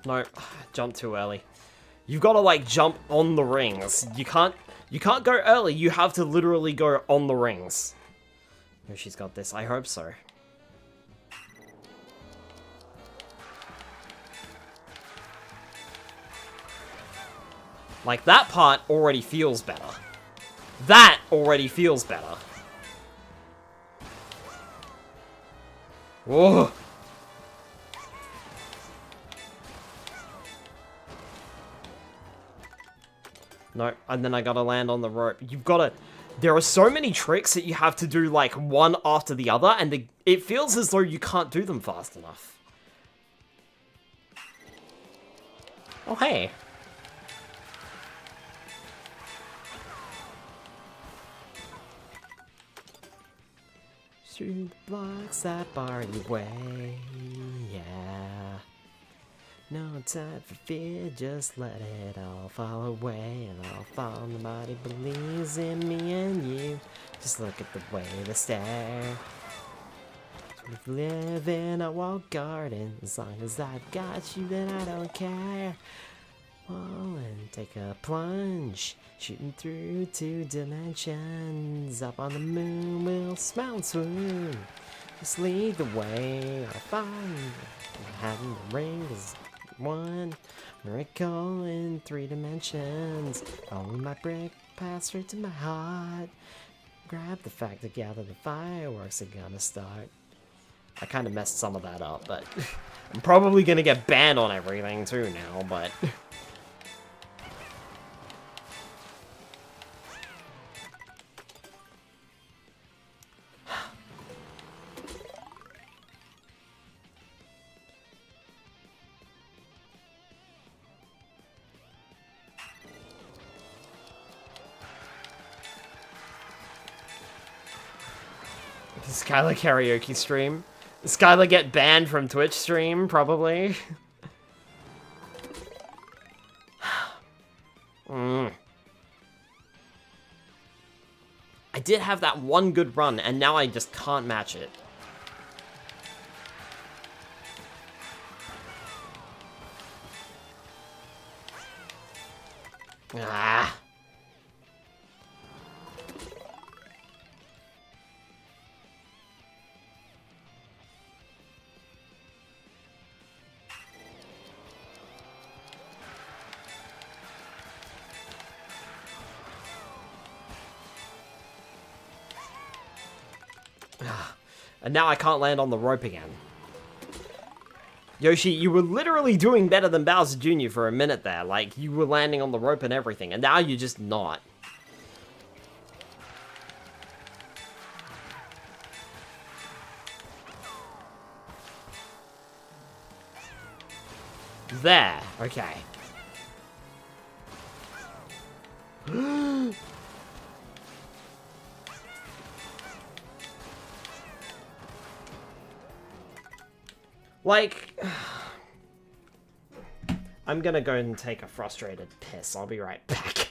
No, jump too early. You've got to, like, jump on the rings. You can't go early. You have to literally go on the rings. Oh, she's got this. I hope so. Like, that part already feels better. That already feels better. Whoa. No, and then I gotta land on the rope. You've gotta... There are so many tricks that you have to do, like, one after the other, and it feels as though you can't do them fast enough. Oh, hey. Through the blocks that bar your way, yeah. No time for fear, just let it all fall away. And I'll fall, nobody believes in me and you. Just look at the way they stare. We live in a walled garden. As long as I've got you, then I don't care. Oh, and take a plunge. Shooting through 2 dimensions. Up on the moon, we'll smile and swoon. Just lead the way. I'll find having the ring is one miracle in 3 dimensions. Only my brick passed straight to my heart. Grab the fact together, the fireworks are gonna start. I kind of messed some of that up, but I'm probably gonna get banned on everything too now, but... Skylar karaoke stream. Skylar get banned from Twitch stream, probably. I did have that one good run, and now I just can't match it. Ah. And now I can't land on the rope again. Yoshi, you were literally doing better than Bowser Jr. for a minute there. Like, you were landing on the rope and everything, and now you're just not. There. Okay. Like... I'm gonna go and take a frustrated piss. I'll be right back.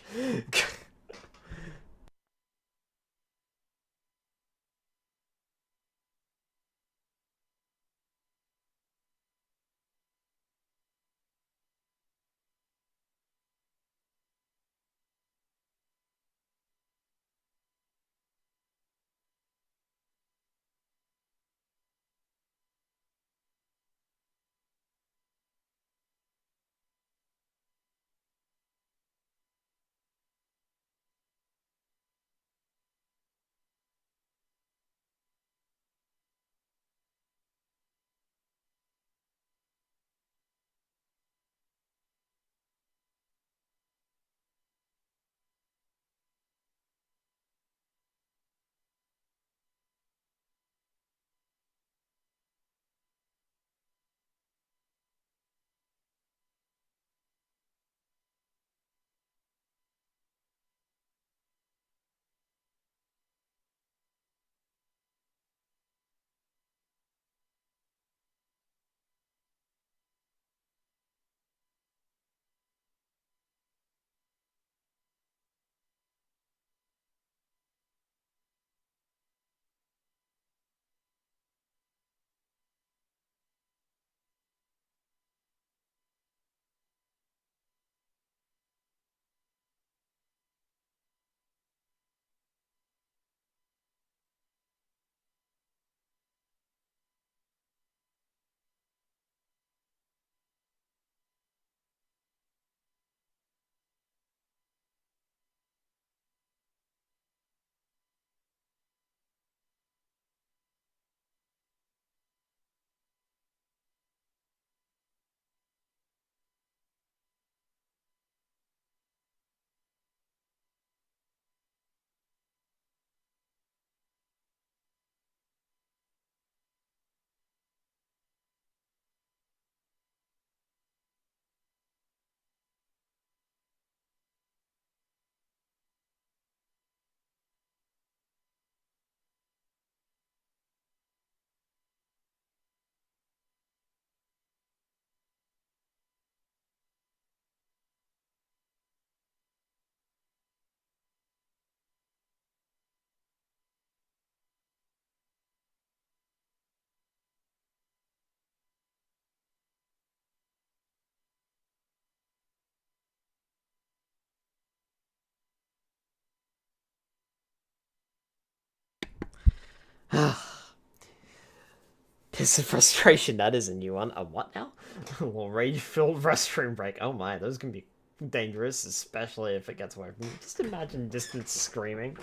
Piss of frustration, that is a new one. A what now? Well, rage-filled restroom break. Oh my, those can be dangerous, especially if it gets away from you. Just imagine distant screaming.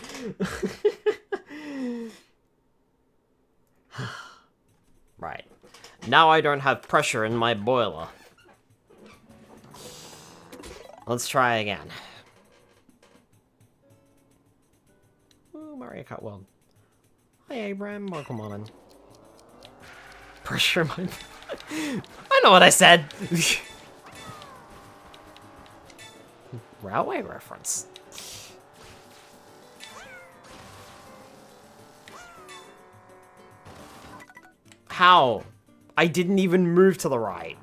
Right. Now I don't have pressure in my boiler. Let's try again. Oh, Mario Kart World. Hi, Abraham. Welcome on in. Pressure in my... I know what I said! Railway reference. How? I didn't even move to the right.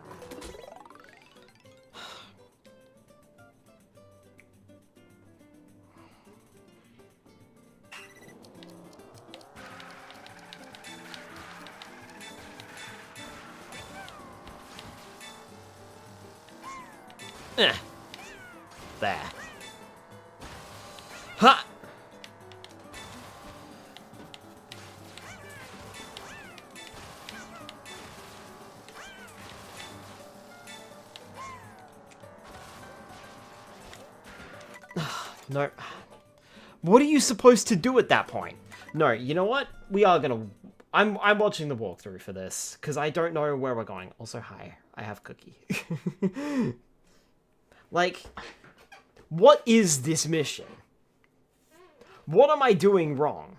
There. Ha! No. What are you supposed to do at that point? No, you know what? We are gonna I'm watching the walkthrough for this, because I don't know where we're going. Also, hi, I have Cookie. Like, what is this mission? What am I doing wrong?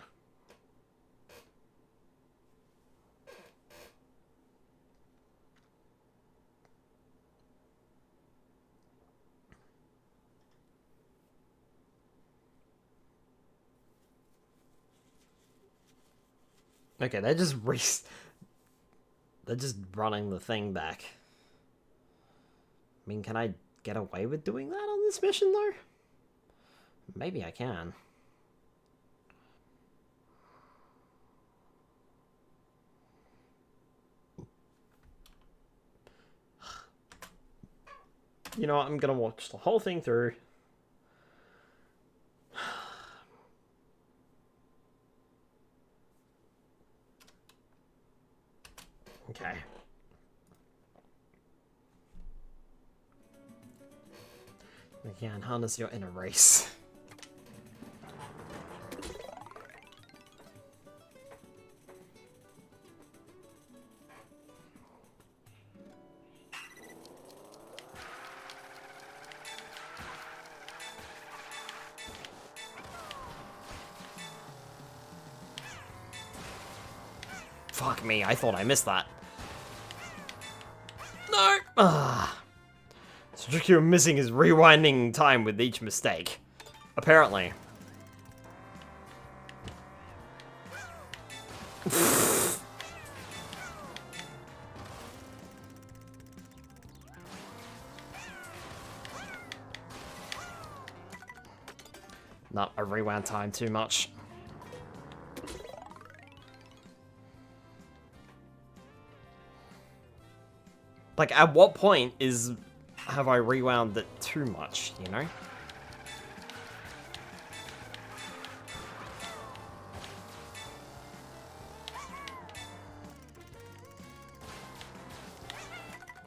Okay, they're just running the thing back. I mean, can I get away with doing that on this mission, though? Maybe I can. You know what? I'm gonna watch the whole thing through. Okay. Again, harness your inner race. Fuck me, I thought I missed that. No! Ah. So the trick you're missing is rewinding time with each mistake. Apparently. Not a rewound time too much. Like, at what point have I rewound it too much, you know?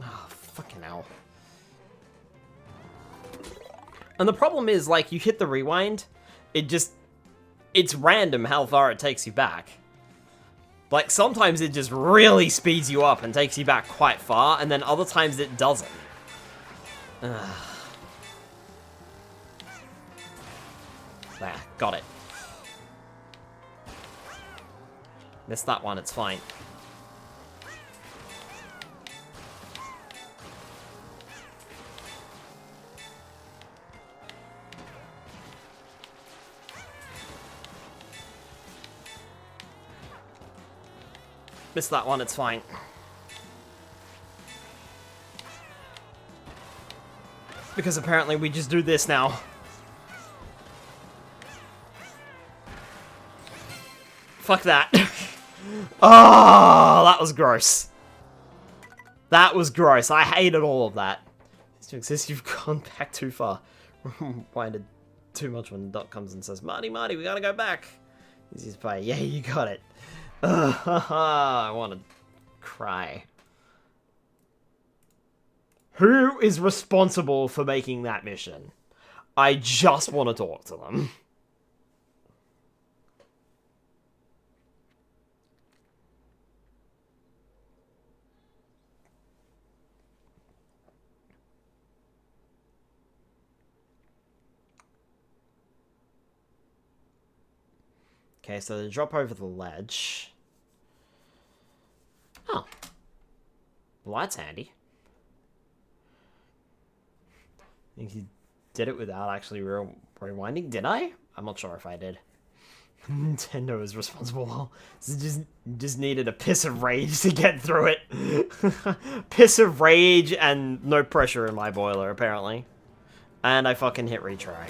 Oh, fucking hell. And the problem is, like, you hit the rewind, it's random how far it takes you back. Like, sometimes it just really speeds you up and takes you back quite far, and then other times it doesn't. There, got it. Missed that one, it's fine. Missed that one, it's fine. Because apparently we just do this now. Fuck that. Oh, that was gross. That was gross. I hated all of that. To exist, you've gone back too far. Winded too much when Doc comes and says, Marty, we gotta go back. Easiest play. Yeah, you got it. I want to cry. Who is responsible for making that mission? I just want to talk to them. Okay, so they drop over the ledge. Oh. Well, that's handy. I think he did it without actually rewinding. Did I? I'm not sure if I did. Nintendo is responsible. Just needed a piss of rage to get through it. Piss of rage and no pressure in my boiler, apparently. And I fucking hit retry.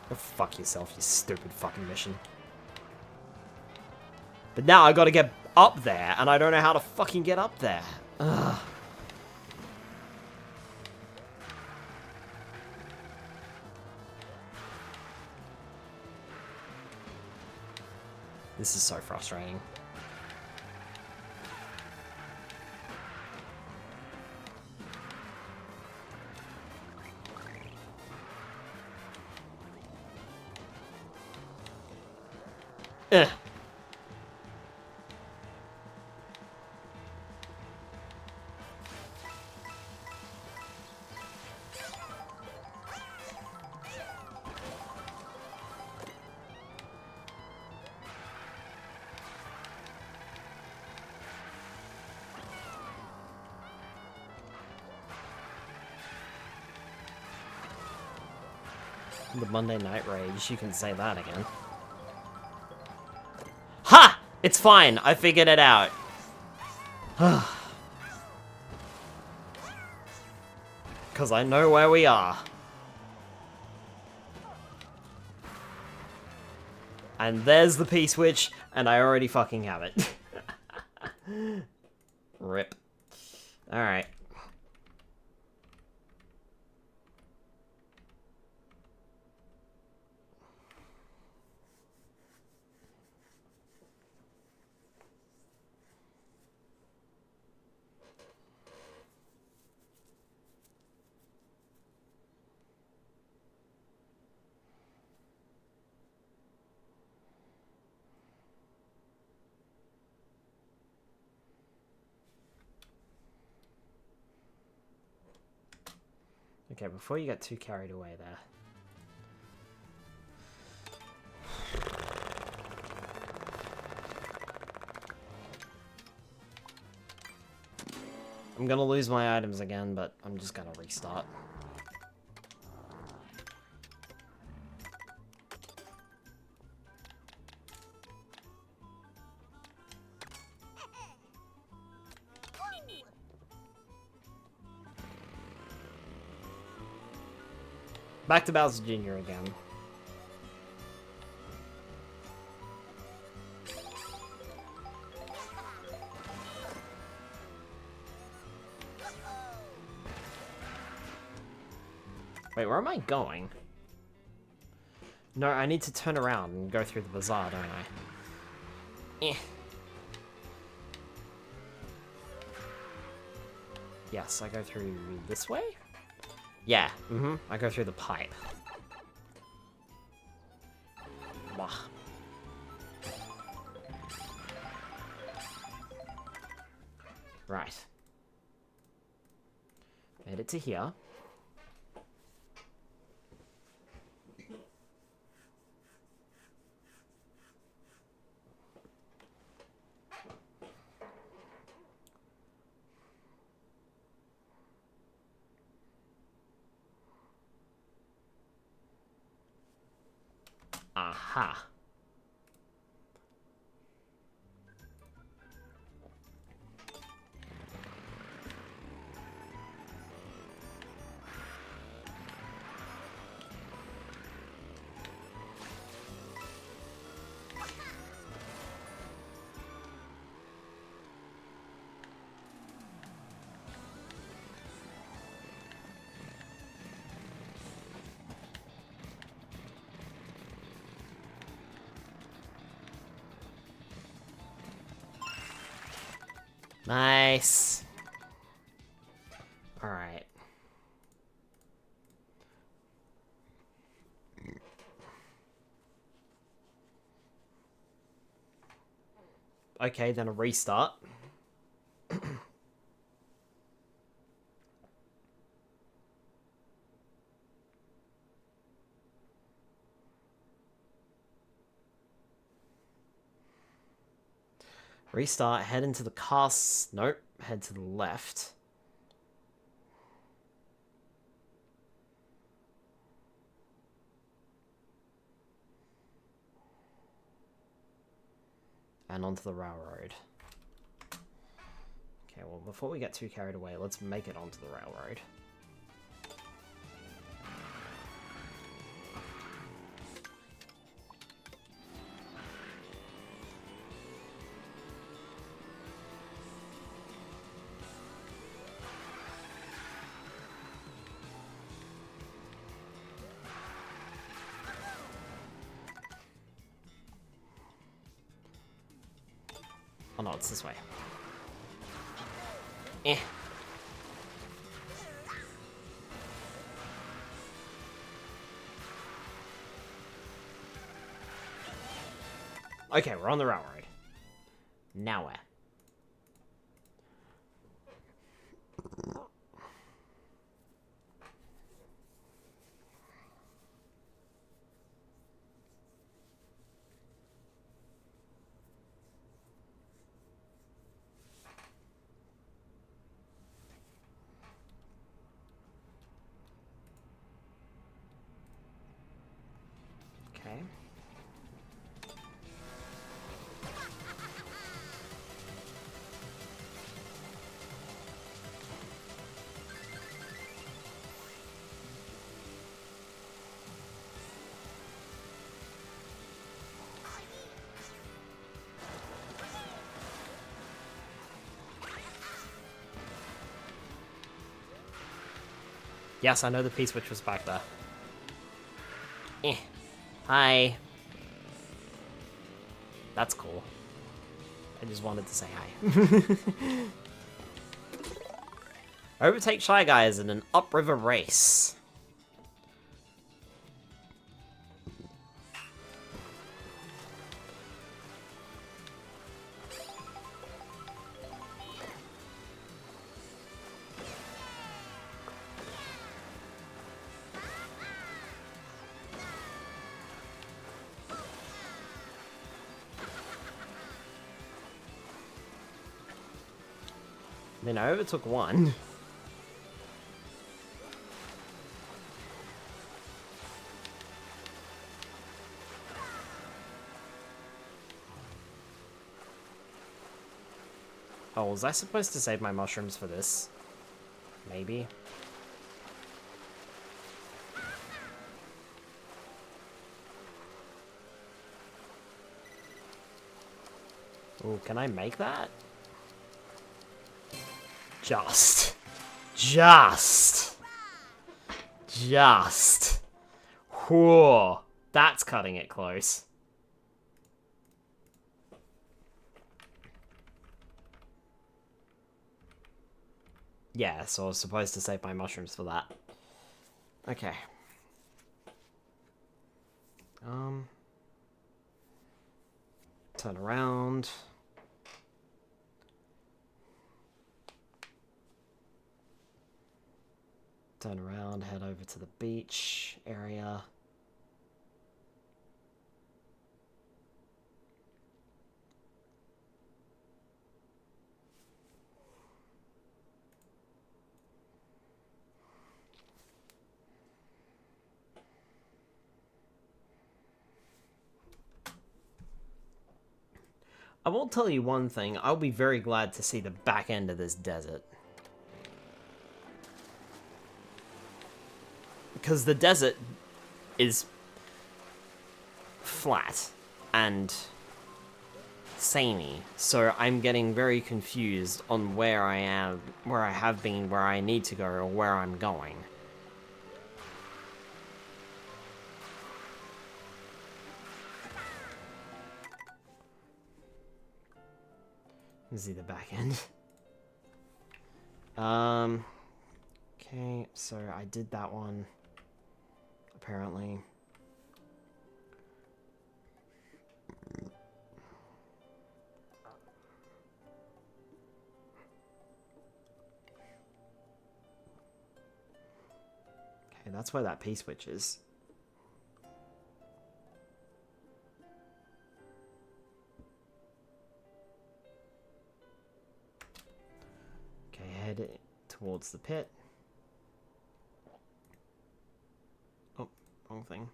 Go fuck yourself, you stupid fucking mission. But now I gotta get up there, and I don't know how to fucking get up there. Ugh. This is so frustrating. Ugh. The Monday Night Rage, you can say that again. Ha! It's fine, I figured it out. Because I know where we are. And there's the P-switch, and I already fucking have it. Rip. Alright. Okay, before you get too carried away there. I'm gonna lose my items again, but I'm just gonna restart. Back to Bowser Jr. again. Wait, where am I going? No, I need to turn around and go through the bazaar, don't I? Eh. Yes, I go through this way? Yeah, I go through the pipe. Bah. Right. Made it to here. Aha. Nice. Alright. Okay, then a restart. Restart, head into the cast. Nope, head to the left. And onto the railroad. Okay, well, before we get too carried away, let's make it onto the railroad. it's this way. Eh. Okay, we're on the railroad. Now where? Okay. Yes, I know the P-switch was back there. Eh. Hi. That's cool. I just wanted to say hi. Overtake Shy Guys in an upriver race. I mean, I overtook one. Oh, was I supposed to save my mushrooms for this? Maybe. Ooh, can I make that? Just. Whoa. That's cutting it close. Yeah, so I was supposed to save my mushrooms for that. Okay. Turn around. Turn around, head over to the beach area. I will tell you one thing, I'll be very glad to see the back end of this desert. Because the desert is flat and samey, so I'm getting very confused on where I am, where I have been, where I need to go, or where I'm going. See the back end. Okay, so I did that one, apparently. Okay, that's where that P-switch is. Okay, head towards the pit. Oh, wrong thing.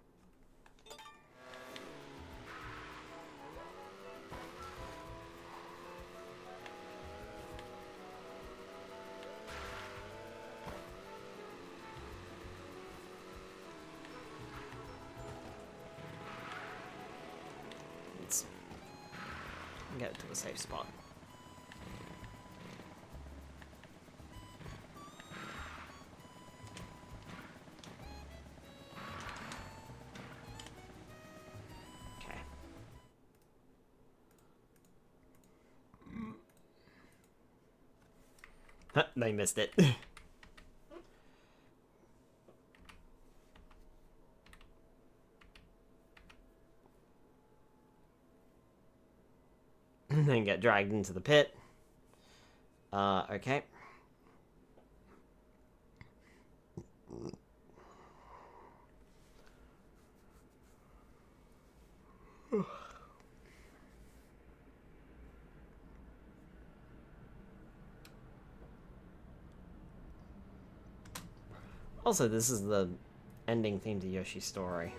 Let's get it to a safe spot. They missed it. And then get dragged into the pit. Okay. Also, this is the ending theme to Yoshi's story.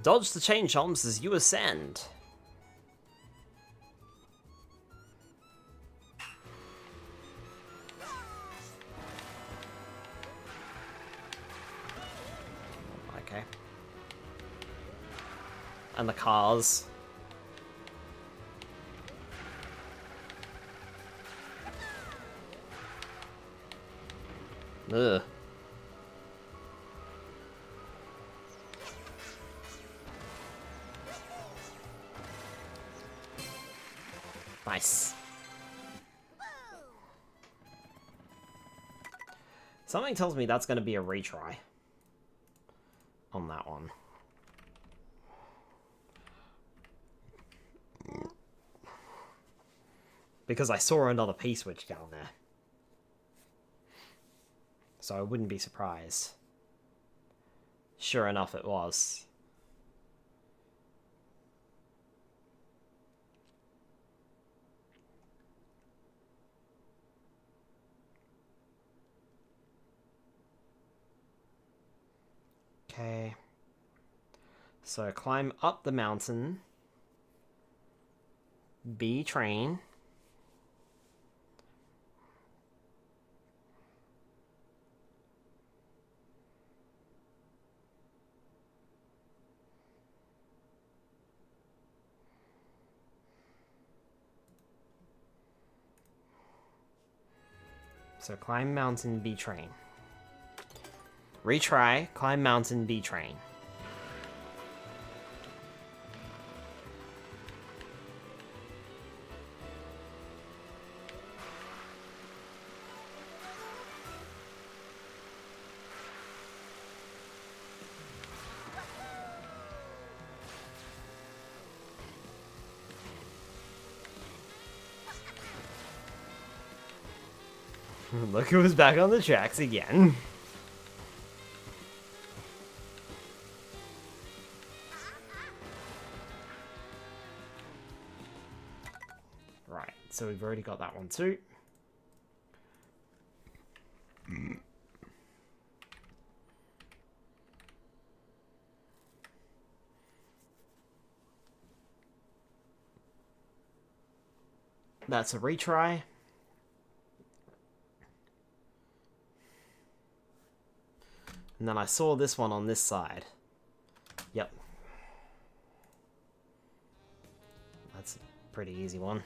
Dodge the chain chomps as you ascend. Okay. And the cars. Ugh. Nice. Something tells me that's going to be a retry on that one. Because I saw another P-switch down there. So I wouldn't be surprised. Sure enough, it was. Okay. So climb up the mountain. B train. So climb mountain, B train. Retry, climb mountain, B train. Look who's back on the tracks again. Right, so we've already got that one too. That's a retry. And then I saw this one on this side. Yep. That's a pretty easy one.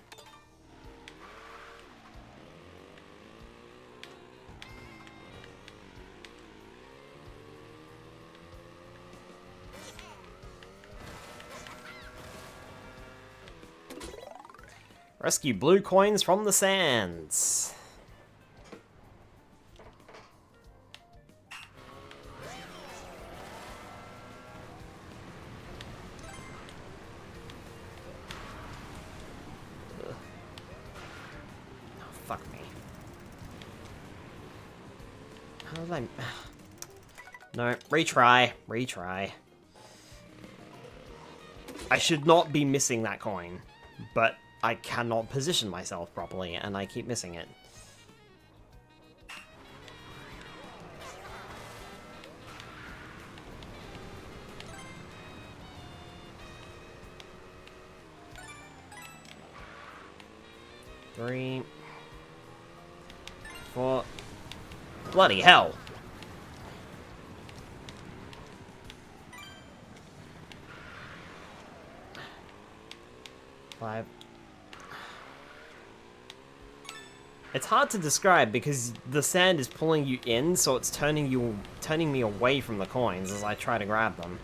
Rescue blue coins from the sands. Fuck me. How did I... No, retry. Retry. I should not be missing that coin, but I cannot position myself properly, and I keep missing it. Three... 4... Bloody hell! 5... It's hard to describe because the sand is pulling you in, so it's turning me away from the coins as I try to grab them.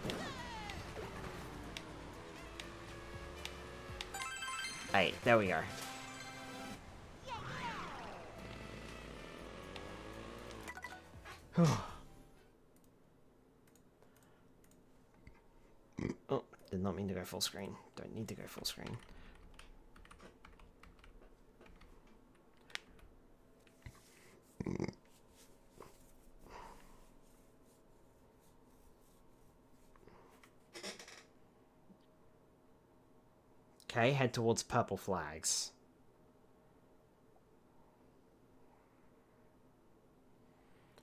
Hey, there we go. Oh, did not mean to go full screen. Don't need to go full screen. Okay, head towards purple flags.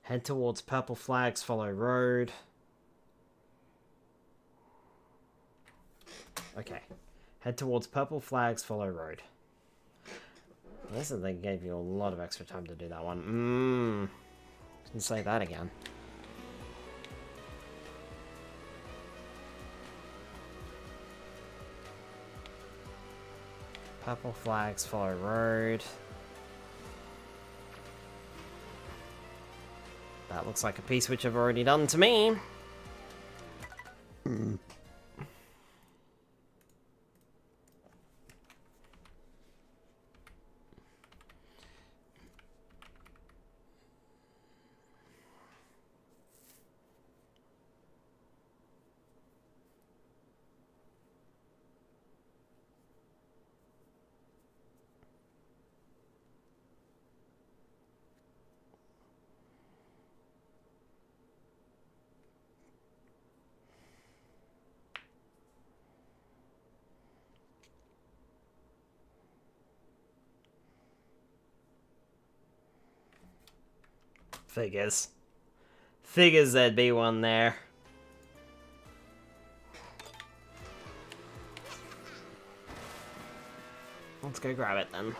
Head towards purple flags, follow road. Okay. Head towards purple flags, follow road. This is, they gave you a lot of extra time to do that one. Didn't say that again. Purple flags, follow road. That looks like a piece which I've already done to me. Figures. Figures there'd be one there. Let's go grab it then.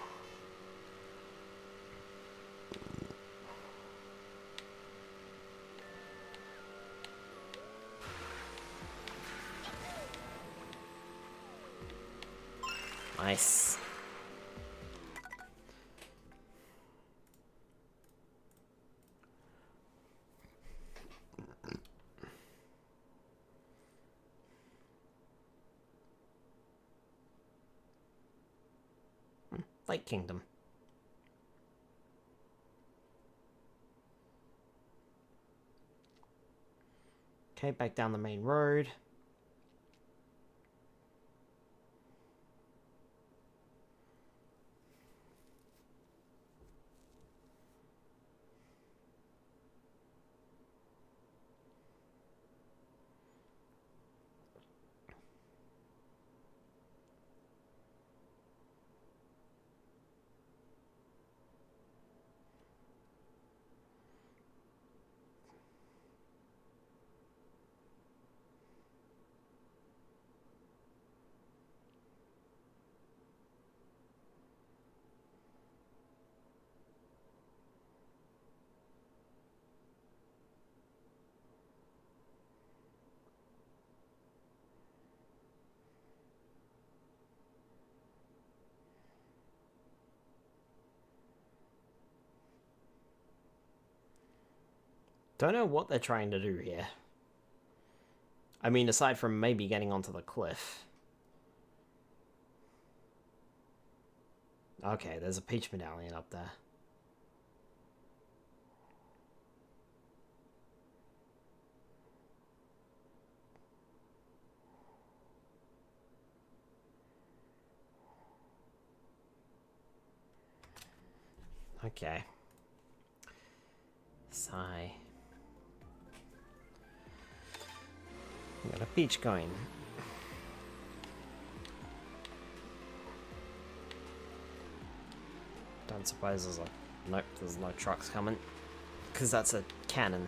Nice. Light Kingdom. Okay, back down the main road. Don't know what they're trying to do here. I mean, aside from maybe getting onto the cliff. Okay, there's a Peach medallion up there. Okay. Sigh. Got a Peach coin. Don't suppose there's a... Nope, there's no trucks coming. Because that's a cannon.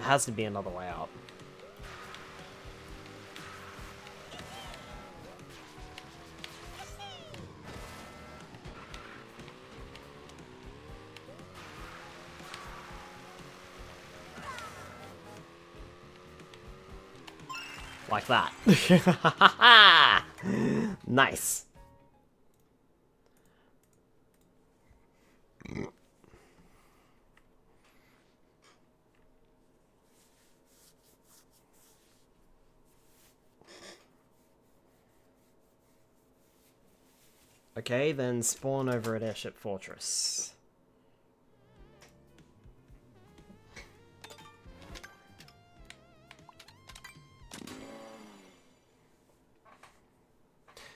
There has to be another way out. Like that. Nice. Okay, then spawn over at Airship Fortress.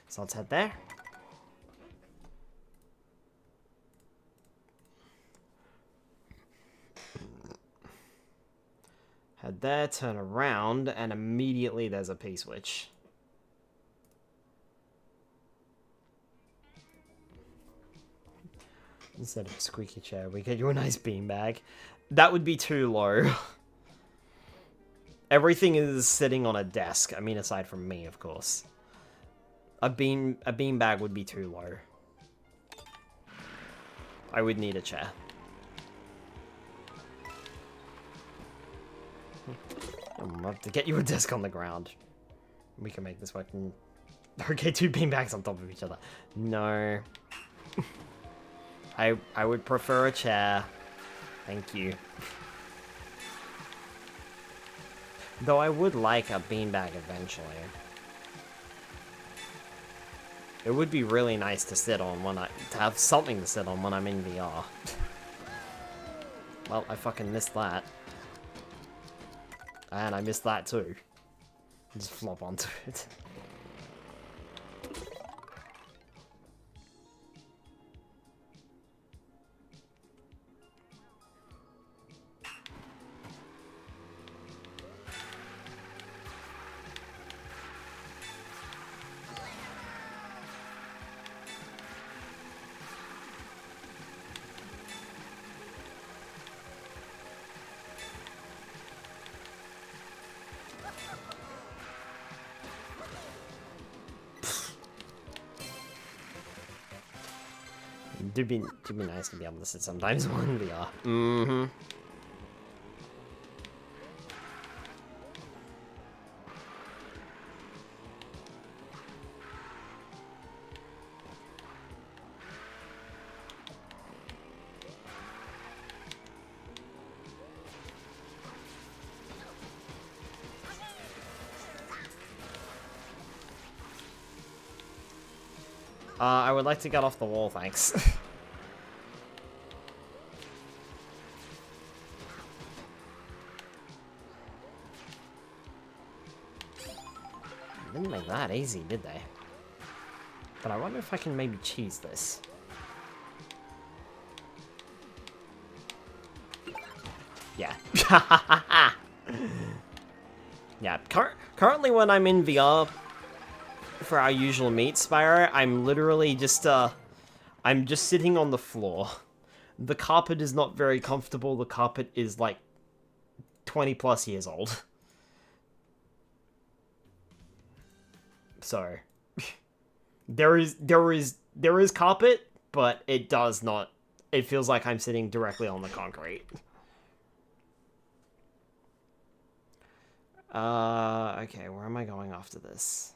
So let's head there. Head there, turn around, and immediately there's a P-switch. Instead of a squeaky chair, we get you a nice beanbag. That would be too low. Everything is sitting on a desk. I mean, aside from me, of course. A beanbag would be too low. I would need a chair. I'd love to get you a desk on the ground. We can make this work. Okay, 2 beanbags on top of each other. No. I would prefer a chair. Thank you. Though I would like a beanbag eventually. It would be really nice to sit on to have something to sit on when I'm in VR. Well, I fucking missed that. And I missed that too. Just flop onto it. Do be nice to be able to sit sometimes while in VR. Mm-hmm. I would like to get off the wall, thanks. Didn't make that easy, did they? But I wonder if I can maybe cheese this. Yeah. Yeah, currently when I'm in VR for our usual meet, Spyro, I'm literally just, I'm just sitting on the floor. The carpet is not very comfortable. The carpet is, like, 20 plus years old. So, there is carpet, but it does not, it feels like I'm sitting directly on the concrete. Okay, where am I going after this?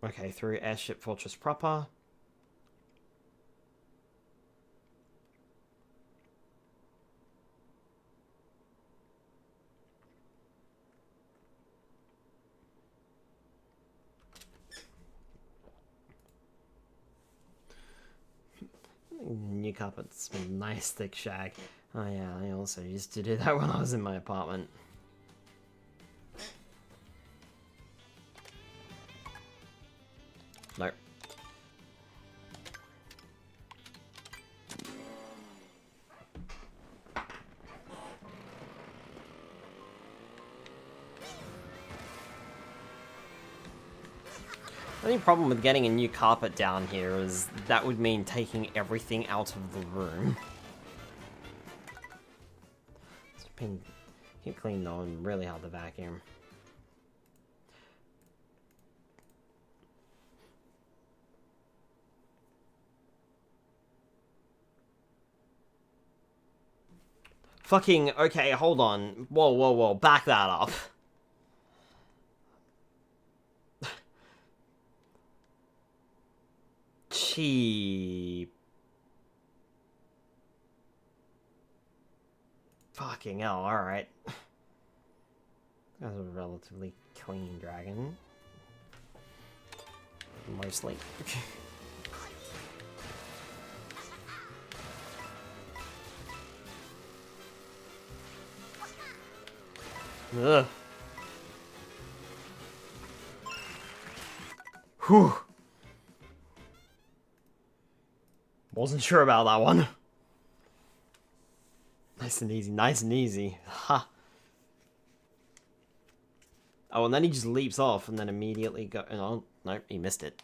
Okay, through Airship Fortress proper. New carpets, nice thick shag. Oh yeah, I also used to do that when I was in my apartment. Nope. The only problem with getting a new carpet down here is that would mean taking everything out of the room. Keep clean though, and really hard to vacuum. Fucking, okay, hold on. Whoa, whoa, whoa, back that up. Cheap. Fucking hell, alright. That's a relatively clean dragon. Mostly. Ugh. Whew. Wasn't sure about that one. Nice and easy, nice and easy. Ha. Oh, and then he just leaps off and then immediately go. Oh, nope, he missed it.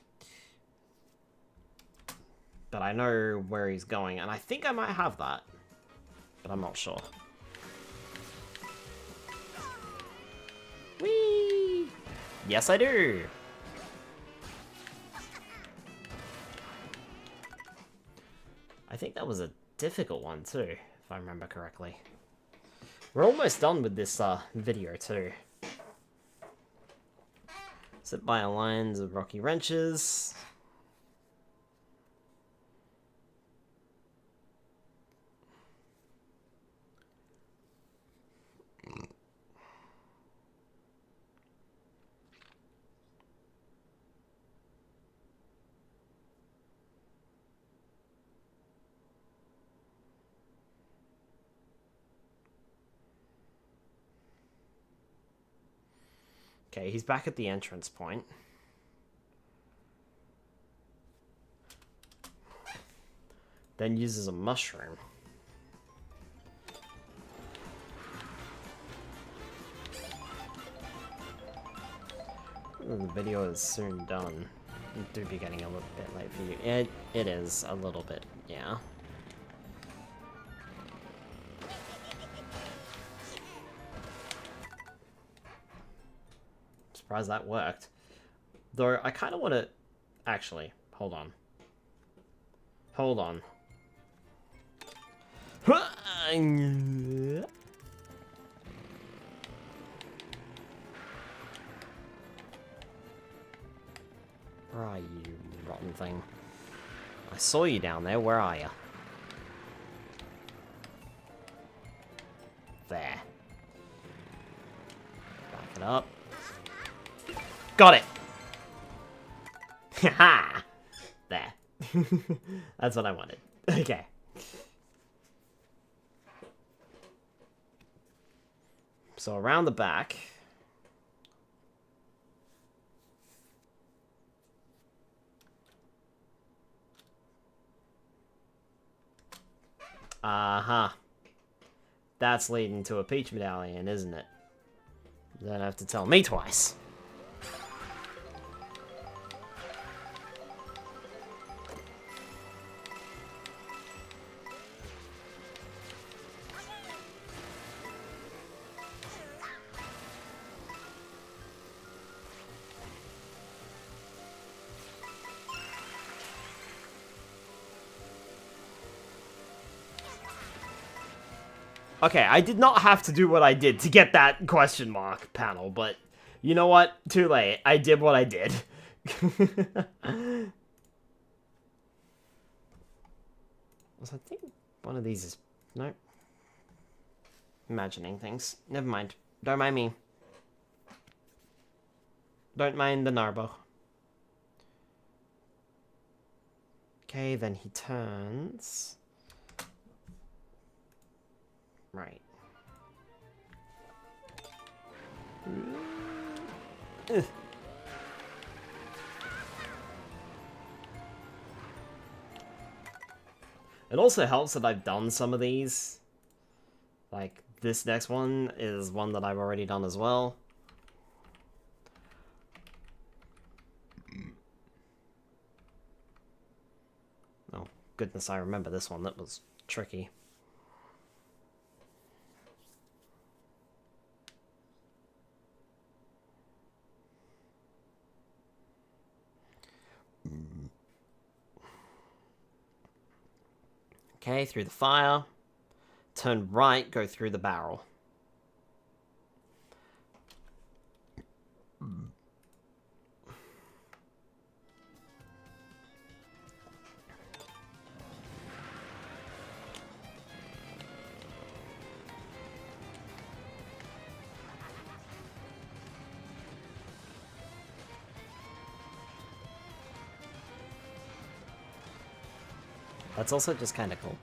But I know where he's going, and I think I might have that. But I'm not sure. Whee! Yes, I do! I think that was a difficult one, too, if I remember correctly. We're almost done with this video, too. Sit by lines of rocky wrenches. Okay, he's back at the entrance point. Then uses a mushroom. Ooh, the video is soon done. It do be getting a little bit late for you. It is a little bit, yeah. Surprised that worked. Though I kind of want to... Actually, hold on. Hold on. Where are you, rotten thing? I saw you down there. Where are you? There. Back it up. Got it! Haha! There. That's what I wanted. Okay. So around the back. Uh-huh. That's leading to a peach medallion, isn't it? You don't have to tell me twice. Okay, I did not have to do what I did to get that question mark panel, but you know what? Too late. I did what I did. I think one of these is... Nope. Imagining things. Never mind. Don't mind me. Don't mind the Narbo. Okay, then he turns... Right. Ugh. It also helps that I've done some of these. Like, this next one is one that I've already done as well. goodness, I remember this one. That was tricky. Okay, through the fire. Turn right, go through the barrel. That's also just kind of cool.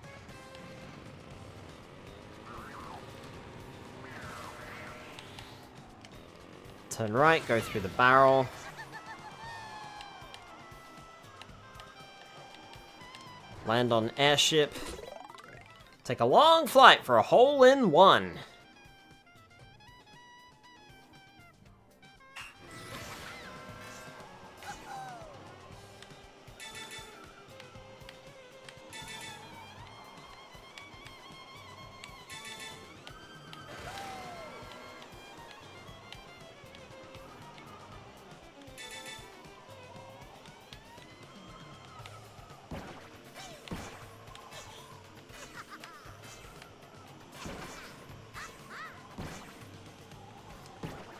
Turn right, go through the barrel. Land on airship. Take a long flight for a hole-in-one.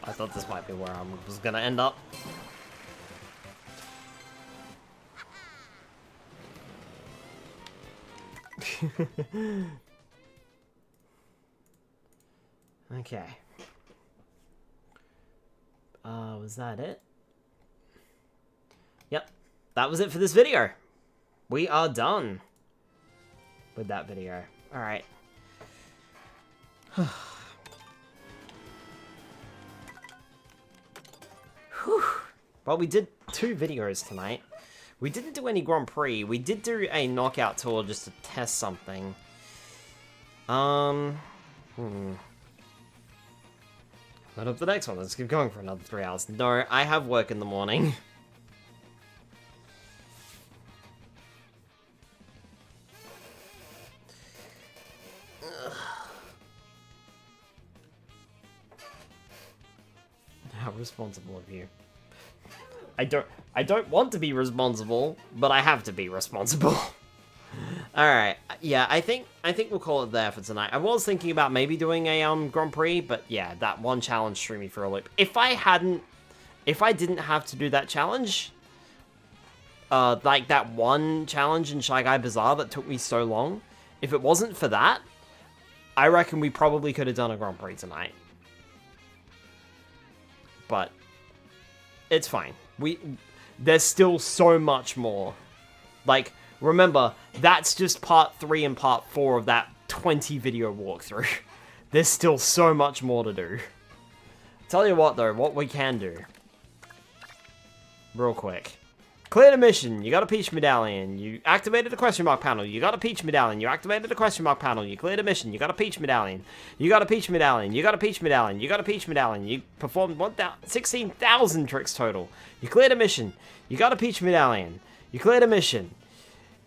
I thought this might be where I was gonna end up. Okay. Was that it? Yep. That was it for this video. We are done with that video. Alright. Well, we did 2 videos tonight. We didn't do any Grand Prix. We did do a knockout tour just to test something. But up the next one, let's keep going for another 3 hours. No, I have work in the morning. How responsible of you. I don't want to be responsible, but I have to be responsible. Alright, yeah, I think we'll call it there for tonight. I was thinking about maybe doing a Grand Prix, but yeah, that one challenge threw me for a loop. If I didn't have to do that challenge, like that one challenge in Shy Guy Bazaar that took me so long, if it wasn't for that, I reckon we probably could have done a Grand Prix tonight. But it's fine. There's still so much more. Like, remember, that's just part 3 and part 4 of that 20 video walkthrough. There's still so much more to do. Tell you what, though, what we can do. Real quick. Cleared a mission. You got a Peach Medallion. You activated the question mark panel. You got a Peach Medallion. You activated the question mark panel. You cleared a mission. You got a Peach Medallion. You got a Peach Medallion. You got a Peach Medallion. You got a Peach Medallion. You performed 16,000 tricks total. You cleared a mission. You got a Peach Medallion. You cleared a mission.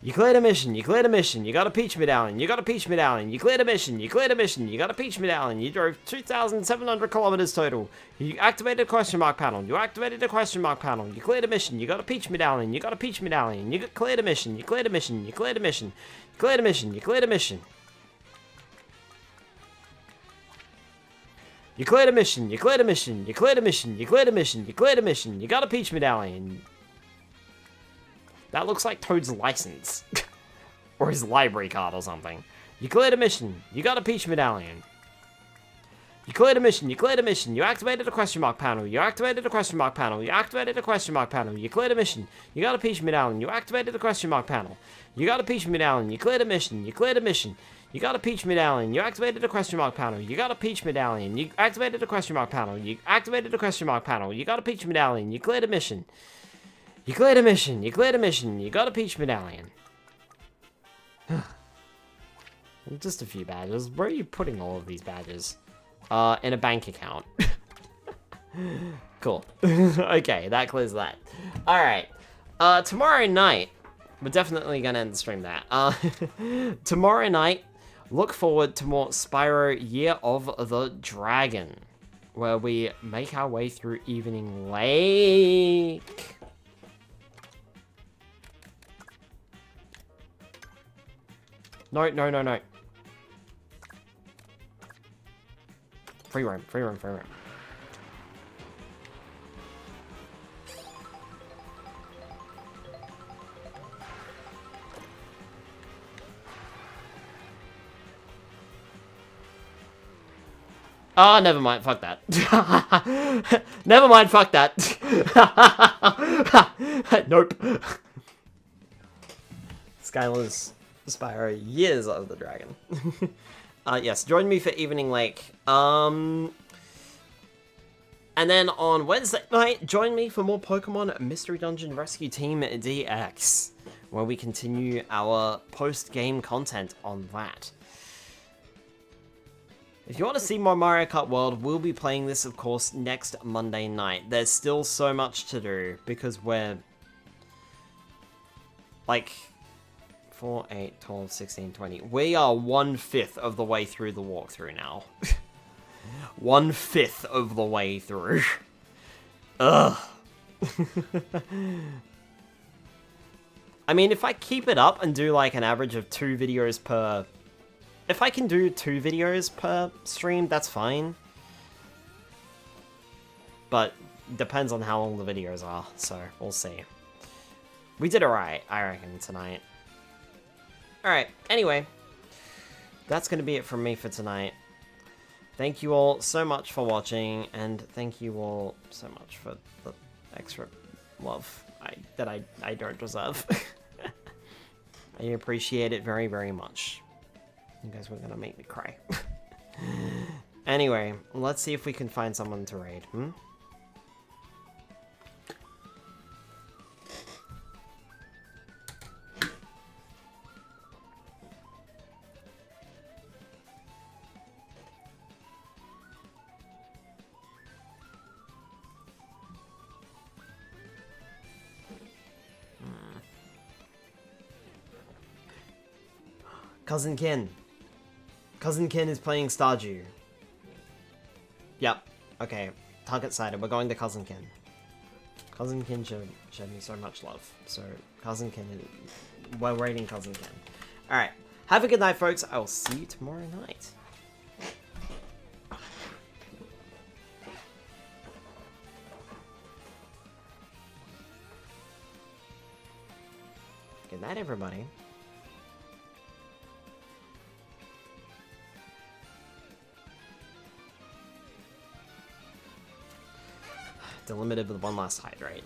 You cleared a mission. You cleared a mission. You got a Peach Medallion. You got a Peach Medallion. You cleared a mission. You cleared a mission. You got a Peach Medallion. You drove 2,700 kilometers total. You activated the question mark panel. You activated the question mark panel. You cleared a mission. You got a Peach Medallion. You got a Peach Medallion. You cleared a mission. You cleared a mission. You cleared a mission. You cleared a mission. You cleared a mission. You cleared a mission. You cleared a mission. You cleared a mission. You cleared a mission. You cleared a mission. You got a Peach Medallion. That looks like Toad's license. Or his library card or something. You cleared a mission. You got a Peach Medallion. You cleared a mission. You cleared a mission. You activated the question mark panel. You activated the question mark panel. You activated the question mark panel. You cleared a mission. You got a Peach Medallion. You activated the question mark panel. You got a Peach Medallion. You cleared a mission. You cleared a mission. You got a Peach Medallion. You activated the question mark panel. You got a Peach Medallion. You activated the question mark panel. You activated the question mark panel. You got a Peach Medallion. You cleared a mission. You cleared a mission. You cleared a mission. You got a Peach Medallion. Just a few badges. Where are you putting all of these badges? In a bank account. Cool. Okay, that clears that. Alright. Tomorrow night, we're definitely gonna end the stream there. Tomorrow night, look forward to more Spyro Year of the Dragon, where we make our way through Evening Lake. No, no, no, no. Free roam, free roam, free roam. Oh, never mind. Fuck that. Never mind. Fuck that. Nope. Skylar's Spyro Years of the Dragon. Yes, join me for Evening Lake. And then on Wednesday night, join me for more Pokemon Mystery Dungeon Rescue Team DX, where we continue our post-game content on that. If you want to see more Mario Kart World, we'll be playing this, of course, next Monday night. There's still so much to do, because we're... like... 4, 8, 12, 16, 20... We are 1/5 of the way through the walkthrough now. 1/5 of the way through. Ugh. I mean, if I keep it up and do, like, an average of 2 videos per... If I can do 2 videos per stream, that's fine. But depends on how long the videos are, so we'll see. We did alright, I reckon, tonight. Alright, anyway. That's going to be it from me for tonight. Thank you all so much for watching, and thank you all so much for the extra love that I don't deserve. I appreciate it very, very much. You guys were gonna make me cry. Anyway, let's see if we can find someone to raid, hmm? Cousin Ken. Cousin Ken is playing Stardew. Yep. Okay. Target sighted. We're going to Cousin Ken. Cousin Ken showed me so much love. So, Cousin Ken, we're raiding Cousin Ken. Alright. Have a good night, folks. I will see you tomorrow night. Good night, everybody. Delimited with one last hydrate.